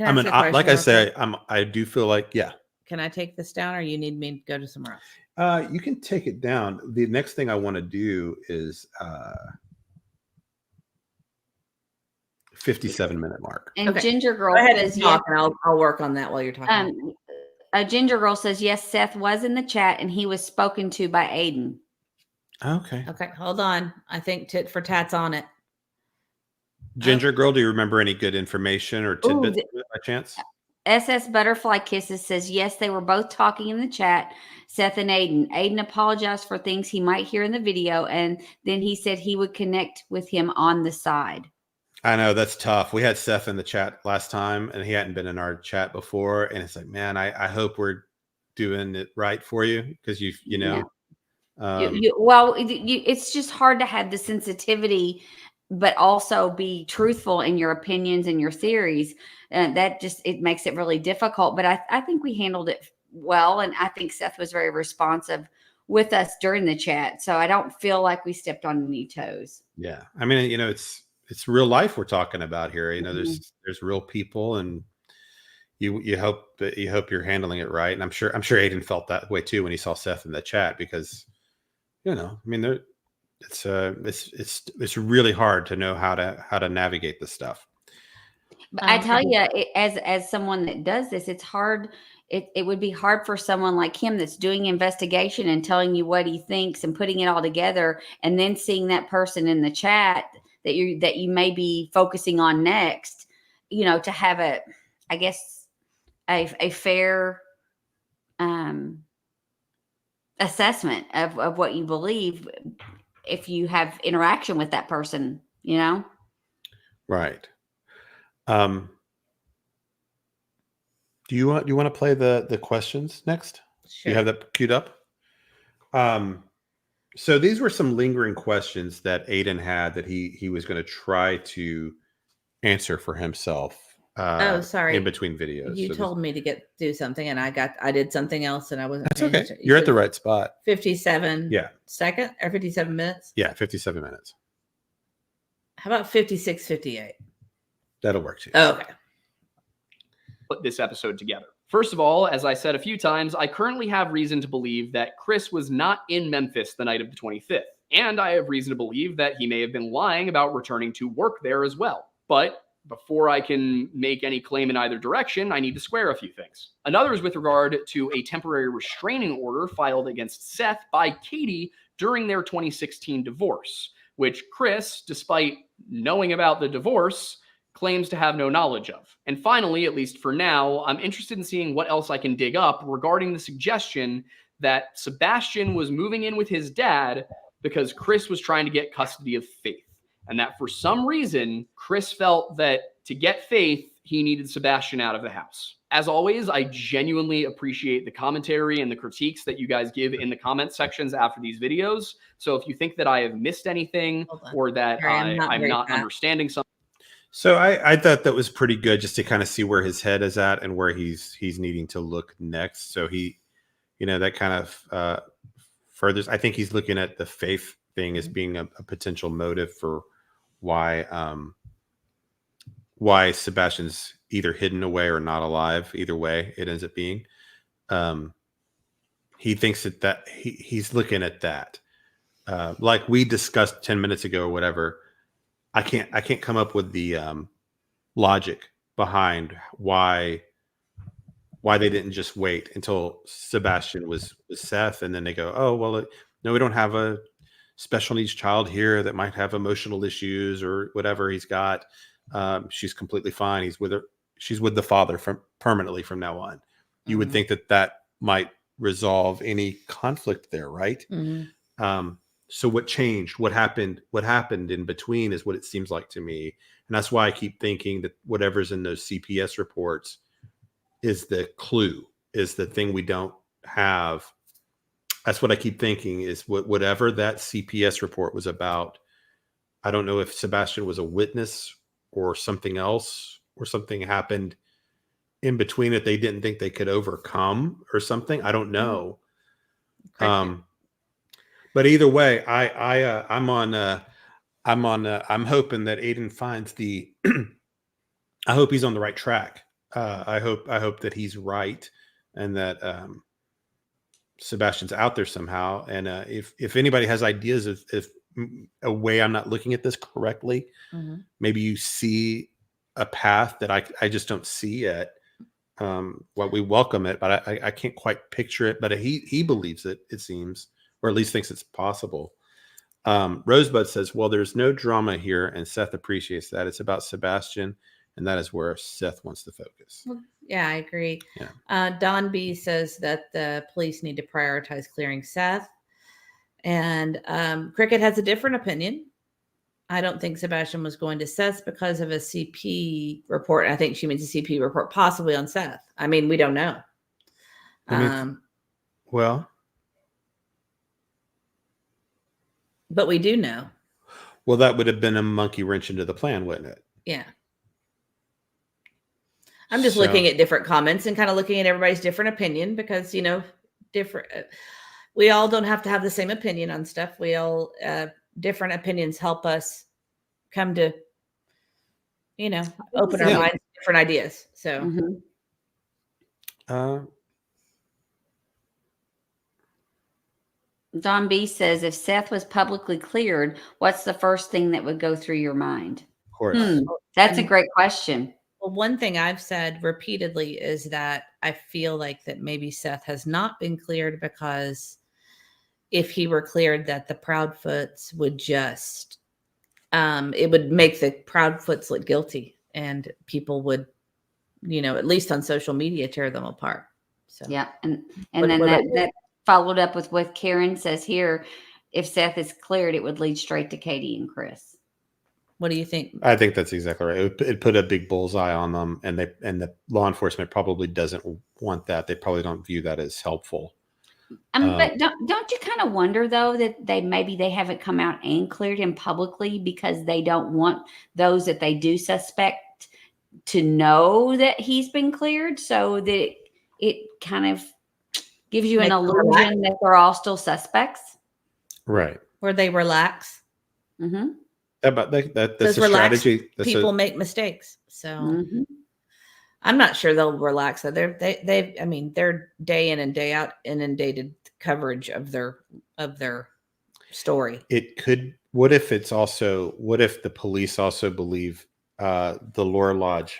I do feel like, yeah. Can I take this down, or you need me to go to somewhere else? You can take it down. The next thing I want to do is 57-minute mark. And okay. Ginger Girl go ahead says, and talk, and I'll work on that while you're talking. Ginger Girl says, yes, Seth was in the chat, and he was spoken to by Aiden. Okay. Okay, hold on. I think tit for tat's on it. Ginger Girl, do you remember any good information or tidbits by chance? SS Butterfly Kisses says, yes, they were both talking in the chat, Seth and Aiden. Aiden apologized for things he might hear in the video, and then he said he would connect with him on the side. I know, that's tough. We had Seth in the chat last time, and he hadn't been in our chat before, and it's like, man, I hope we're doing it right for you, because you know. It's just hard to have the sensitivity but also be truthful in your opinions and your theories. And it makes it really difficult. But I think we handled it well. And I think Seth was very responsive with us during the chat. So I don't feel like we stepped on any toes. Yeah. I mean, it's real life we're talking about here. There's real people, and you hope you're handling it right. And I'm sure Aiden felt that way too when he saw Seth in the chat, because, I mean, it's really hard to know how to navigate this stuff. But I tell you, as someone that does this, it's hard. It would be hard for someone like him that's doing investigation and telling you what he thinks and putting it all together, and then seeing that person in the chat that you may be focusing on next, to have a fair assessment of what you believe if you have interaction with that person, Right. Do you want to play the questions next? Sure. You have that queued up? So these were some lingering questions that Aiden had that he was going to try to answer for himself. Sorry. In between videos. You told me to do something, and I did something else, and I wasn't. That's okay. You're at the right spot. 57. Yeah. Second or 57 minutes? Yeah, 57 minutes. How about 56, 58? That'll work too. Oh, okay. Put this episode together. First of all, as I said a few times, I currently have reason to believe that Chris was not in Memphis the night of the 25th. And I have reason to believe that he may have been lying about returning to work there as well. But before I can make any claim in either direction, I need to square a few things. Another is with regard to a temporary restraining order filed against Seth by Katie during their 2016 divorce, which Chris, despite knowing about the divorce, claims to have no knowledge of. And finally, at least for now, I'm interested in seeing what else I can dig up regarding the suggestion that Sebastian was moving in with his dad because Chris was trying to get custody of Faith. And that for some reason, Chris felt that to get Faith, he needed Sebastian out of the house. As always, I genuinely appreciate the commentary and the critiques that you guys give in the comment sections after these videos. So if you think that I have missed anything or that I'm not understanding something. So I thought that was pretty good, just to kind of see where his head is at and where he's needing to look next. So he, that kind of furthers. I think he's looking at the Faith thing as being a potential motive for why Sebastian's either hidden away or not alive. Either way, it ends up being. He thinks that he's looking at that, like we discussed 10 minutes ago or whatever. I can't come up with the logic behind why they didn't just wait until Sebastian was Seth, and then they go, oh well, no, we don't have a special needs child here that might have emotional issues or whatever he's got. She's completely fine. She's with the father permanently from now on. You would think that might resolve any conflict there, right? So what changed? What happened in between is what it seems like to me. And that's why I keep thinking that whatever's in those CPS reports is the clue, is the thing we don't have. That's what I keep thinking, is whatever that CPS report was about. I don't know if Sebastian was a witness or something else, or something happened in between that they didn't think they could overcome or something. I don't know. But either way, I'm hoping that Aiden finds the. I hope he's on the right track. I hope that he's right, and that Sebastian's out there somehow. And if anybody has ideas of a way I'm not looking at this correctly, maybe you see a path that I just don't see yet. Well, we welcome it, but I can't quite picture it. But he believes it. It seems. Or at least thinks it's possible. Rosebud says, well, there's no drama here, and Seth appreciates that. It's about Sebastian, and that is where Seth wants to focus. Yeah, I agree. Yeah. Don B says that the police need to prioritize clearing Seth. And Cricket has a different opinion. I don't think Sebastian was going to Seth because of a CP report. I think she means a CP report possibly on Seth. I mean, we don't know. But we do know. Well, that would have been a monkey wrench into the plan, wouldn't it? Yeah. I'm just looking at different comments and kind of looking at everybody's different opinion, because, different. We all don't have to have the same opinion on stuff. We all, different opinions help us come to, open our minds to different ideas. So. Don B says, if Seth was publicly cleared, what's the first thing that would go through your mind? Of course. That's a great question. Well, one thing I've said repeatedly is that I feel like that maybe Seth has not been cleared because if he were cleared, that the Proudfoots would just, it would make the Proudfoots look guilty, and people would, at least on social media, tear them apart. So yeah. And then that followed up with what Karen says here. If Seth is cleared, it would lead straight to Katie and Chris. What do you think? I think that's exactly right. It put a big bullseye on them, and the law enforcement probably doesn't want that. They probably don't view that as helpful. But don't you kind of wonder, though, that they haven't come out and cleared him publicly because they don't want those that they do suspect to know that he's been cleared, so that it kind of gives you an illusion that they're all still suspects, right? Where they relax. Mm-hmm. That's a strategy. People make mistakes, so I'm not sure they'll relax. So they're day in and day out inundated coverage of their story. It could. What if the police also believe the Lura Lodge,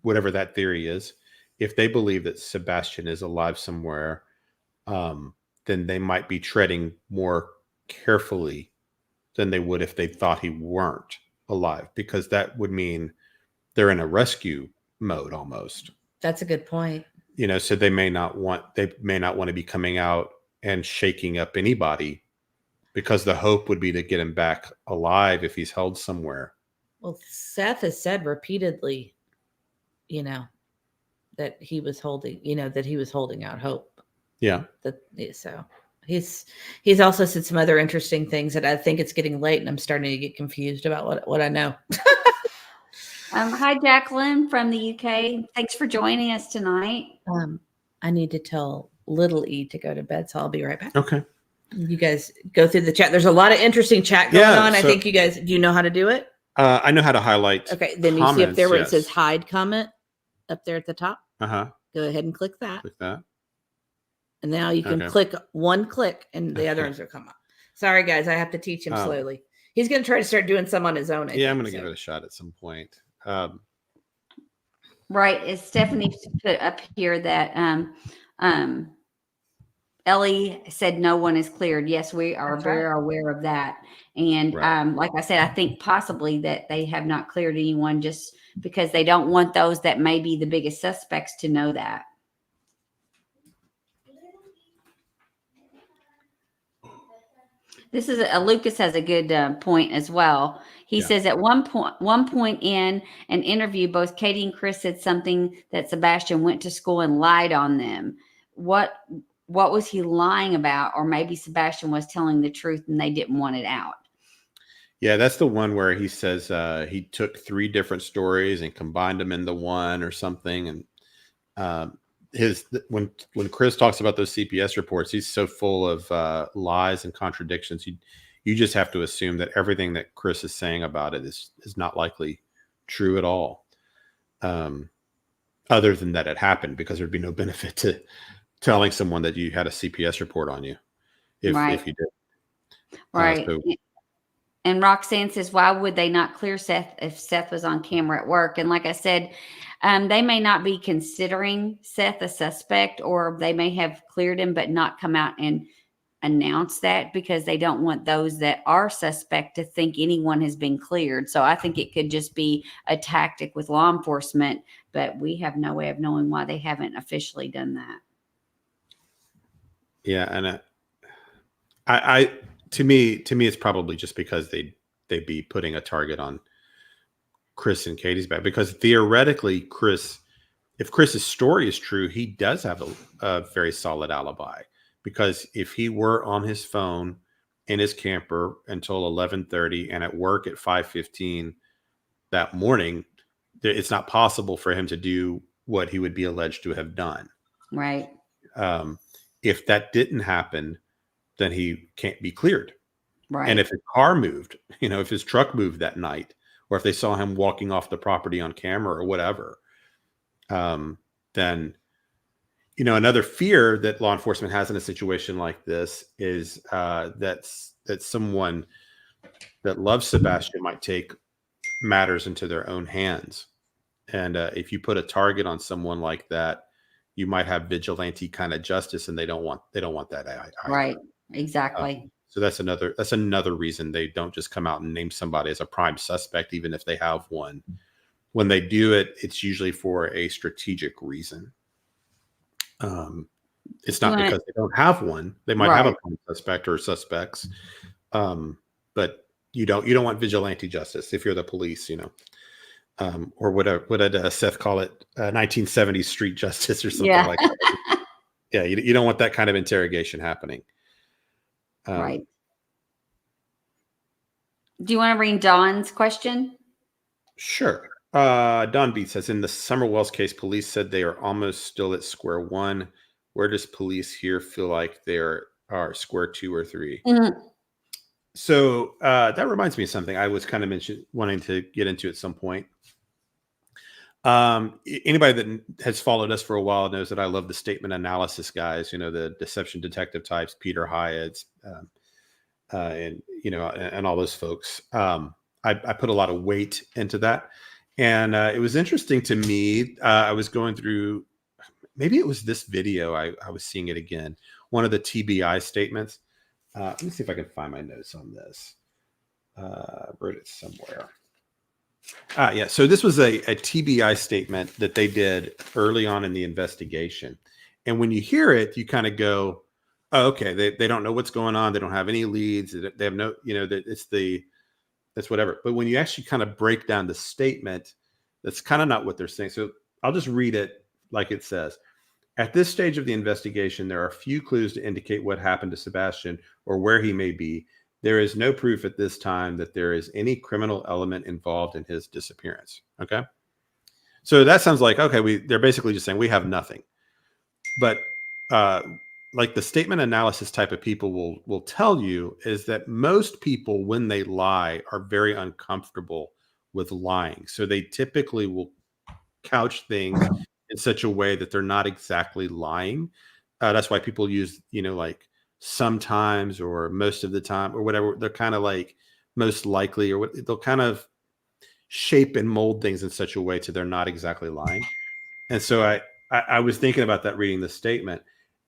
whatever that theory is, if they believe that Sebastian is alive somewhere, then they might be treading more carefully than they would if they thought he weren't alive, because that would mean they're in a rescue mode almost. That's a good point. So they may not want to be coming out and shaking up anybody, because the hope would be to get him back alive if he's held somewhere. Well, Seth has said repeatedly, that he was holding out hope. Yeah. So he's also said some other interesting things that I think it's getting late and I'm starting to get confused about what I know. Hi, Jacqueline from the UK. Thanks for joining us tonight. I need to tell little E to go to bed, so I'll be right back. Okay. You guys go through the chat. There's a lot of interesting chat going on. I think you guys, do you know how to do it? I know how to highlight. Okay. Then you see up there where it says hide comment up there at the top. Uh-huh. Go ahead and click that. Click that. And now you can click one click and the other ones will come up. Sorry, guys. I have to teach him slowly. He's going to try to start doing some on his own. I'm going to give it a shot at some point. Right. As Stephanie put up here that Ellie said no one is cleared. Yes, we are very aware of that. And like I said, I think possibly that they have not cleared anyone just because they don't want those that may be the biggest suspects to know that. This is Lucas has a good point as well. He says at one point in an interview, both Katie and Chris said something that Sebastian went to school and lied on them. What was he lying about? Or maybe Sebastian was telling the truth and they didn't want it out. Yeah, that's the one where he says he took 3 different stories and combined them into one or something. And when Chris talks about those CPS reports, he's so full of lies and contradictions. You just have to assume that everything that Chris is saying about it is not likely true at all. Other than that it happened, because there'd be no benefit to telling someone that you had a CPS report on you if you did. Right. And Roxanne says, why would they not clear Seth if Seth was on camera at work? And like I said, they may not be considering Seth a suspect, or they may have cleared him but not come out and announce that because they don't want those that are suspect to think anyone has been cleared. So I think it could just be a tactic with law enforcement, but we have no way of knowing why they haven't officially done that. Yeah, and I to me, it's probably just because they'd be putting a target on Chris and Katie's back, because theoretically, if Chris's story is true, he does have a very solid alibi, because if he were on his phone in his camper until 11:30 and at work at 5:15 that morning, it's not possible for him to do what he would be alleged to have done. Right. If that didn't happen, then he can't be cleared. Right. And if his car moved, if his truck moved that night, or if they saw him walking off the property on camera or whatever, then, another fear that law enforcement has in a situation like this is that someone that loves Sebastian might take matters into their own hands. And if you put a target on someone like that, you might have vigilante kind of justice, and they don't want that either. Right. Exactly. So that's another reason they don't just come out and name somebody as a prime suspect, even if they have one. When they do it, it's usually for a strategic reason. It's not because they don't have one. They might have a prime suspect or suspects, but you don't want vigilante justice if you're the police, or whatever. What did Seth call it? 1970s street justice or something like that. Yeah, you don't want that kind of interrogation happening. Right. Do you want to read Don's question? Sure. Don B says, in the Summer Wells case, police said they are almost still at square one. Where does police here feel like they are square 2 or 3? Mm-hmm. So that reminds me of something I was kind of wanting to get into at some point. Anybody that has followed us for a while knows that I love the statement analysis guys, the deception detective types, Peter Hyatt, and all those folks. I put a lot of weight into that. And it was interesting to me. I was going through, maybe it was this video. I was seeing it again. One of the TBI statements. Let me see if I can find my notes on this. I wrote it somewhere. Yeah. So this was a TBI statement that they did early on in the investigation. And when you hear it, you kind of go, oh, okay, they don't know what's going on. They don't have any leads. They have no, that's whatever. But when you actually kind of break down the statement, that's kind of not what they're saying. So I'll just read it like it says. At this stage of the investigation, there are few clues to indicate what happened to Sebastian or where he may be. There is no proof at this time that there is any criminal element involved in his disappearance. Okay. So that sounds like, okay, they're basically just saying we have nothing. But like the statement analysis type of people will tell you is that most people, when they lie, are very uncomfortable with lying. So they typically will couch things in such a way that they're not exactly lying. That's why people use, like sometimes or most of the time or whatever. They're kind of like most likely, or what they'll kind of shape and mold things in such a way to they're not exactly lying. And so I was thinking about that reading the statement.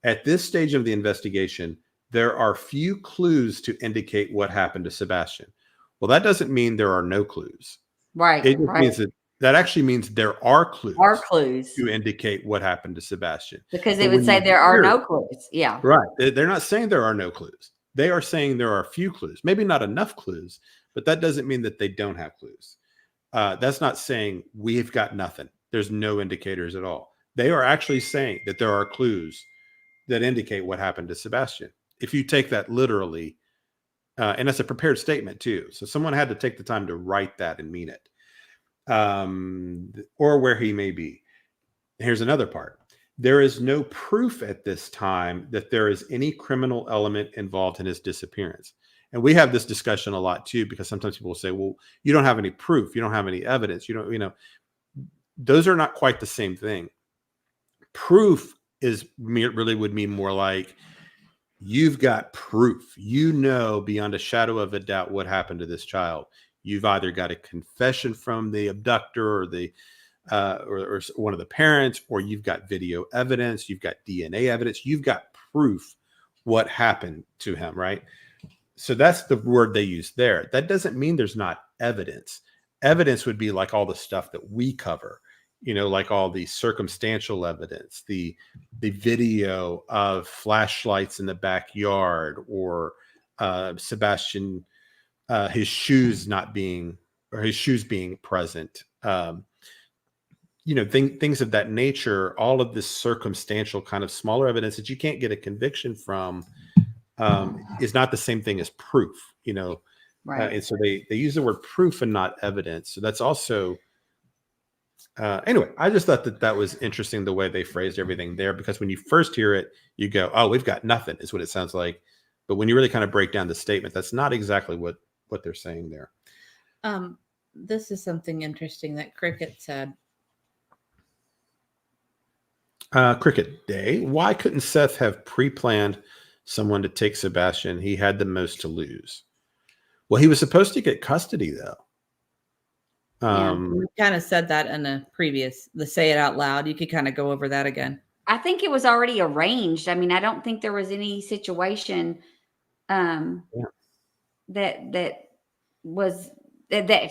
At this stage of the investigation, there are few clues to indicate what happened to Sebastian. Well, that doesn't mean there are no clues. Right. It just right. means that actually means there are clues. Are clues. To indicate what happened to Sebastian. Because it would say there are no clues. Yeah. Right. They're not saying there are no clues. They are saying there are a few clues, maybe not enough clues, but that doesn't mean that they don't have clues. That's not saying we've got nothing. There's no indicators at all. They are actually saying that there are clues that indicate what happened to Sebastian. If you take that literally, and that's a prepared statement too. So someone had to take the time to write that and mean it. Or where he may be. Here's another part. There is no proof at this time that there is any criminal element involved in his disappearance. And we have this discussion a lot too, because sometimes people will say, well, you don't have any proof. You don't have any evidence. Those are not quite the same thing. Proof really would mean more like you've got proof, beyond a shadow of a doubt what happened to this child. You've either got a confession from the abductor or the or one of the parents, or you've got video evidence, you've got DNA evidence, you've got proof what happened to him, right? So that's the word they use there. That doesn't mean there's not evidence. Evidence would be like all the stuff that we cover, like all the circumstantial evidence, the video of flashlights in the backyard, or Sebastian, his shoes being present. Things of that nature, all of this circumstantial kind of smaller evidence that you can't get a conviction from is not the same thing as proof, Right. And so they use the word proof and not evidence. So that's also, anyway, I just thought that was interesting the way they phrased everything there, because when you first hear it, you go, oh, we've got nothing is what it sounds like. But when you really kind of break down the statement, that's not exactly what they're saying there. This is something interesting that Cricket said. Cricket Day. Why couldn't Seth have pre-planned someone to take Sebastian? He had the most to lose. Well, he was supposed to get custody, though. We kind of said that in the Say It Out Loud. You could kind of go over that again. I think it was already arranged. I mean, I don't think there was any situation that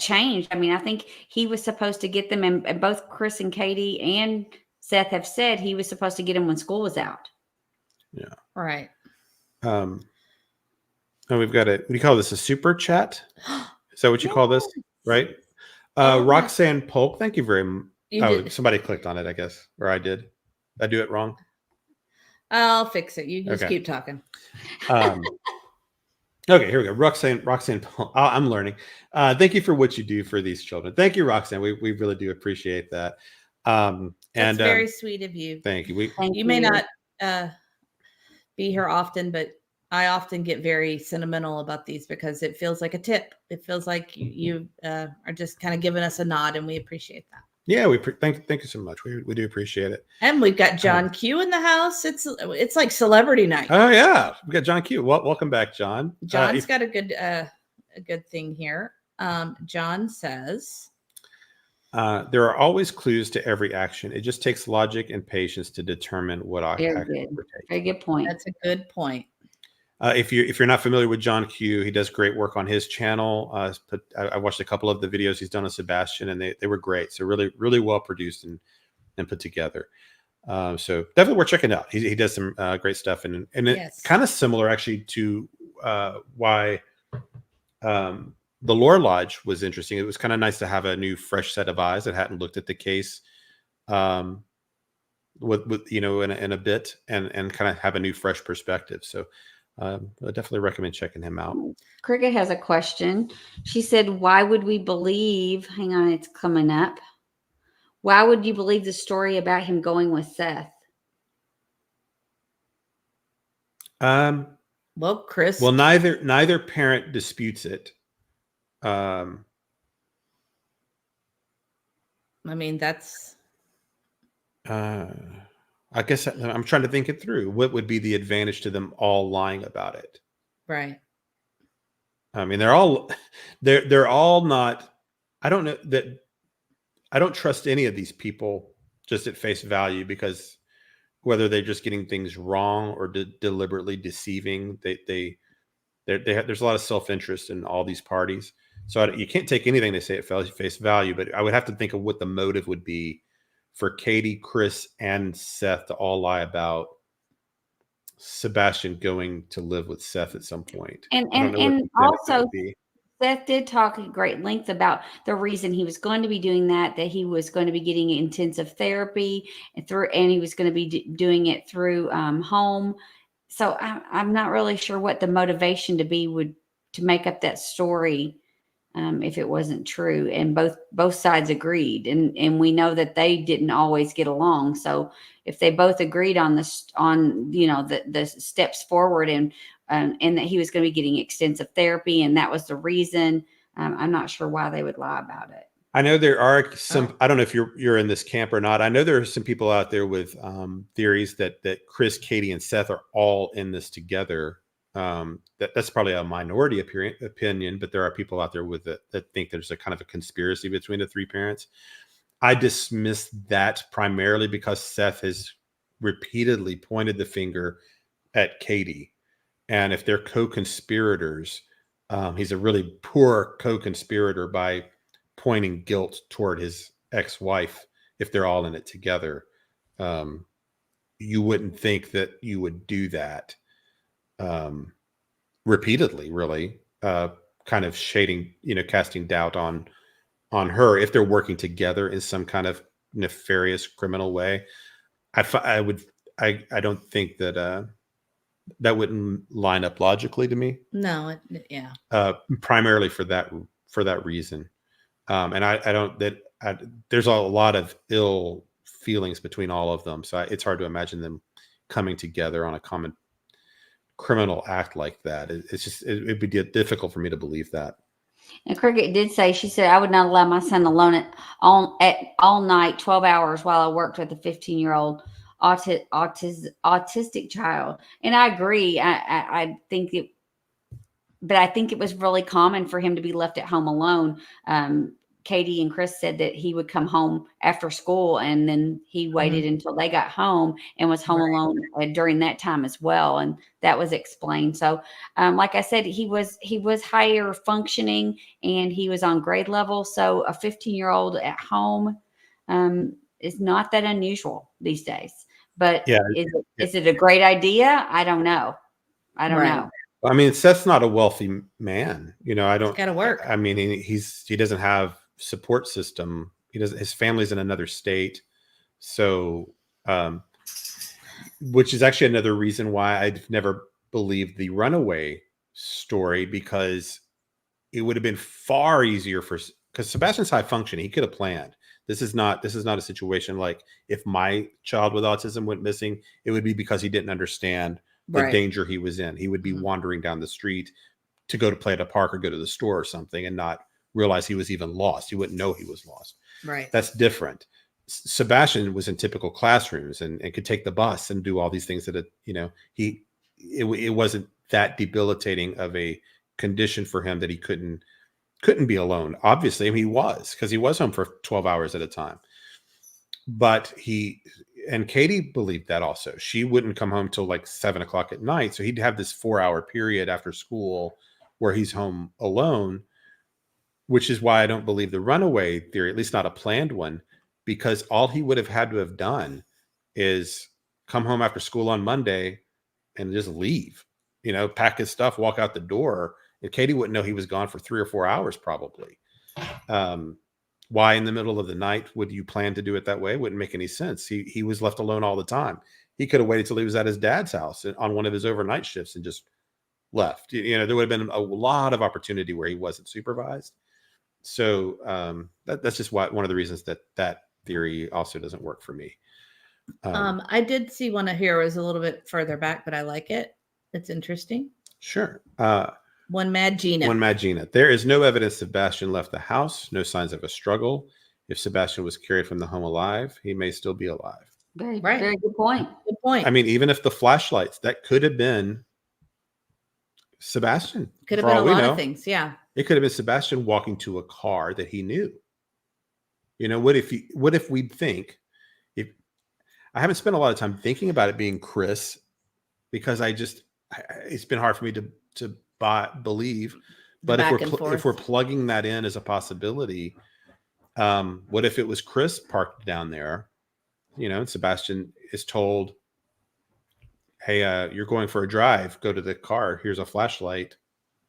changed. I mean, I think he was supposed to get them, and both Chris and Katie and Seth have said he was supposed to get him when school was out. Yeah. Right. We've got what do you call this? A super chat? Is that what you call this? Right. Roxanne Polk. Thank you very much. Somebody clicked on it, I guess, or I did. Did I do it wrong? I'll fix it. You just keep talking. Okay, here we go. Roxanne Polk. I'm learning. Thank you for what you do for these children. Thank you, Roxanne. We really do appreciate that. It's very sweet of you. Thank you. You may not be here often, but I often get very sentimental about these because it feels like a tip. It feels like you are just kind of giving us a nod, and we appreciate that. Yeah, thank you so much. We do appreciate it. And we've got John Q in the house. It's like celebrity night. Oh yeah, we got John Q. Welcome back, John. John's got a good thing here. John says, there are always clues to every action. It just takes logic and patience to determine what action we're taking. Very good point. That's a good point. If you're not familiar with John Q, he does great work on his channel. I watched a couple of the videos he's done on Sebastian, and they were great. So really well produced and put together. So definitely worth checking out. He does some great stuff, and it's kind of similar actually to why the Lura Lodge was interesting. It was kind of nice to have a new, fresh set of eyes that hadn't looked at the case with in a bit, and kind of have a new, fresh perspective. So I definitely recommend checking him out. Cricket has a question. She said, "Why would we believe?" Hang on, it's coming up. Why would you believe the story about him going with Seth? Well, Chris. Well, neither parent disputes it. I mean, that's. I guess I'm trying to think it through. What would be the advantage to them all lying about it? Right. I mean, they're all not. I don't know that. I don't trust any of these people just at face value, because whether they're just getting things wrong or deliberately deceiving, there's a lot of self-interest in all these parties. So you can't take anything they say at face value, but I would have to think of what the motive would be for Katie, Chris, and Seth to all lie about Sebastian going to live with Seth at some point. And also, Seth did talk at great length about the reason he was going to be doing that he was going to be getting intensive therapy and he was going to be doing it through home. So I'm not really sure what the motivation to make up that story if it wasn't true. And both sides agreed, and we know that they didn't always get along. So if they both agreed on the steps forward and that he was going to be getting extensive therapy, and that was the reason, I'm not sure why they would lie about it. I know there are some. I don't know if you're in this camp or not. I know there are some people out there with theories that Chris, Katie, and Seth are all in this together. That's probably a minority opinion, but there are people out there that think there's a kind of a conspiracy between the three parents. I dismiss that primarily because Seth has repeatedly pointed the finger at Katie, and if they're co-conspirators, he's a really poor co-conspirator by pointing guilt toward his ex-wife. If they're all in it together, you wouldn't think that you would do that repeatedly, really, kind of shading, casting doubt on her if they're working together in some kind of nefarious criminal way. I don't think that that wouldn't line up logically to me. No, yeah. Primarily for that reason. And there's a lot of ill feelings between all of them. So it's hard to imagine them coming together on a common criminal act like that. It'd be difficult for me to believe that. And Cricket did say, she said, "I would not allow my son alone all night, 12 hours while I worked with a 15-year-old autistic child." And I agree. I think it was really common for him to be left at home alone. Katie and Chris said that he would come home after school, and then he waited until they got home and was home alone during that time as well. And that was explained. So, like I said, he was higher functioning and he was on grade level. So a 15-year-old at home is not that unusual these days. But is it a great idea? I don't know. I don't know. I mean, Seth's not a wealthy man. I don't. Got to work. I mean, he doesn't have support system. His family's in another state, so which is actually another reason why I've never believed the runaway story, because it would have been far easier because Sebastian's high functioning. He could have planned. This is not a situation like if my child with autism went missing, it would be because he didn't understand the danger he was in. He would be wandering down the street to go to play at a park or go to the store or something and not realize he was even lost. He wouldn't know he was lost. Right. That's different. Sebastian was in typical classrooms and could take the bus and do all these things that, it wasn't that debilitating of a condition for him that he couldn't be alone. Obviously, I mean, he was, because he was home for 12 hours at a time. But and Katie believed that also. She wouldn't come home till like 7 o'clock at night. So he'd have this 4-hour period after school where he's home alone, which is why I don't believe the runaway theory, at least not a planned one, because all he would have had to have done is come home after school on Monday and just leave, pack his stuff, walk out the door. And Katie wouldn't know he was gone for 3 or 4 hours probably. Why in the middle of the night would you plan to do it that way? Wouldn't make any sense. He was left alone all the time. He could have waited till he was at his dad's house on one of his overnight shifts and just left. There would have been a lot of opportunity where he wasn't supervised. So that's just one of the reasons that theory also doesn't work for me. I did see one here was a little bit further back, but I like it. It's interesting. Sure. One Mad Gina. There is no evidence Sebastian left the house, no signs of a struggle. If Sebastian was carried from the home alive, he may still be alive. Very, Right. very good point. Good point. I mean, even if the flashlights, that could have been Sebastian. Could have for been all a we lot know. of things. Yeah. It could have been Sebastian walking to a car that he knew. What if we think, if I haven't spent a lot of time thinking about it being Chris, because it's been hard for me to believe. But if we're plugging that in as a possibility, what if it was Chris parked down there, and Sebastian is told, hey, you're going for a drive, go to the car, here's a flashlight.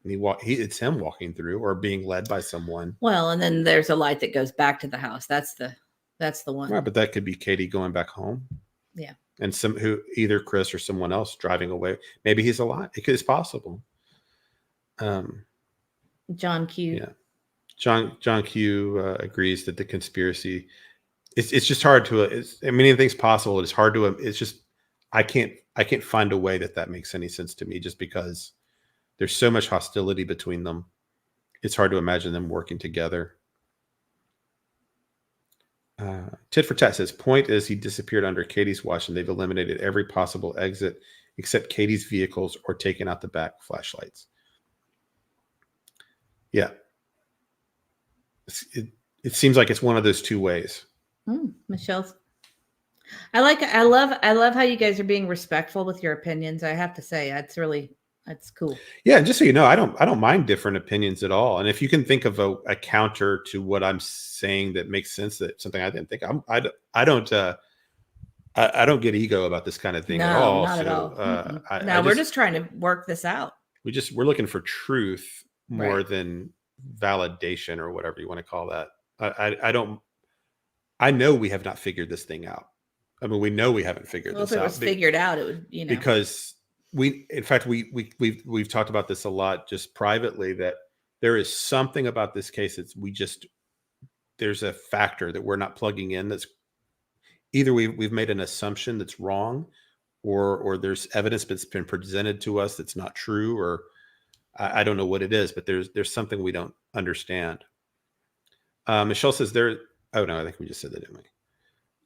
And it's him walking through or being led by someone. Well, and then there's a light that goes back to the house. That's the one. Right, but that could be Katie going back home. Yeah. And either Chris or someone else driving away. Maybe he's alive. It's possible. John Q. Yeah. John Q agrees that the conspiracy, it's just hard to, anything's possible. It's hard to, it's just, I can't find a way that makes any sense to me, just because there's so much hostility between them. It's hard to imagine them working together. Tit for Tat says, point is he disappeared under Katie's watch and they've eliminated every possible exit except Katie's vehicles or taken out the back flashlights. Yeah. It seems like it's one of those two ways. Michelle's. I love how you guys are being respectful with your opinions. I have to say, that's cool. Yeah, and just so you know, I don't mind different opinions at all. And if you can think of a counter to what I'm saying that makes sense, that something I didn't think, I don't get ego about this kind of thing at all. Not at all. We're just trying to work this out. We're looking for truth more Right. than validation or whatever you want to call that. I know we have not figured this thing out. I mean, we know we haven't figured this out. If it was figured out, it would, because in fact, we've talked about this a lot just privately, that there is something about this case that's there's a factor that we're not plugging in. That's either we've made an assumption that's wrong, or there's evidence that's been presented to us that's not true, or I don't know what it is, but there's something we don't understand. Michelle says oh no, I think we just said that, didn't we?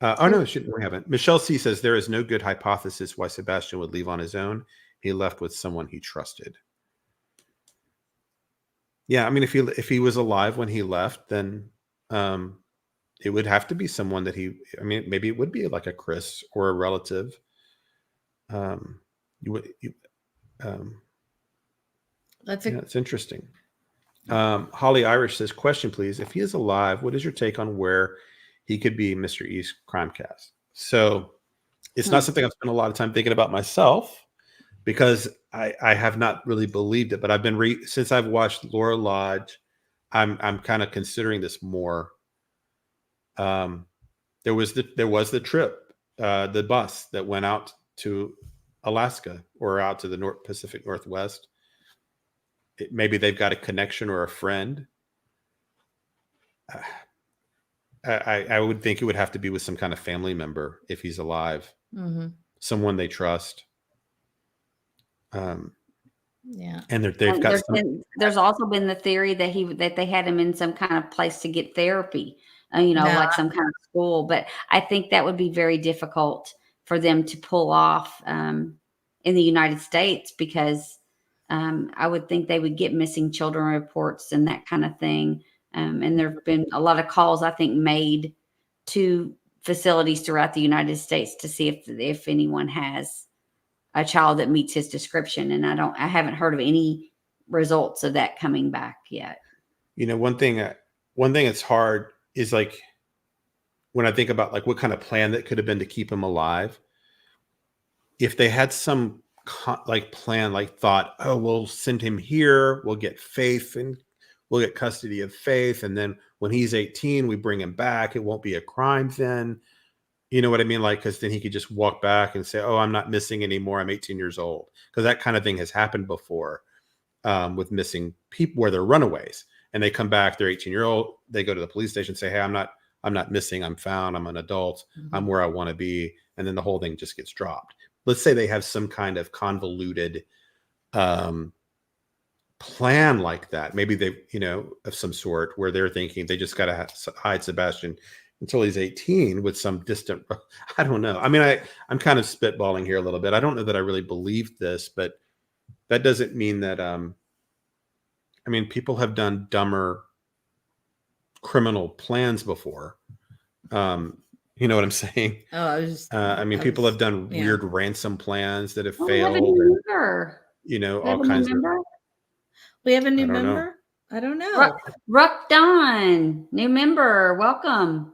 No, we haven't. Michelle C says there is no good hypothesis why Sebastian would leave on his own. He left with someone he trusted. Yeah, I mean, if he was alive when he left, then it would have to be someone that maybe it would be like a Chris or a relative. It's interesting. Holly Irish says, question, please. If he is alive, what is your take on where he could be Mr. E's Crimecast? So it's not something I've spent a lot of time thinking about myself, because I have not really believed it. But I've been since I've watched Lura Lounge, I'm kind of considering this more. There was the trip, the bus that went out to Alaska or out to the Pacific Northwest. Maybe they've got a connection or a friend. I would think it would have to be with some kind of family member if he's alive, someone they trust. Yeah, and they've got. There's also been the theory that they had him in some kind of place to get therapy, like some kind of school. But I think that would be very difficult for them to pull off in the United States, because I would think they would get missing children reports and that kind of thing. And there have been a lot of calls, I think, made to facilities throughout the United States to see if anyone has a child that meets his description. And I haven't heard of any results of that coming back yet. You know, one thing that's hard is like when I think about like what kind of plan that could have been to keep him alive. If they had some plan, like thought, oh, we'll send him here, we'll get Faith and we'll get custody of Faith. And then when he's 18, we bring him back. It won't be a crime then. You know what I mean? Like, because then he could just walk back and say, oh, I'm not missing anymore. I'm 18 years old. Because that kind of thing has happened before with missing people where they're runaways. And they come back, they're 18-year-old. They go to the police station and say, hey, I'm not missing. I'm found. I'm an adult. Mm-hmm. I'm where I want to be. And then the whole thing just gets dropped. Let's say they have some kind of convoluted plan like that. Maybe they, of some sort where they're thinking they just got to hide Sebastian until he's 18 with some distant, I don't know. I mean, I'm kind of spitballing here a little bit. I don't know that I really believe this, but that doesn't mean that, people have done dumber criminal plans before. You know what I'm saying? Oh, people have done weird ransom plans that have failed. We have a new member. All kinds of. We have a new I don't know. member? I don't know. Ruck Don, new member. Welcome.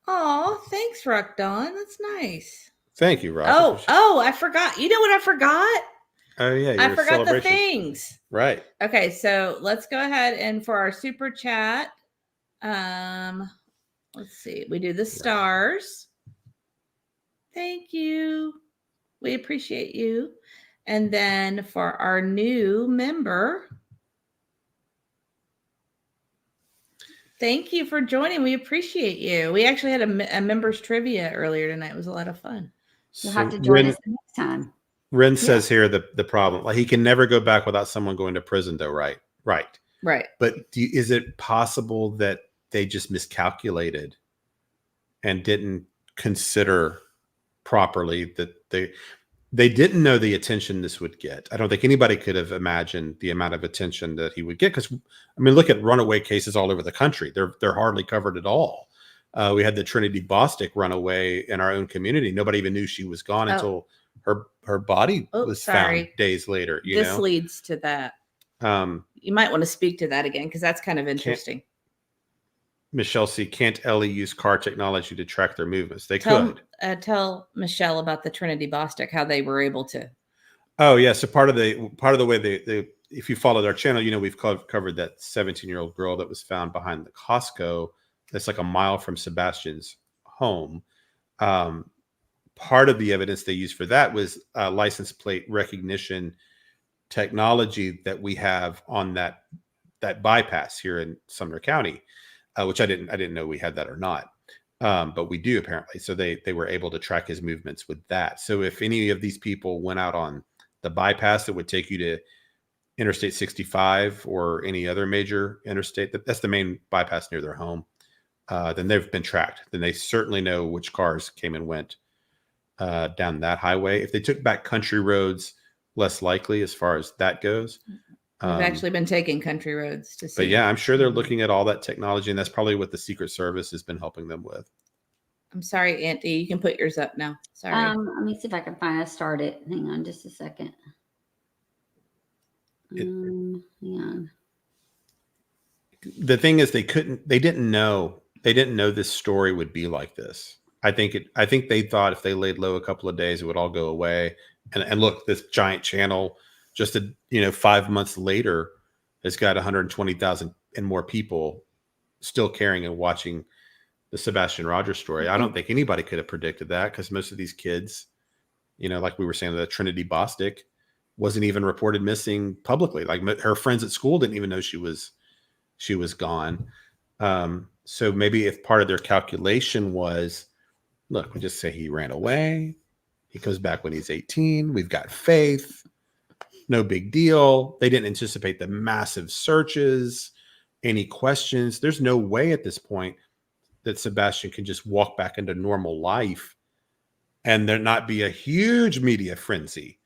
Oh, thanks, Ruck Don. That's nice. Thank you, Rob. Oh, I forgot. You know what I forgot? Oh, yeah. I forgot the things. Right. Okay, so let's go ahead and for our super chat, let's see. We do the stars. Thank you. We appreciate you. And then for our new member, thank you for joining. We appreciate you. We actually had a members trivia earlier tonight. It was a lot of fun. You'll have to join us next time. Ren says here the problem, like he can never go back without someone going to prison, though, right? Right. But is it possible that they just miscalculated and didn't consider properly that they didn't know the attention this would get? I don't think anybody could have imagined the amount of attention that he would get. Because look at runaway cases all over the country. They're hardly covered at all. We had the Trinity Bostic runaway in our own community. Nobody even knew she was gone until her body was found days later. This leads to that. You might want to speak to that again because that's kind of interesting. Michelle C. Can't Ellie use car technology to track their movements? They could. Tell Michelle about the Trinity Bostic, how they were able to. Oh yeah, so part of the way they if you followed our channel, we've covered that 17-year-old girl that was found behind the Costco. That's like a mile from Sebastian's home. Part of the evidence they used for that was license plate recognition technology that we have on that bypass here in Sumner County, which I didn't know we had that or not, but we do apparently. So they were able to track his movements with that. So if any of these people went out on the bypass that would take you to Interstate 65 or any other major interstate, that's the main bypass near their home, then they've been tracked. Then they certainly know which cars came and went down that highway. If they took back country roads, less likely as far as that goes. We've actually been taking country roads to see. But yeah, I'm sure they're looking at all that technology, and that's probably what the Secret Service has been helping them with. I'm sorry, Auntie. You can put yours up now. Sorry. Let me see if I can start it. Hang on just a second. Hang on. The thing is, they didn't know this story would be like this. I think they thought if they laid low a couple of days, it would all go away. And look, this giant channel, just 5 months later, has got 120,000 and more people still caring and watching the Sebastian Rogers story. I don't think anybody could have predicted that because most of these kids, like we were saying, the Trinity Bostic wasn't even reported missing publicly. Like her friends at school didn't even know she was gone. So maybe if part of their calculation was, look, we just say he ran away. He comes back when he's 18. We've got Faith. No big deal. They didn't anticipate the massive searches, any questions. There's no way at this point that Sebastian can just walk back into normal life and there not be a huge media frenzy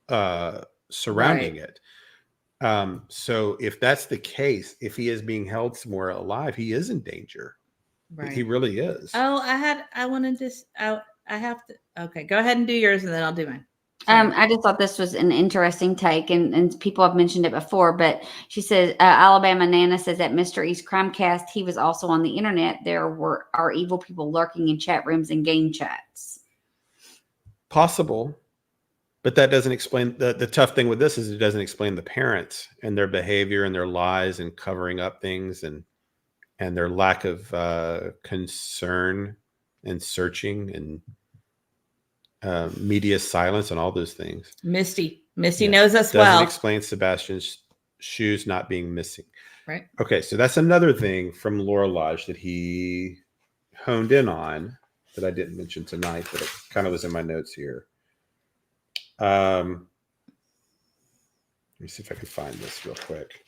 surrounding it. So if that's the case, if he is being held somewhere alive, he is in danger. Right. He really is. Oh, I wanted to. I have to. Okay, go ahead and do yours, and then I'll do mine. Sorry. I just thought this was an interesting take, and people have mentioned it before, but she says, Alabama Nana says that Mr. East Crimecast, he was also on the internet. There are evil people lurking in chat rooms and game chats. Possible, but that doesn't explain the tough thing with this is it doesn't explain the parents and their behavior and their lies and covering up things and their lack of concern and searching and media silence and all those things. Misty knows us doesn't well. explain Sebastian's shoes not being missing. Right. Okay, so that's another thing from Lura Lounge that he honed in on that I didn't mention tonight, but it kind of was in my notes here. Let me see if I can find this real quick.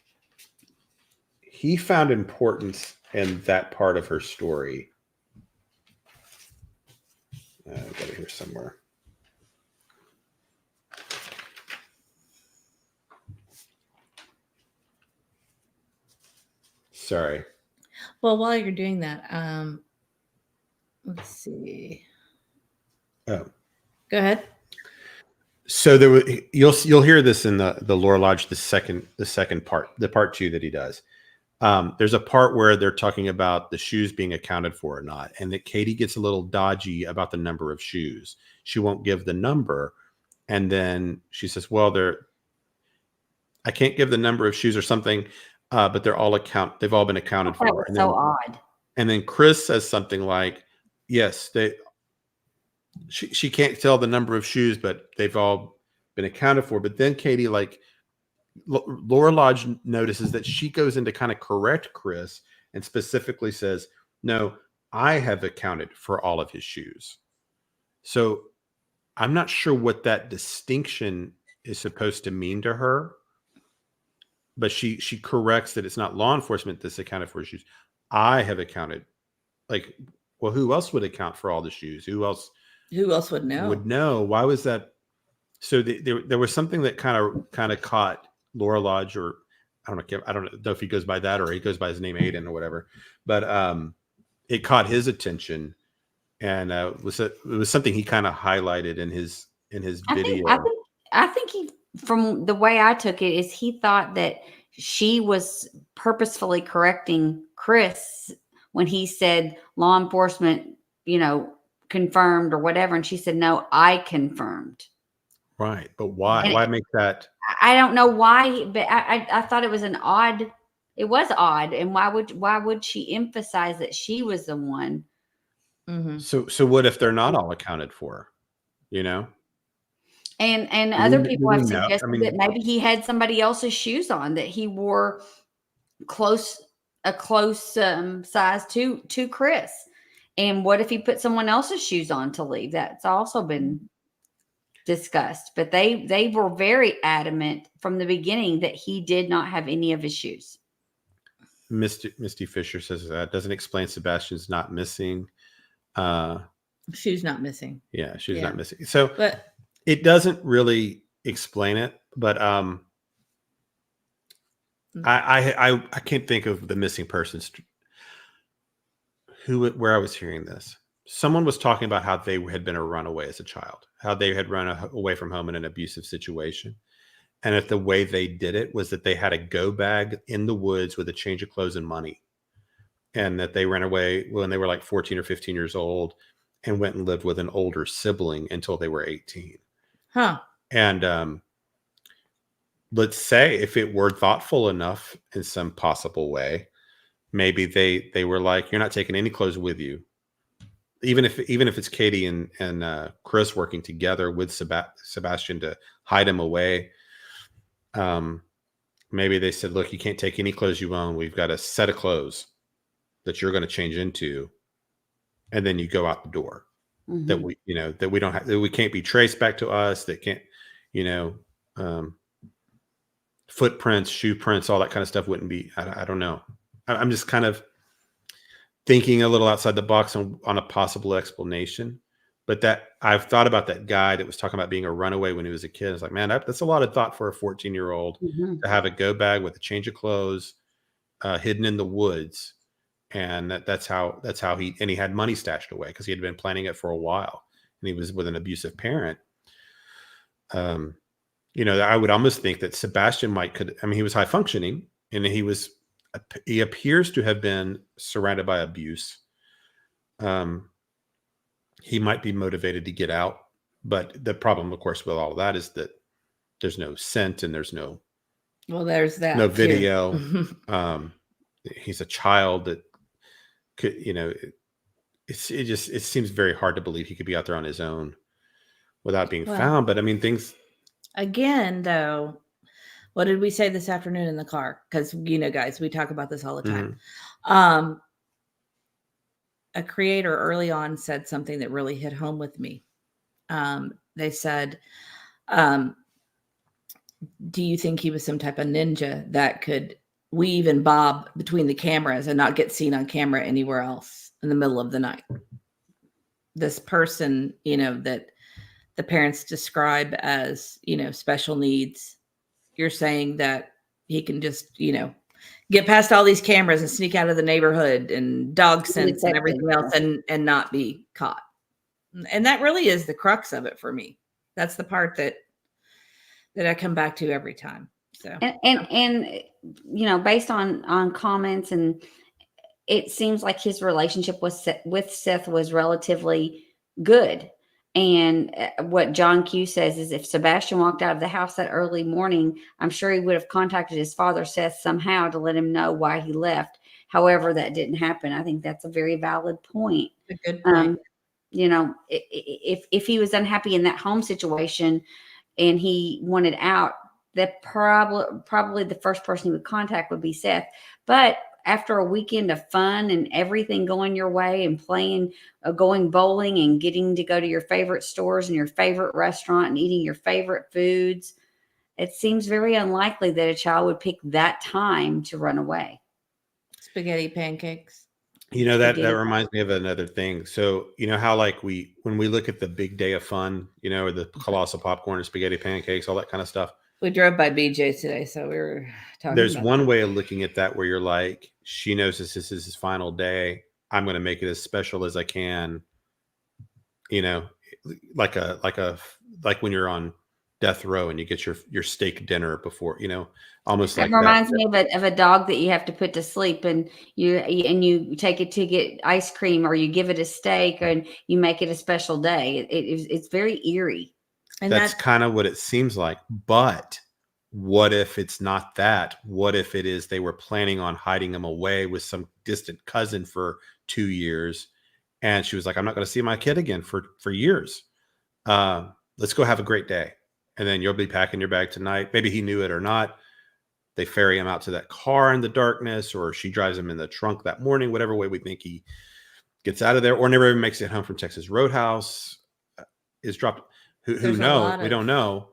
He found importance in that part of her story. I've got it here somewhere. Sorry. Well, while you're doing that, let's see. Oh. Go ahead. So there you'll hear this in the Lura Lounge, the second part, the part 2 that he does. There's a part where they're talking about the shoes being accounted for or not, and that Katie gets a little dodgy about the number of shoes. She won't give the number, and then she says, "Well, I can't give the number of shoes or something, but they've all been accounted for." That was so odd. And then Chris says something like, "Yes, she can't tell the number of shoes, but they've all been accounted for." But then Katie, like, Lura Lounge notices that she goes in to kind of correct Chris and specifically says, "No, I have accounted for all of his shoes." So I'm not sure what that distinction is supposed to mean to her, but she corrects that it's not law enforcement that's accounted for his shoes. I have accounted. Like, well, who else would account for all the shoes? Who else would know? Why was that? So there was something that kind of caught Lura Lounge, or I don't know if he goes by that or he goes by his name Aiden or whatever, but it caught his attention, and it was something he kind of highlighted in his video. I think he, from the way I took it, is he thought that she was purposefully correcting Chris when he said law enforcement, confirmed or whatever, and she said, "No, I confirmed." Right, but why? Why make that? I don't know why, but I thought it was odd. It was odd, and why would she emphasize that she was the one? Mm-hmm. So what if they're not all accounted for? And other people have suggested that maybe he had somebody else's shoes on, that he wore a close size to Chris. And what if he put someone else's shoes on to leave? That's also been discussed. But they were very adamant from the beginning that he did not have any of his shoes. Misty Fisher says that doesn't explain Sebastian's not missing. Shoes not missing. Yeah, shoes not missing. So, but it doesn't really explain it. But I can't think of the missing persons. Where I was hearing this, someone was talking about how they had been a runaway as a child, how they had run away from home in an abusive situation. And that the way they did it was that they had a go bag in the woods with a change of clothes and money. And that they ran away when they were like 14 or 15 years old and went and lived with an older sibling until they were 18. Huh. And let's say if it were thoughtful enough in some possible way, maybe they were like, "You're not taking any clothes with you." Even if it's Katie and Chris working together with Sebastian to hide him away. Maybe they said, "Look, you can't take any clothes you own. We've got a set of clothes that you're going to change into, and then you go out the door." Mm-hmm. That we don't have, that we can't be traced back to us. That can't, footprints, shoe prints, all that kind of stuff wouldn't be. I don't know. I'm just kind of thinking a little outside the box on a possible explanation. But that I've thought about that guy that was talking about being a runaway when he was a kid. It's like, man, that's a lot of thought for a 14-year-old to have a go bag with a change of clothes hidden in the woods. and that's how he had money stashed away because he had been planning it for a while, and he was with an abusive parent. I would almost think that Sebastian he was high functioning, and he appears to have been surrounded by abuse. He might be motivated to get out, but the problem, of course, with all of that is that there's no scent and there's no too. video. He's a child that could, it seems very hard to believe he could be out there on his own without being found. But I mean, things again, though, what did we say this afternoon in the car? Because, guys, we talk about this all the time. A creator early on said something that really hit home with me. They said, do you think he was some type of ninja that could weave and bob between the cameras and not get seen on camera anywhere else in the middle of the night? This person, that the parents describe as, special needs. You're saying that he can just, get past all these cameras and sneak out of the neighborhood and dog sense and everything else and not be caught. And that really is the crux of it for me. That's the part that I come back to every time. So, and based on comments, and it seems like his relationship with Seth was relatively good. And what John Q says is if Sebastian walked out of the house that early morning, I'm sure he would have contacted his father, Seth, somehow to let him know why he left. However, that didn't happen. I think that's a very valid point. A good point. If he was unhappy in that home situation and he wanted out, that probably the first person he would contact would be Seth. But after a weekend of fun and everything going your way and playing, going bowling and getting to go to your favorite stores and your favorite restaurant and eating your favorite foods, it seems very unlikely that a child would pick that time to run away. Spaghetti pancakes. That reminds me of another thing. So, how when we look at the big day of fun, or the colossal popcorn and spaghetti pancakes, all that kind of stuff. We drove by BJ's today, so we were talking. There's one way of looking at that where you're like, she knows this is his final day. I'm going to make it as special as I can. Like when you're on death row and you get your steak dinner before, almost like that. Reminds me of a dog that you have to put to sleep, and you take it to get ice cream, or you give it a steak, and you make it a special day. It's very eerie. And that's kind of what it seems like. But what if it's not that? What if it is they were planning on hiding him away with some distant cousin for 2 years, and she was like, I'm not going to see my kid again for years. Let's go have a great day. And then you'll be packing your bag tonight. Maybe he knew it or not. They ferry him out to that car in the darkness, or she drives him in the trunk that morning, whatever way we think he gets out of there, or never even makes it home from Texas Roadhouse, is dropped. Who knows? We don't know,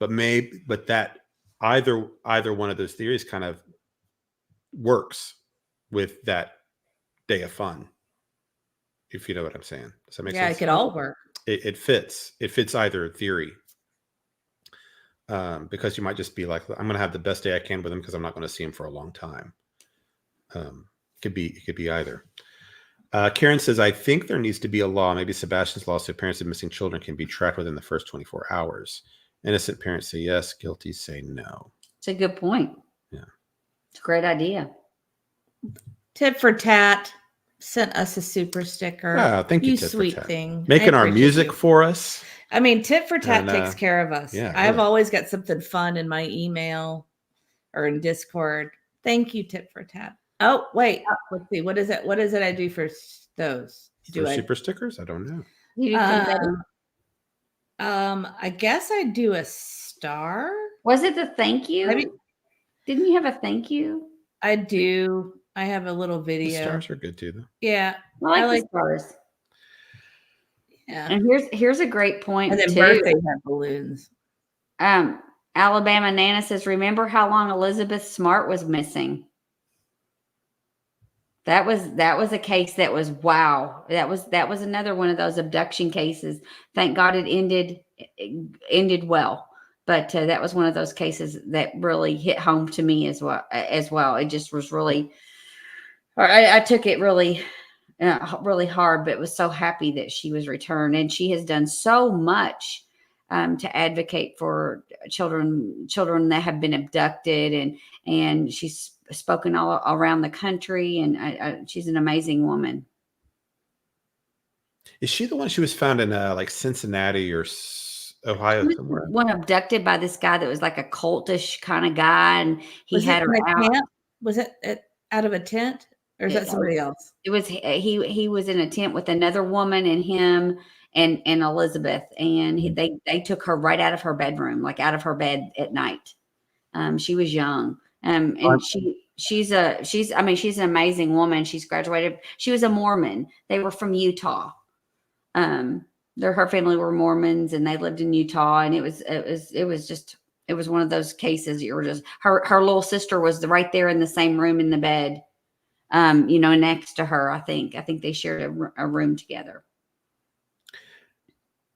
but that either one of those theories kind of works with that day of fun. If you know what I'm saying. Does that make sense? Yeah, it could all work. It fits. It fits either theory. Because you might just be like, I'm going to have the best day I can with him because I'm not going to see him for a long time. It could be either. Karen says, I think there needs to be a law. Maybe Sebastian's law, so parents of missing children can be tracked within the first 24 hours. Innocent parents say yes, guilty say no. It's a good point. Yeah. It's a great idea. Tit for Tat sent us a super sticker. Wow, thank you, you Tit sweet for Tat. thing. Making our music for us. I mean, Tit for Tat takes care of us. Yeah, I've really. always got something fun in my email or in Discord. Thank you, Tit for Tat. Oh, wait. Let's see. What is it? What is it I do for those? Super stickers? I don't know. You do confetti? I guess I do a star. Was it the thank you? Maybe. Didn't you have a thank you? I do. I have a little The video. stars are good too, though. Yeah. I like the stars. Yeah. And here's a great point. And then too. birthdays have balloons. Alabama Nana says, remember how long Elizabeth Smart was missing? That was a case that was wow. That was another one of those abduction cases. Thank God it ended well. But that was one of those cases that really hit home to me as well. It just was really I took it really, really hard, but was so happy that she was returned, and she has done so much to advocate for children that have been abducted, and she's spoken all around the country, and she's an amazing woman. Is she the one? She was found in like Cincinnati or Ohio somewhere. One abducted by this guy that was like a cultish kind of guy, and he Was had it her in a out. tent? Was it out of a tent, or is that somebody else? It was he was in a tent with another woman and him and Elizabeth, and they took her right out of her bedroom, like out of her bed at night. She was young, and she's an amazing woman. She's graduated. She was a Mormon. They were from Utah. Her family were Mormons, and they lived in Utah, and it was one of those cases. You were just her little sister was right there in the same room in the bed, next to her. I think they shared a room together.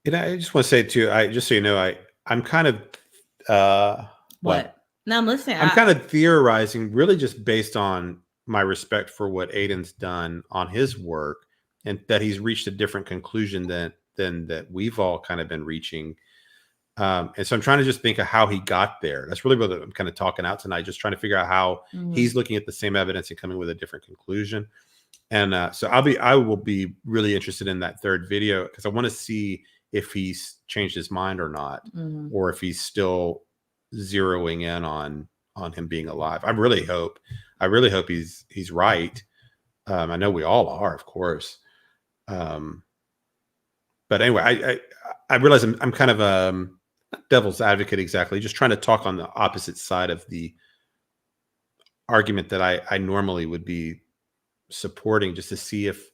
And I just want to say too, just so you know, I'm kind of What? No, I'm listening. I'm kind of theorizing, really just based on my respect for what Aiden's done on his work, and that he's reached a different conclusion than that we've all kind of been reaching. And so I'm trying to just think of how he got there. That's really what I'm kind of talking out tonight, just trying to figure out how he's looking at the same evidence and coming with a different conclusion. And so I will be really interested in that third video, because I want to see if he's changed his mind or not, or if he's still zeroing in on him being alive. I really hope he's right. I know we all are, of course. But anyway, I realize I'm kind of devil's advocate, exactly, just trying to talk on the opposite side of the argument that I normally would be supporting, just to see if,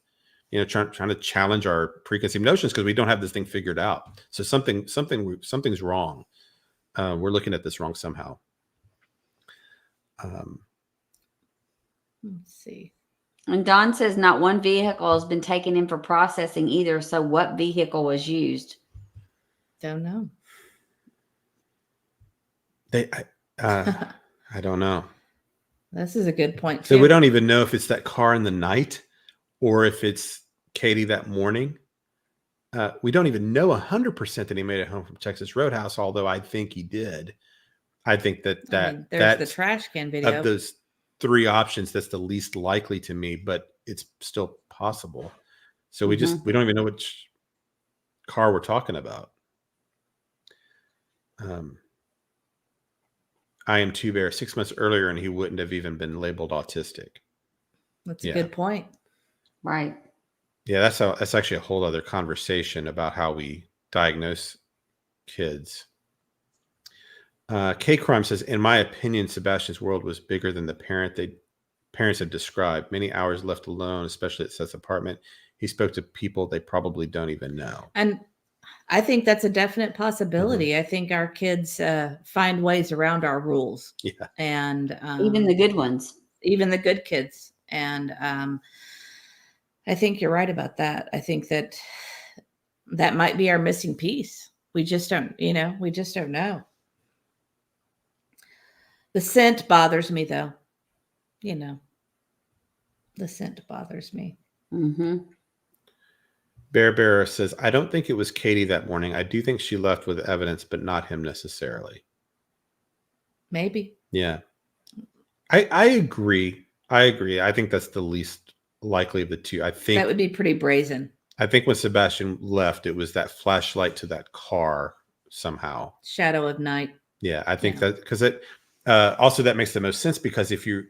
trying to challenge our preconceived notions, because we don't have this thing figured out. So something's wrong. We're looking at this wrong somehow. Let's see. And Don says not one vehicle has been taken in for processing either. So what vehicle was used? Don't know. I don't know. This is a good point. So too. we don't even know if it's that car in the night or if it's Katie that morning. We don't even know 100% that he made it home from Texas Roadhouse, although I think he did. I think there's the trash can video. Of those three options, that's the least likely to me, but it's still possible. So we don't even know which car we're talking about. I am Two Bear 6 months earlier, and he wouldn't have even been labeled autistic. That's a good point. Right. Yeah, that's actually a whole other conversation about how we diagnose kids. K Crime says, in my opinion, Sebastian's world was bigger than the parents had described. Many hours left alone, especially at Seth's apartment. He spoke to people they probably don't even know. And I think that's a definite possibility. I think our kids find ways around our rules. Yeah. And even the good ones. Even the good kids. And I think you're right about that. I think that might be our missing piece. We just don't know. The scent bothers me, though. The scent bothers me. Bear says, I don't think it was Katie that morning. I do think she left with evidence, but not him necessarily. Maybe. Yeah. I agree. I think that's the least likely of the two. I think that would be pretty brazen. I think when Sebastian left, it was that flashlight to that car somehow. Shadow of night. Yeah, I think that, because it also, that makes the most sense, because if you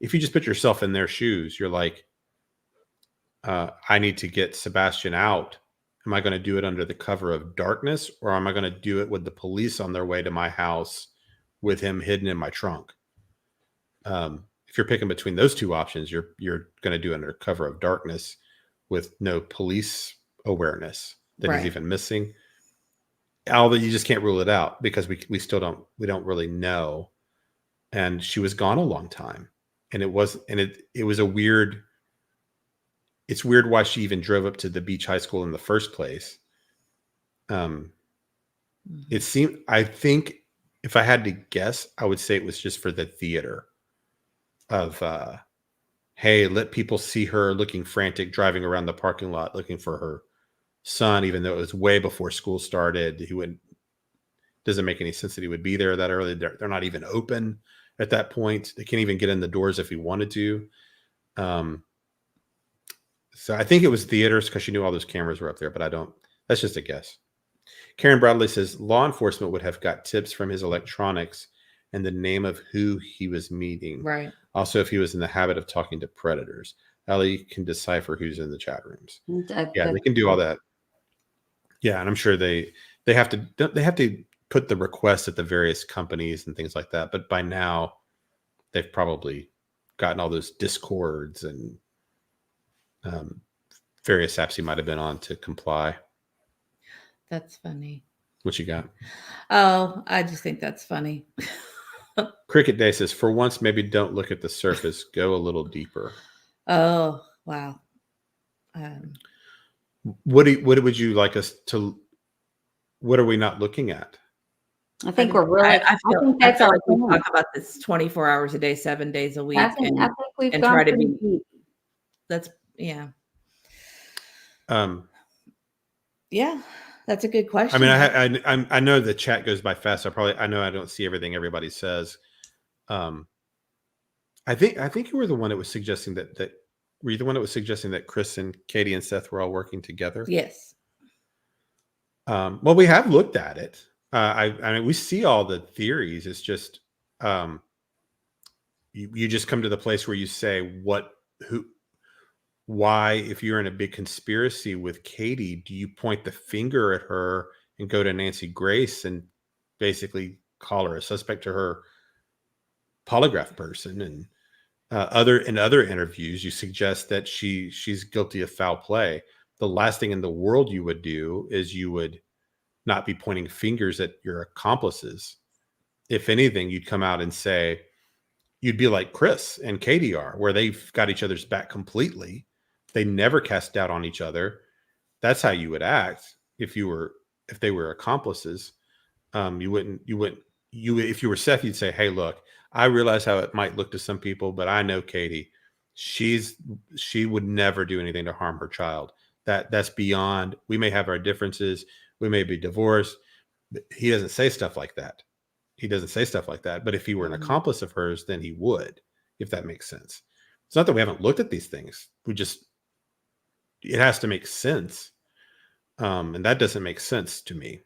just put yourself in their shoes, you're like, I need to get Sebastian out. Am I going to do it under the cover of darkness, or am I going to do it with the police on their way to my house with him hidden in my trunk? If you're picking between those two options, you're going to do it under cover of darkness with no police awareness that he's even missing. Although you just can't rule it out, because we don't really know. And she was gone a long time, and it was a weird. It's weird why she even drove up to the beach high school in the first place. It seemed, I think, if I had to guess, I would say it was just for the theater of hey, let people see her looking frantic, driving around the parking lot looking for her son, even though it was way before school started. He wouldn't. Doesn't make any sense that he would be there that early. They're not even open at that point. They can't even get in the doors if he wanted to. So I think it was theaters because she knew all those cameras were up there, but I don't. That's just a guess. Karen Bradley says law enforcement would have got tips from his electronics and the name of who he was meeting. Right. Also, if he was in the habit of talking to predators. Ellie can decipher who's in the chat rooms. Yeah, they can do all that. Yeah, and I'm sure they have to put the requests at the various companies and things like that. But by now, they've probably gotten all those discords and various apps he might have been on to comply. That's funny. What you got? Oh, I just think that's funny. Cricket Day says, for once, maybe don't look at the surface. Go a little deeper. Oh, wow. What would you like us to? What are we not looking at? I think we're really. I think that's feel our like we point. talk about this 24 hours a day, 7 days a week. I think we've and gone try to pretty be- deep. That's yeah. Yeah, that's a good question. I mean, I know the chat goes by fast. I know I don't see everything everybody says. I think you were the one that was suggesting that were you the one that was suggesting that Chris and Katie and Seth were all working together? Yes. Well, we have looked at it. I mean, we see all the theories. It's just you just come to the place where you say why, if you're in a big conspiracy with Katie, do you point the finger at her and go to Nancy Grace and basically call her a suspect to her polygraph person? And other interviews, you suggest that she's guilty of foul play. The last thing in the world you would do is you would not be pointing fingers at your accomplices. If anything, you'd come out and say, you'd be like Chris and Katie are, where they've got each other's back completely. They never cast doubt on each other. That's how you would act if they were accomplices. If you were Seth, you'd say, hey, look, I realize how it might look to some people, but I know Katie. She would never do anything to harm her child. That's beyond. We may have our differences. We may be divorced. But he doesn't say stuff like that. But if he were an accomplice of hers, then he would, if that makes sense. It's not that we haven't looked at these things. It has to make sense. And that doesn't make sense to me.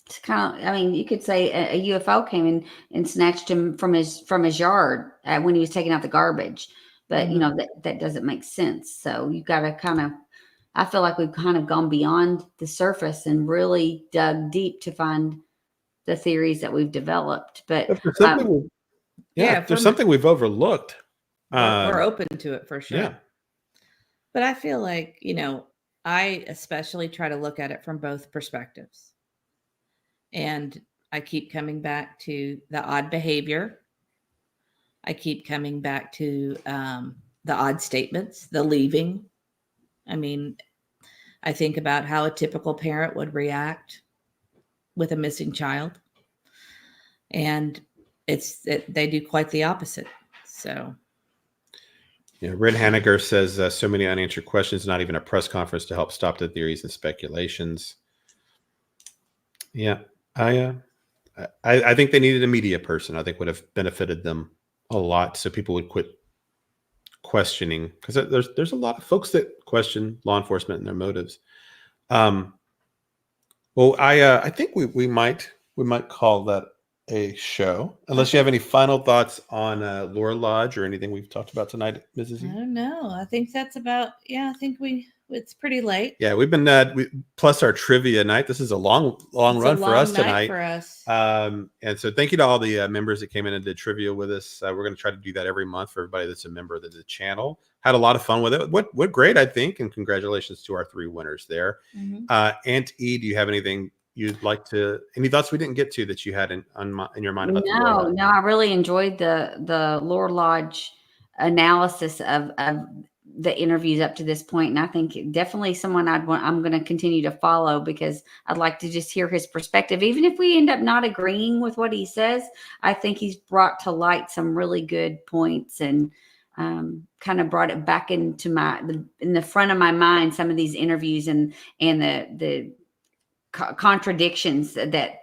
It's kind of, I mean, you could say a UFO came in and snatched him from his yard when he was taking out the garbage. But, you know, that doesn't make sense. So you got to kind of, I feel like we've kind of gone beyond the surface and really dug deep to find the theories that we've developed. But if there's something we've overlooked, we're open to it for sure. Yeah. But I feel like, you know, I especially try to look at it from both perspectives. And I keep coming back to the odd behavior. I keep coming back to the odd statements, the leaving. I mean, I think about how a typical parent would react with a missing child. And they do quite the opposite. So. Yeah, Red Hanniger says so many unanswered questions, not even a press conference to help stop the theories and speculations. Yeah, I think they needed a media person. I think would have benefited them a lot, so people would quit questioning, because there's a lot of folks that question law enforcement and their motives. Well, I think we might call that a show, unless you have any final thoughts on Lura Lodge or anything we've talked about tonight, Mrs. E. I don't know. I think that's about, I think it's pretty late. Yeah, we've been plus our trivia night. This is a long run for us tonight. For us. And so thank you to all the members that came in and did trivia with us. We're going to try to do that every month for everybody that's a member of the channel. Had a lot of fun with it. What great, I think, and congratulations to our 3 winners there. Aunt E, do you have anything you'd like to, any thoughts we didn't get to that you had in your mind about No, I really enjoyed the Lura Lodge analysis of the interviews up to this point, and I think definitely someone I'm going to continue to follow, because I'd like to just hear his perspective, even if we end up not agreeing with what he says. I think he's brought to light some really good points, and kind of brought it back into in the front of my mind, some of these interviews and the contradictions that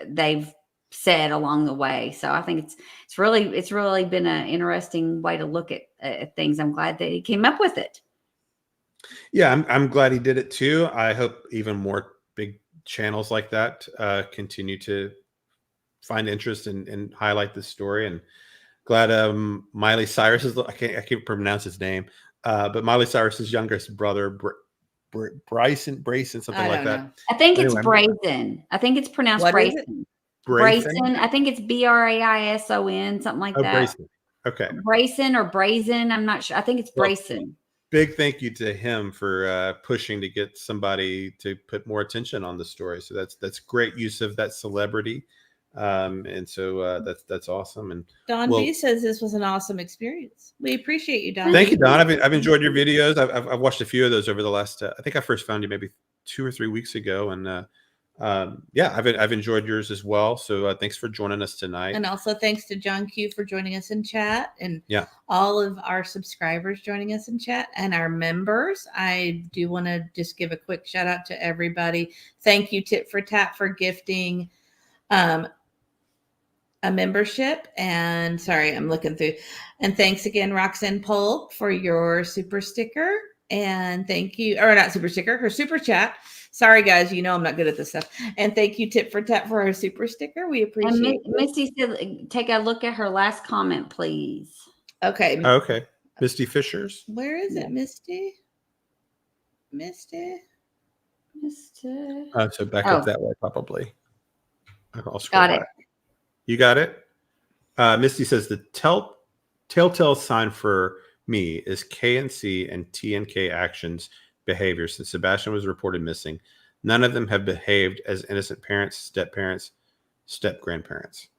they've said along the way. So I think it's really been an interesting way to look at things. I'm glad that he came up with it. Yeah, I'm glad he did it too. I hope even more big channels like that continue to find interest and highlight this story. And glad Miley Cyrus I can't pronounce his name, but Miley Cyrus's youngest brother, Bryson, something like that. know. I think it's Anyway, Brazen. I think it's pronounced What is it? Brayson. I think it's Braison, something like that. Brayson. Okay. Brayson or Brazen. I'm not sure. I think it's Brayson. Big thank you to him for pushing to get somebody to put more attention on the story. So that's great use of that celebrity. And so that's awesome. And Don B says this was an awesome experience. We appreciate you, Don. Thank you, Don. I've enjoyed your videos. I've watched a few of those over the last. I think I first found you maybe 2 or 3 weeks ago, and I've enjoyed yours as well. So thanks for joining us tonight. And also thanks to John Q for joining us in chat, and all of our subscribers joining us in chat, and our members. I do want to just give a quick shout out to everybody. Thank you, Tit for Tat, for gifting a membership. And sorry, I'm looking through. And thanks again, Roxanne Polk, for your super sticker. And thank you, or not super sticker, her super chat. Sorry, guys, you know I'm not good at this stuff. And thank you, Tit for Tat, for her super sticker. We appreciate it. Misty said, take a look at her last comment, please. Okay. Okay. Misty Fishers. Where is it, Misty? Misty. So back up that way, probably. I'll scroll Got it. back. You got it? Misty says the telltale sign for me is K&C and T&K actions behavior since Sebastian was reported missing. None of them have behaved as innocent parents, step-parents, step-grandparents.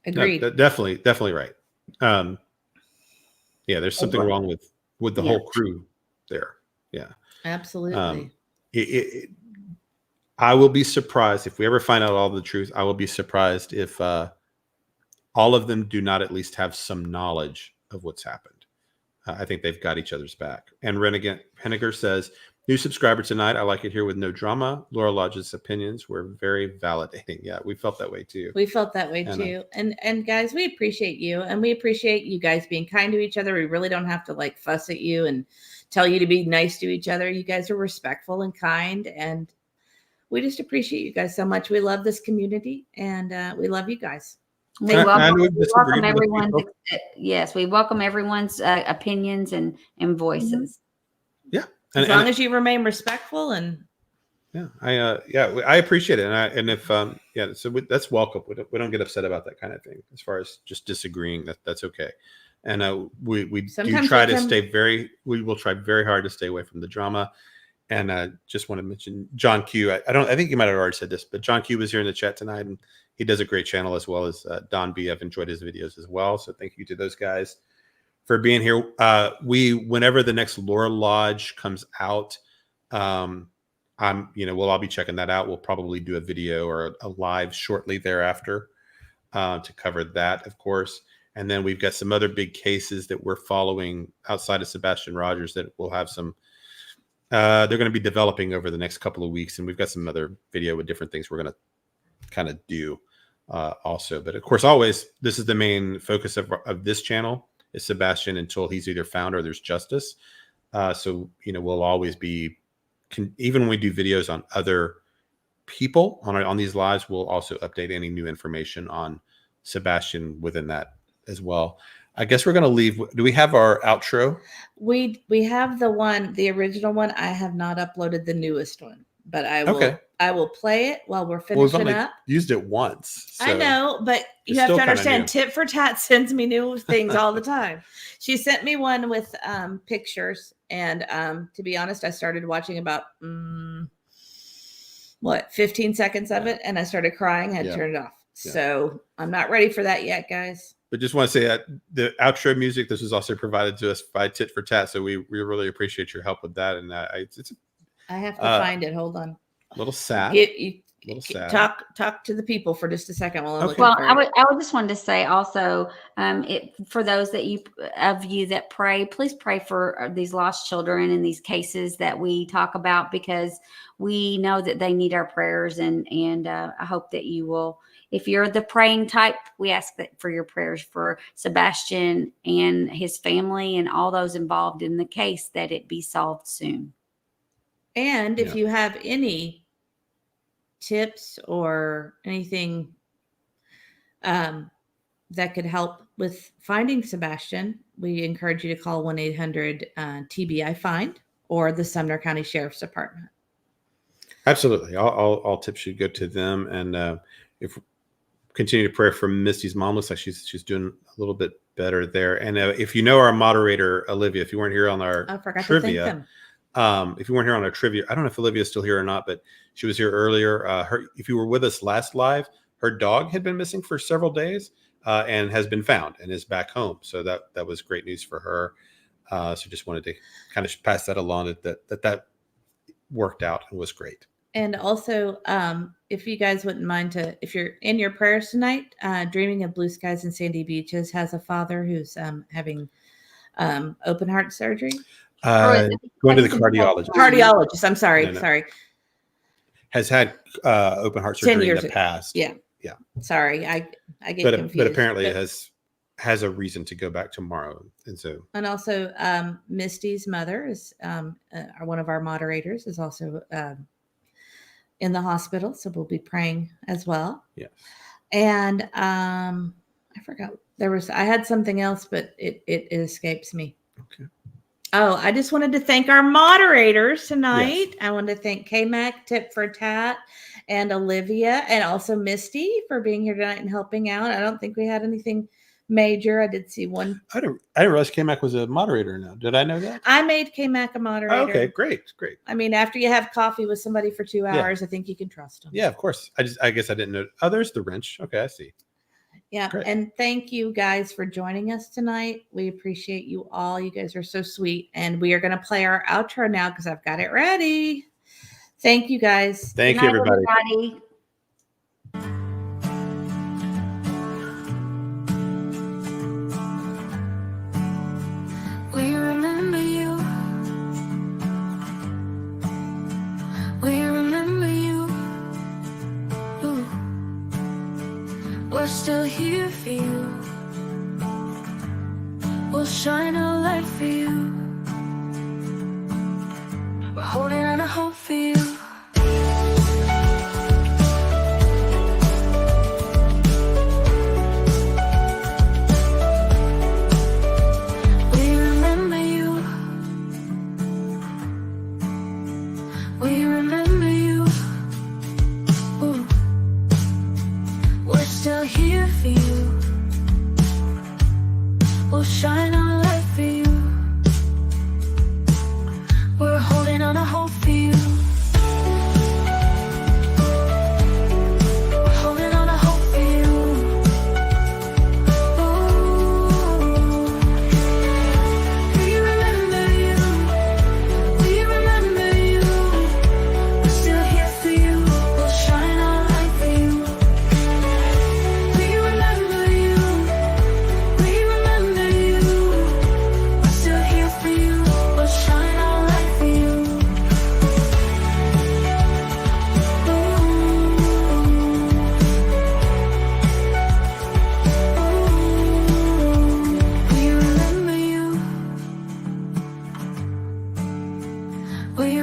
Agreed. No, definitely right. There's something wrong with the whole crew there. Yeah. Absolutely. I will be surprised if we ever find out all the truth. I will be surprised if all of them do not at least have some knowledge of what's happened. I think they've got each other's back. And Renegade Henniger says, new subscriber tonight. I like it here with no drama. Lura Lounge's opinions were very validating. Yeah, we felt that way too. We felt that way too. And guys, we appreciate you. And we appreciate you guys being kind to each other. We really don't have to like fuss at you and tell you to be nice to each other. You guys are respectful and kind. And we just appreciate you guys so much. We love this community, and we love you guys. We welcome everyone's. Yes, we welcome everyone's opinions and voices. Yeah, as long as you remain respectful and. Yeah, I appreciate it, and if so that's welcome. We don't get upset about that kind of thing. As far as just disagreeing, that's okay. And we do try to stay we will try very hard to stay away from the drama. And I just want to mention John Q. I think you might have already said this, but John Q was here in the chat tonight, and he does a great channel, as well as Don B. I've enjoyed his videos as well. So thank you to those guys for being here. Whenever the next Lura Lodge comes out, we'll all be checking that out. We'll probably do a video or a live shortly thereafter to cover that, of course. And then we've got some other big cases that we're following outside of Sebastian Rogers that we'll have some. They're going to be developing over the next couple of weeks, and we've got some other video with different things we're going to kind of do also. But of course, always this is the main focus of this channel is Sebastian until he's either found or there's justice. So we'll always be, even when we do videos on other people on these lives, we'll also update any new information on Sebastian within that as well. I guess we're going to leave. Do we have our outro? We have the original one. I have not uploaded the newest one, but I will. Okay. I will play it while we're finishing up. Used it once. So I know, but you have to understand. Tit for Tat sends me new things all the time. She sent me one with pictures, and to be honest, I started watching about 15 seconds of it, and I started crying. I had to turn it off. Yeah. So I'm not ready for that yet, guys. But just want to say that the outro music, this was also provided to us by Tit for Tat. So we really appreciate your help with that. And I have to find it. Hold on. A little sad. A little sad. Talk to the people for just a second while I'm Okay. looking Well, for I it. would just wanted to say also, for those of you that pray, please pray for these lost children and these cases that we talk about, because we know that they need our prayers, and I hope that you will. If you're the praying type, we ask that for your prayers for Sebastian and his family and all those involved in the case, that it be solved soon. And if Yeah. you have any tips or anything that could help with finding Sebastian, we encourage you to call 1-800-TBI-FIND or the Sumner County Sheriff's Department. Absolutely. All tips should go to them. And if continue to pray for Misty's mom, looks like she's doing a little bit better there. And if you know our moderator, Olivia, if you weren't here on our I forgot trivia, to thank them. if you weren't here on our trivia, I don't know if Olivia's still here or not, but she was here earlier. If you were with us last live, her dog had been missing for several days and has been found and is back home. So that was great news for her. So just wanted to kind of pass that along, that worked out and was great. And also, if you guys wouldn't mind if you're in your prayers tonight, Dreaming of Blue Skies and Sandy Beaches has a father who's having open heart surgery. Going to the cardiologist. Cardiologist. I'm sorry. No. Sorry. Has had open heart surgery in the past. Yeah. Yeah. Sorry. I get confused. But apparently it has a reason to go back tomorrow. And also Misty's mother is one of our moderators is also in the hospital. So we'll be praying as well. Yes. And I forgot I had something else, but it escapes me. Okay. Oh, I just wanted to thank our moderators tonight. Yes. I want to thank K-Mac, Tip for Tat, and Olivia, and also Misty for being here tonight and helping out. I don't think we had anything major. I did see one. I didn't realize K-Mac was a moderator now. Did I know that? I made K-Mac a moderator. Oh, okay, great. I mean, after you have coffee with somebody for 2 hours, I think you can trust them. Yeah, of course. I guess I didn't know. Oh, there's the wrench. Okay, I see. Yeah. Great. And thank you guys for joining us tonight. We appreciate you all. You guys are so sweet. And we are going to play our outro now because I've got it ready. Thank you guys. Thank you, everybody. We remember you. We remember you. Ooh. We're still here for you. We'll shine a light for you. We're holding on to hope for you. We remember you. Ooh. We're still here for you. We'll shine our light for you. We're holding on to hope for you. We're holding on to hope for you. Ooh. We remember you. We remember you. We're still here for you. We'll shine our light for you. We remember you. We remember you. We're still here for you. We'll shine our light for you. We remember you. We